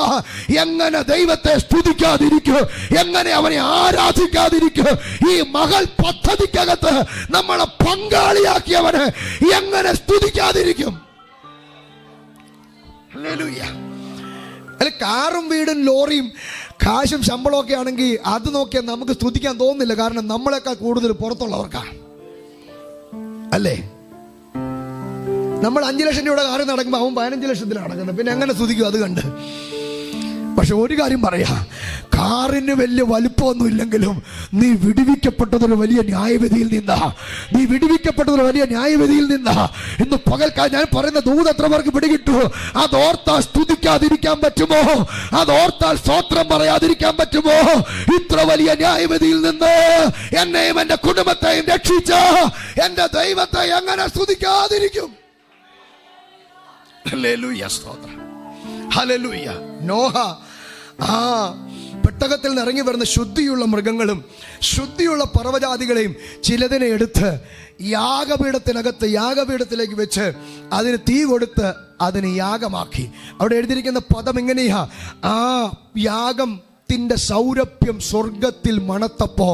എങ്ങനെ ദൈവത്തെ സ്തുതിക്കാതിരിക്കും? എങ്ങനെ അവനെ ആരാധിക്കാതിരിക്കും? ഈ മകൾ പദ്ധതിക്കകത്ത് നമ്മളെ പങ്കാളിയാക്കിയവനെ എങ്ങനെ സ്തുതിക്കാതിരിക്കും? അല്ല, കാറും വീടും ലോറിയും കാശും ശമ്പളമൊക്കെ ആണെങ്കിൽ അത് നോക്കിയാൽ നമുക്ക് സ്തുതിക്കാൻ തോന്നുന്നില്ല. കാരണം നമ്മളെക്കാൾ കൂടുതൽ പുറത്തുള്ളവർക്കാണ്, അല്ലേ? നമ്മൾ 5 ലക്ഷം രൂപയുടെ കാറിൽ നടക്കുമ്പോൾ അവൻ 15 ലക്ഷത്തിലാണ് നടക്കുന്നത്. പിന്നെ എങ്ങനെ സ്തുതിക്കും അത് കണ്ട്? പക്ഷെ ഒരു കാര്യം പറയാ, കാറിന് വലിയ വലുപ്പമൊന്നും ഇല്ലെങ്കിലും നീ വിടുവിക്കപ്പെട്ടതൊരു വലിയ ന്യായവിധിയിൽ നിന്നാ. ഇന്ന് പകൽക്കാലം ഞാൻ പറയുന്ന ദൂത് എത്ര പേർക്ക് പിടികിട്ടു? അതോർത്താൽ സ്തുതിക്കാതിരിക്കാൻ പറ്റുമോ? അതോർത്താൽ സ്തോത്രം പറയാതിരിക്കാൻ പറ്റുമോ? ഇത്ര വലിയ ന്യായവിധിയിൽ നിന്ന് എന്നെയും എൻ്റെ കുടുംബത്തെയും രക്ഷിച്ച എൻ്റെ ദൈവത്തെ എങ്ങനെ സ്തുതിക്കാതിരിക്കും? ഹല്ലേലൂയ, സ്തോത്രം, ഹല്ലേലൂയ. നോഹ പെട്ടകത്തിൽ നിന്ന് ഇറങ്ങി വരുന്ന ശുദ്ധിയുള്ള മൃഗങ്ങളും ശുദ്ധിയുള്ള പർവ്വജാതികളെയും ചിലതിനെ എടുത്ത് യാഗപീഠത്തിലേക്ക് വെച്ച് അതിന് തീ കൊടുത്ത് അതിന് യാഗമാക്കി. അവിടെ എഴുതിയിരിക്കുന്ന പദം എങ്ങനെയാ? ആ യാഗത്തിന്റെ സൗരഭ്യം സ്വർഗത്തിൽ മണത്തപ്പോ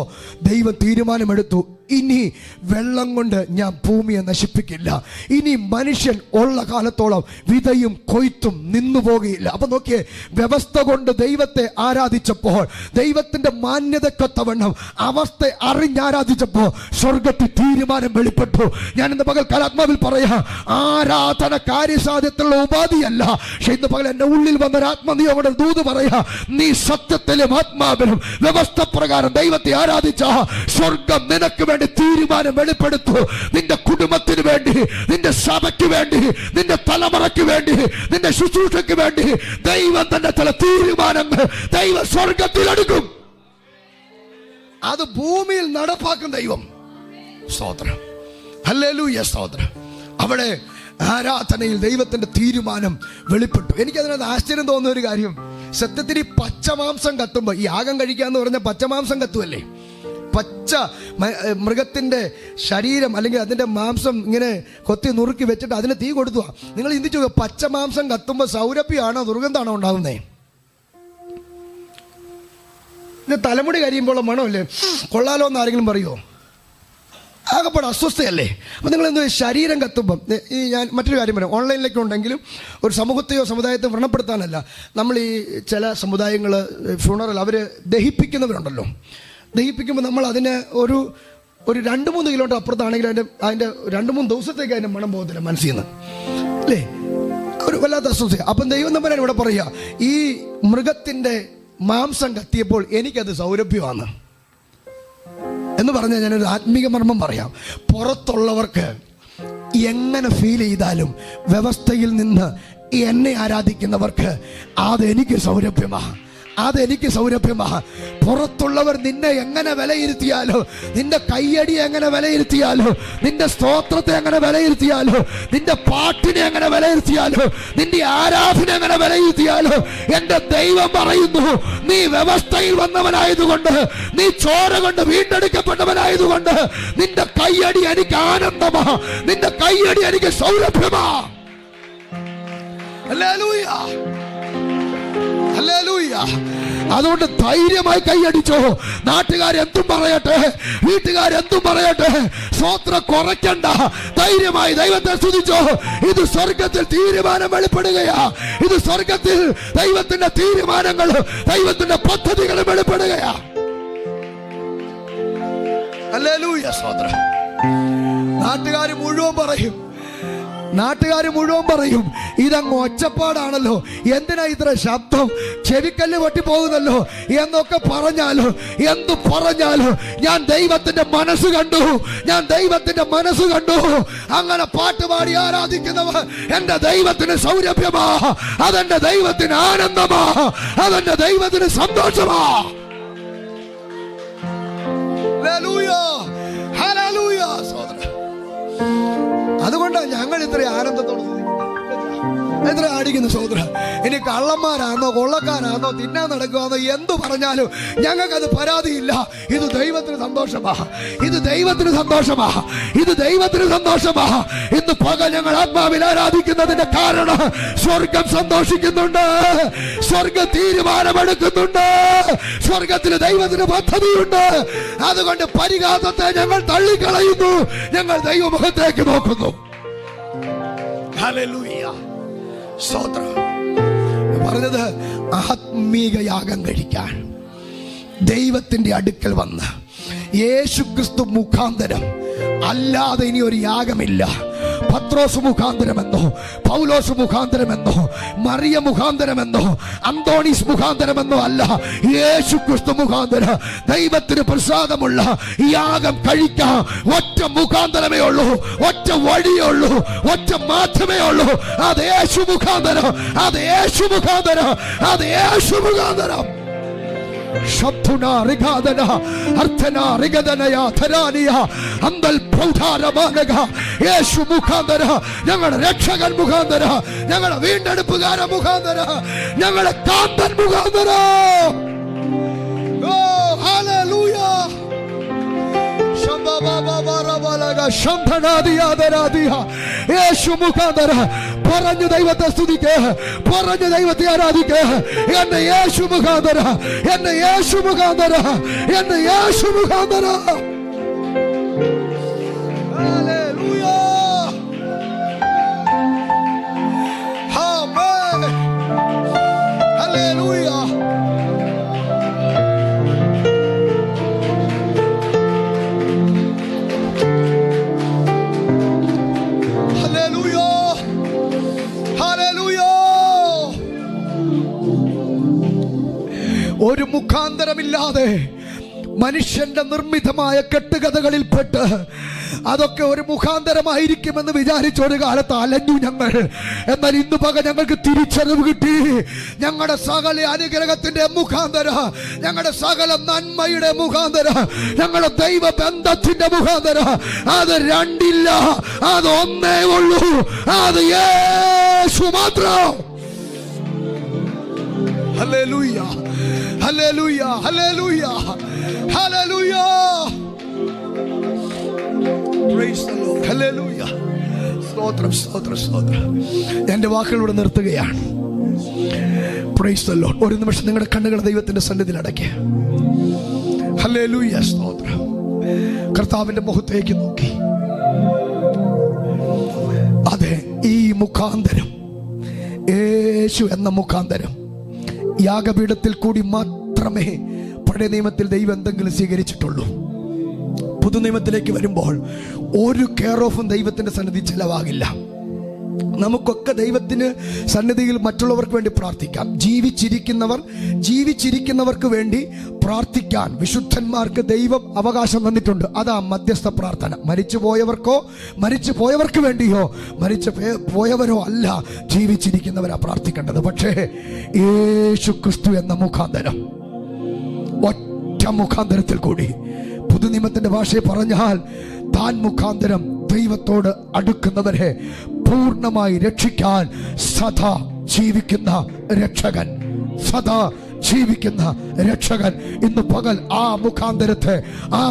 ദൈവം തീരുമാനമെടുത്തു, ഇനി വെള്ളം കൊണ്ട് ഞാൻ ഭൂമിയെ നശിപ്പിക്കില്ല. ഇനി മനുഷ്യൻ ഉള്ള കാലത്തോളം വിതയും കൊയ്ത്തും നിന്നു പോകുകയില്ല. അപ്പൊ നോക്കിയേ, വ്യവസ്ഥ കൊണ്ട് ദൈവത്തെ ആരാധിച്ചപ്പോൾ, ദൈവത്തിന്റെ മാന്യതക്കൊത്തവണ്ണം അവസ്ഥ അറിഞ്ഞാരാധിച്ചപ്പോൾ സ്വർഗത്തിൽ തീരുമാനം വെളിപ്പെട്ടു. ഞാൻ ഇന്ന് പകൽ കലാത്മാവിൽ പറയാ, ആരാധന കാര്യസാധ്യത്തിലുള്ള ഉപാധിയല്ല. പക്ഷെ ഇന്ന് പകൽ എന്റെ ഉള്ളിൽ വന്നൊരാത്മനിയോടെ ദൂത് പറയാ, നീ സത്യത്തിലും ആത്മാവിലും വ്യവസ്ഥ പ്രകാരം ദൈവത്തെ ആരാധിച്ച സ്വർഗം നിനക്ക് വേണ്ടി തീരുമാനം വെളിപ്പെടുത്തു. നിന്റെ കുടുംബത്തിന് വേണ്ടി, നിന്റെ സഭയ്ക്ക് വേണ്ടി, നിന്റെ തലമുറയ്ക്ക് വേണ്ടി, നിന്റെ ശുശ്രൂഷയ്ക്ക് വേണ്ടി ദൈവം തന്റെ ചില തീരുമാനങ്ങൾ ദൈവ സ്വർഗത്തിലെടുക്കും. അത് ഭൂമിയിൽ നടപ്പാക്കും ദൈവം. സ്തോത്രം, ഹല്ലേലൂയ, സ്തോത്രം. അവിടെ ആരാധനയിൽ ദൈവത്തിന്റെ തീരുമാനം വെളിപ്പെട്ടു. എനിക്കതിനകത്ത് ആശ്ചര്യം തോന്നുന്ന ഒരു കാര്യം, സത്യത്തിൽ ഈ പച്ചമാംസം കത്തുമ്പോൾ, ഈ യാഗം കഴിക്കാന്ന് പറഞ്ഞ പച്ചമാംസം കത്തുമല്ലേ, പച്ച മൃഗത്തിന്റെ ശരീരം അല്ലെങ്കിൽ അതിന്റെ മാംസം ഇങ്ങനെ കൊത്തി നുറുക്കി വെച്ചിട്ട് അതിന് തീ കൊടുത്തു. നിങ്ങൾ ചിന്തിച്ചു, പച്ചമാംസം കത്തുമ്പോൾ സൗരഭ്യമാണോ ദുർഗന്ധാണോ ഉണ്ടാകുന്നേ? തലമുടി കരിയുമ്പോൾ മണമല്ലേ, കൊള്ളാലോ എന്ന് ആരെങ്കിലും പറയുമോ? ആകെപ്പാട് അസ്വസ്ഥയല്ലേ? അപ്പം നിങ്ങൾ എന്ത് ശരീരം കത്തുമ്പം, ഈ ഞാൻ മറ്റൊരു കാര്യം പറയാം, ഓൺലൈനിലൊക്കെ ഉണ്ടെങ്കിലും ഒരു സമൂഹത്തെയോ സമുദായത്തെയോ വ്രണപ്പെടുത്താനല്ല. നമ്മൾ ഈ ചില സമുദായങ്ങൾ ഫ്യൂണറൽ അവർ ദഹിപ്പിക്കുന്നവരുണ്ടല്ലോ, ദഹിപ്പിക്കുമ്പോൾ നമ്മൾ അതിന് ഒരു 2-3 കിലോമീറ്റർ അപ്പുറത്താണെങ്കിൽ അതിൻ്റെ 2-3 ദിവസത്തേക്ക് അതിൻ്റെ മണം പോകത്തില്ല മനസ്സിൽ നിന്ന്, അല്ലേ? ഒരു വല്ലാത്ത അസ്വസ്ഥ. അപ്പം ദൈവം തമ്പുരാൻ ഇവിടെ പറയുക, ഈ മൃഗത്തിൻ്റെ മാംസം കത്തിയപ്പോൾ എനിക്കത് സൗരഭ്യമാണ് എന്ന് പറഞ്ഞാൽ ഞാനൊരു ആത്മീക മർമ്മം പറയാം. പുറത്തുള്ളവർക്ക് എങ്ങനെ ഫീൽ ചെയ്താലും വ്യവസ്ഥയിൽ നിന്ന് എന്നെ ആരാധിക്കുന്നവർക്ക് അതെനിക്ക് സൗരഭ്യമാണ്, അതെനിക്ക് സൗരഭ്യമാണ്. പുറത്തുള്ളവർ നിന്നെ എങ്ങനെ വിലയിരുത്തിയാലോ, നിന്റെ കയ്യടി എങ്ങനെ വിലയിരുത്തിയാലോ, നിന്റെ സ്തോത്രത്തെ എങ്ങനെ വിലയിരുത്തിയാലോ, നിന്റെ പാട്ടിനെ എങ്ങനെ വിലയിരുത്തിയാലോ, നിന്റെ ആരാധന എങ്ങനെ വിലയിരുത്തിയാലോ, എന്റെ ദൈവം പറയുന്നു, നീ വ്യവസ്ഥയിൽ വന്നവനായതുകൊണ്ട്, നീ ചോര കൊണ്ട് വീണ്ടെടുക്കപ്പെട്ടവനായതുകൊണ്ട് നിന്റെ കയ്യടി എനിക്ക് ആനന്ദമാ, നിന്റെ കയ്യടി എനിക്ക് സൗരഭ്യമാ. Hallelujah, hallelujah. അതുകൊണ്ട് ധൈര്യമായി കൈയടിച്ചോ. നാട്ടുകാരെന്തും പറയട്ടെ, വീട്ടുകാരെന്തും പറയട്ടെ, സ്വോത്രം കുറയ്ക്കണ്ട, ധൈര്യമായി ദൈവത്തെ സ്തുതിച്ചോ. ഇത് സ്വർഗത്തിൽ തീരുമാനം വെളിപ്പെടുകയാ, ഇത് സ്വർഗത്തിൽ ദൈവത്തിന്റെ തീരുമാനങ്ങൾ, ദൈവത്തിന്റെ പദ്ധതികൾ വെളിപ്പെടുകയാ. ഹല്ലേലൂയ, സ്വോത്രം. നാട്ടുകാർ മുഴുവൻ പറയും ഇതങ്ങ് ഒച്ചപ്പാടാണല്ലോ, എന്തിനാ ഇത്ര ശബ്ദം, ചെവിക്കല്ല് പൊട്ടിപ്പോകുന്നല്ലോ എന്നൊക്കെ പറഞ്ഞാലോ, എന്തു പറഞ്ഞാലോ, ഞാൻ ദൈവത്തിന്റെ മനസ്സ് കണ്ടു, ഞാൻ ദൈവത്തിന്റെ മനസ്സ് കണ്ടു. അങ്ങനെ പാട്ടുപാടി ആരാധിക്കുന്നവർ എന്റെ ദൈവത്തിന് സൗരഭ്യമാ, അതെന്റെ ദൈവത്തിന് ആനന്ദമാ, അതെന്റെ ദൈവത്തിന് സന്തോഷമാ. Hallelujah, hallelujah. അതുകൊണ്ടാണ് ഞങ്ങൾ ഇത്ര ആനന്ദത്തോടെ എത്ര അടിക്കുന്നു സഹോദര. ഇനി കള്ളന്മാരാണോ കൊള്ളക്കാരാണോ തിന്നാൻ നടക്കുവാന്നോ എന്തു പറഞ്ഞാലും ഞങ്ങൾക്കത് പരാതിയില്ല. ഇത് ദൈവത്തിന് സന്തോഷമാ, ഇത് ദൈവത്തിന് സന്തോഷമാ, ഇത് ദൈവത്തിന് സന്തോഷമാ. ഇന്ന് പകൽ ഞങ്ങൾ ആത്മാവിൽ ആരാധിക്കുന്നതിന്റെ കാരണം സ്വർഗം സന്തോഷിക്കുന്നുണ്ട്, സ്വർഗ തീരുമാനമെടുക്കുന്നുണ്ട്, സ്വർഗത്തിന് ദൈവത്തിന് പദ്ധതിയുണ്ട്. അതുകൊണ്ട് പരിഹാസത്തെ ഞങ്ങൾ തള്ളിക്കളയുന്നു, ഞങ്ങൾ ദൈവമുഖത്തേക്ക് നോക്കുന്നു. ഹല്ലേലൂയ, സ്തോത്രം. പറഞ്ഞത് ആത്മീക യാഗം കഴിക്കാൻ ദൈവത്തിന്റെ അടുക്കൽ വന്ന് യേശുക്രിസ്തു മുഖാന്തരം അല്ലാതെ ഇനി ഒരു യാഗമില്ല. പത്രോസ് മുഖാന്തരമെന്നോ, പൗലോസ് മുഖാന്തരമെന്നോ, മറിയ മുഖാന്തരമെന്നോ, അന്തോണീസ് മുഖാന്തരമെന്നോ അല്ല, യേശുക്രിസ്തു മുഖാന്തരം ദൈവത്തിന് പ്രസാദമുള്ള യാഗം കഴിക്കാൻ ഒറ്റ മുഖാന്തരമേ ഉള്ളൂ, ഒറ്റ വഴിയേ ഉള്ളൂ, ഒറ്റ മാറ്റമേ ഉള്ളൂ. അത് യേശു മുഖാന്തരം, അത് യേശു മുഖാന്തരം, അത് യേശു മുഖാന്തരം. ശബ്ദുനാ റിഗാദന അർത്ഥനാ റിഗദനയ ധരാനിയ അന്തൽ പ്രൗഢാരമാനക. യേശു മുഖാന്തര, ഞങ്ങളുടെ രക്ഷകൻ മുഖാന്തര, ഞങ്ങളുടെ വീണ്ടെടുപ്പുകാരൻ മുഖാന്തര, ഞങ്ങളുടെ കാന്തൻ മുഖാന്തര. ഓ ഹല്ലേലൂയ. യേശു മുഖാന്തര പറഞ്ഞു ദൈവത്തെ സ്തുതിക്ക്, പറഞ്ഞു ദൈവത്തെ ആരാധിക്ക്. എന്നെ യേശു മുഖാന്തര, എന്നെ യേശു മുഖാന്തര, എന്നെ യേശു മുഖാന്തര. ഹല്ലേലൂയ, ആമേൻ, ഹല്ലേലൂയ. ഒരു മുഖാന്തരമില്ലാതെ മനുഷ്യന്റെ നിർമ്മിതമായ കെട്ടുകഥകളിൽപ്പെട്ട് അതൊക്കെ ഒരു മുഖാന്തരമായിരിക്കുമെന്ന് വിചാരിച്ച ഒരു കാലത്ത് അലഞ്ഞു ഞങ്ങൾ. എന്നാൽ ഇന്ന് പകൽ ഞങ്ങൾക്ക് തിരിച്ചറിവ് കിട്ടി. ഞങ്ങളുടെ സകല അനുഗ്രഹത്തിന്റെ മുഖാന്തര, ഞങ്ങളുടെ സകല നന്മയുടെ മുഖാന്തര, ഞങ്ങളുടെ ദൈവ ബന്ധത്തിന്റെ മുഖാന്തര അത് രണ്ടില്ല, അത് ഒന്നേ ഉള്ളൂ, അത് യേശു മാത്രം. Hallelujah, hallelujah, hallelujah, hallelujah. Praise the Lord. Hallelujah. സ്തോത്രം, സ്തോത്രം, സ്തോത്രം. എന്റെ വാക്കുകളോട് നിർത്തുകയാണ്. Praise the Lord. ഒരു നിമിഷം നിങ്ങളുടെ കണ്ണുകൾ ദൈവത്തിന്റെ സന്നിധിയിൽ അടയ്ക്കുക. ഹല്ലേലൂയ, സ്തോത്രം. കർത്താവിന്റെ മുഖത്തേക്ക് നോക്കി. അതെ, ഈ മുഖാന്തരം, യേശു എന്ന മുഖാന്തരം, യാഗപീഠത്തിൽ കൂടി മാത്രമേ പഴയ നിയമത്തിൽ ദൈവം എന്തെങ്കിലും സ്വീകരിച്ചിട്ടുള്ളൂ. പുതുനിയമത്തിലേക്ക് വരുമ്പോൾ ഒരു കെയർ ഓഫും ദൈവത്തിന്റെ സന്നിധി ചെലവാകില്ല. നമുക്കൊക്കെ ദൈവത്തിന് സന്നിധിയിൽ മറ്റുള്ളവർക്ക് വേണ്ടി പ്രാർത്ഥിക്കാം. ജീവിച്ചിരിക്കുന്നവർക്ക് വേണ്ടി പ്രാർത്ഥിക്കാൻ വിശുദ്ധന്മാർക്ക് ദൈവം അവകാശം തന്നിട്ടുണ്ട്. അതാ മധ്യസ്ഥ പ്രാർത്ഥന. മരിച്ചു പോയവർക്ക് വേണ്ടിയോ പോയവരോ അല്ല ജീവിച്ചിരിക്കുന്നവരാ പ്രാർത്ഥിക്കേണ്ടത്. പക്ഷേ യേശു ക്രിസ്തു എന്ന മുഖാന്തരം, ഒറ്റ മുഖാന്തരത്തിൽ കൂടി, പുതുനിയമത്തിന്റെ ഭാഷയെ പറഞ്ഞാൽ താൻ മുഖാന്തരം ദൈവത്തോട് അടുക്കുന്നവരെ പൂർണ്ണമായി രക്ഷിക്കാൻ സദാ ജീവിക്കുന്ന രക്ഷകൻ, സദാ ജീവിക്കുന്ന രക്ഷകൻ. ഇന്ന് പകൽ ആ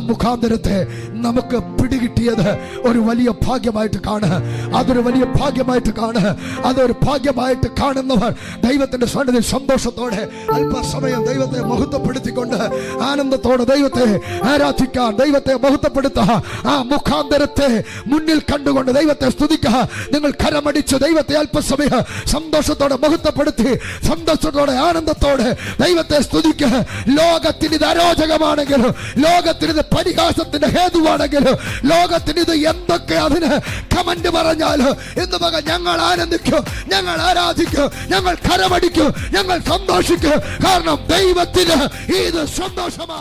മുഖാന്തരത്തെ നമുക്ക് പിടികിട്ടിയത് ഒരു വലിയ ഭാഗ്യമായിട്ട് കാണുക. അതൊരു വലിയ ഭാഗ്യമായിട്ട് കാണുക. അതൊരു ഭാഗ്യമായിട്ട് കാണുന്നവർ ദൈവത്തിന്റെ സന്നിധിയിൽ സന്തോഷത്തോടെ അല്പസമയം ദൈവത്തെ മഹത്വപ്പെടുത്തിക്കൊണ്ട് ആനന്ദത്തോടെ ദൈവത്തെ ആരാധിക്കാൻ, ദൈവത്തെ മഹത്വപ്പെടുത്തുക. ആ മുഖാന്തരത്തെ മുന്നിൽ കണ്ടുകൊണ്ട് ദൈവത്തെ സ്തുതിക്കുക. നിങ്ങൾ കരമടിച്ച് ദൈവത്തെ അല്പസമയം സന്തോഷത്തോടെ മഹത്വപ്പെടുത്തി, സന്തോഷത്തോടെ ആനന്ദത്തോടെ ദൈവത്തെ സ്തുതിക്കുക. ലോകത്തിന് ഇത് അരോചകമാണെങ്കിലും, ലോകത്തിന് ഇത് പരിഹാസത്തിന്റെ ഹേതുവാണെങ്കിലും, ലോകത്തിന് ഇത് എന്തൊക്കെ അതിന് കമന്റ് പറഞ്ഞാലും ഇന്ന് മകൻ ഞങ്ങൾ ആനന്ദിക്കും, ഞങ്ങൾ ആരാധിക്കും, ഞങ്ങൾ കരമടിക്കും, ഞങ്ങൾ സന്തോഷിക്കും. കാരണം ദൈവത്തിന് ഇത് സന്തോഷമാ.